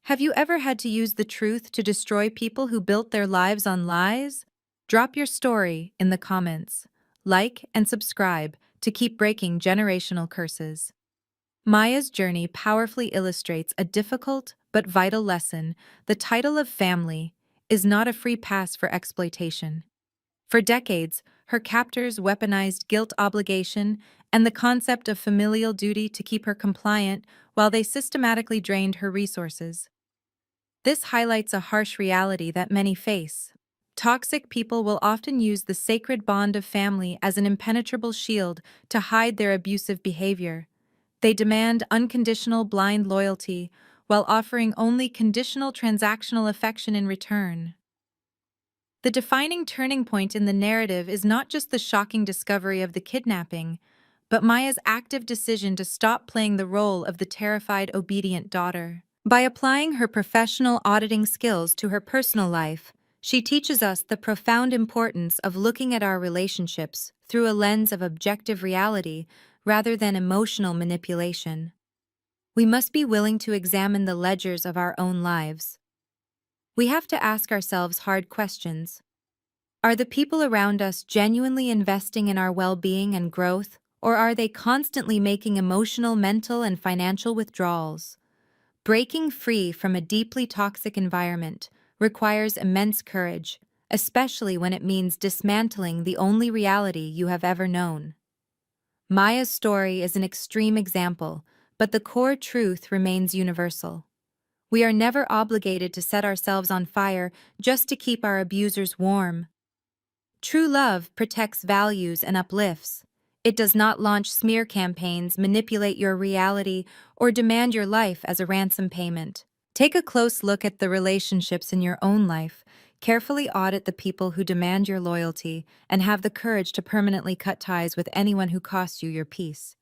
Have you ever had to use the truth to destroy people who built their lives on lies? Drop your story in the comments. Like and subscribe to keep breaking generational curses. Maya's journey powerfully illustrates a difficult but vital lesson. The title of family is not a free pass for exploitation. For decades, her captors weaponized guilt, obligation, and the concept of familial duty to keep her compliant while they systematically drained her resources. This highlights a harsh reality that many face. Toxic people will often use the sacred bond of family as an impenetrable shield to hide their abusive behavior. They demand unconditional blind loyalty while offering only conditional transactional affection in return. The defining turning point in the narrative is not just the shocking discovery of the kidnapping, but Maya's active decision to stop playing the role of the terrified, obedient daughter. By applying her professional auditing skills to her personal life, she teaches us the profound importance of looking at our relationships through a lens of objective reality rather than emotional manipulation. We must be willing to examine the ledgers of our own lives. We have to ask ourselves hard questions. Are the people around us genuinely investing in our well-being and growth, or are they constantly making emotional, mental, and financial withdrawals? Breaking free from a deeply toxic environment requires immense courage, especially when it means dismantling the only reality you have ever known. Maya's story is an extreme example, but the core truth remains universal. We are never obligated to set ourselves on fire just to keep our abusers warm. True love protects values and uplifts. It does not launch smear campaigns, manipulate your reality, or demand your life as a ransom payment. Take a close look at the relationships in your own life. Carefully audit the people who demand your loyalty and have the courage to permanently cut ties with anyone who costs you your peace.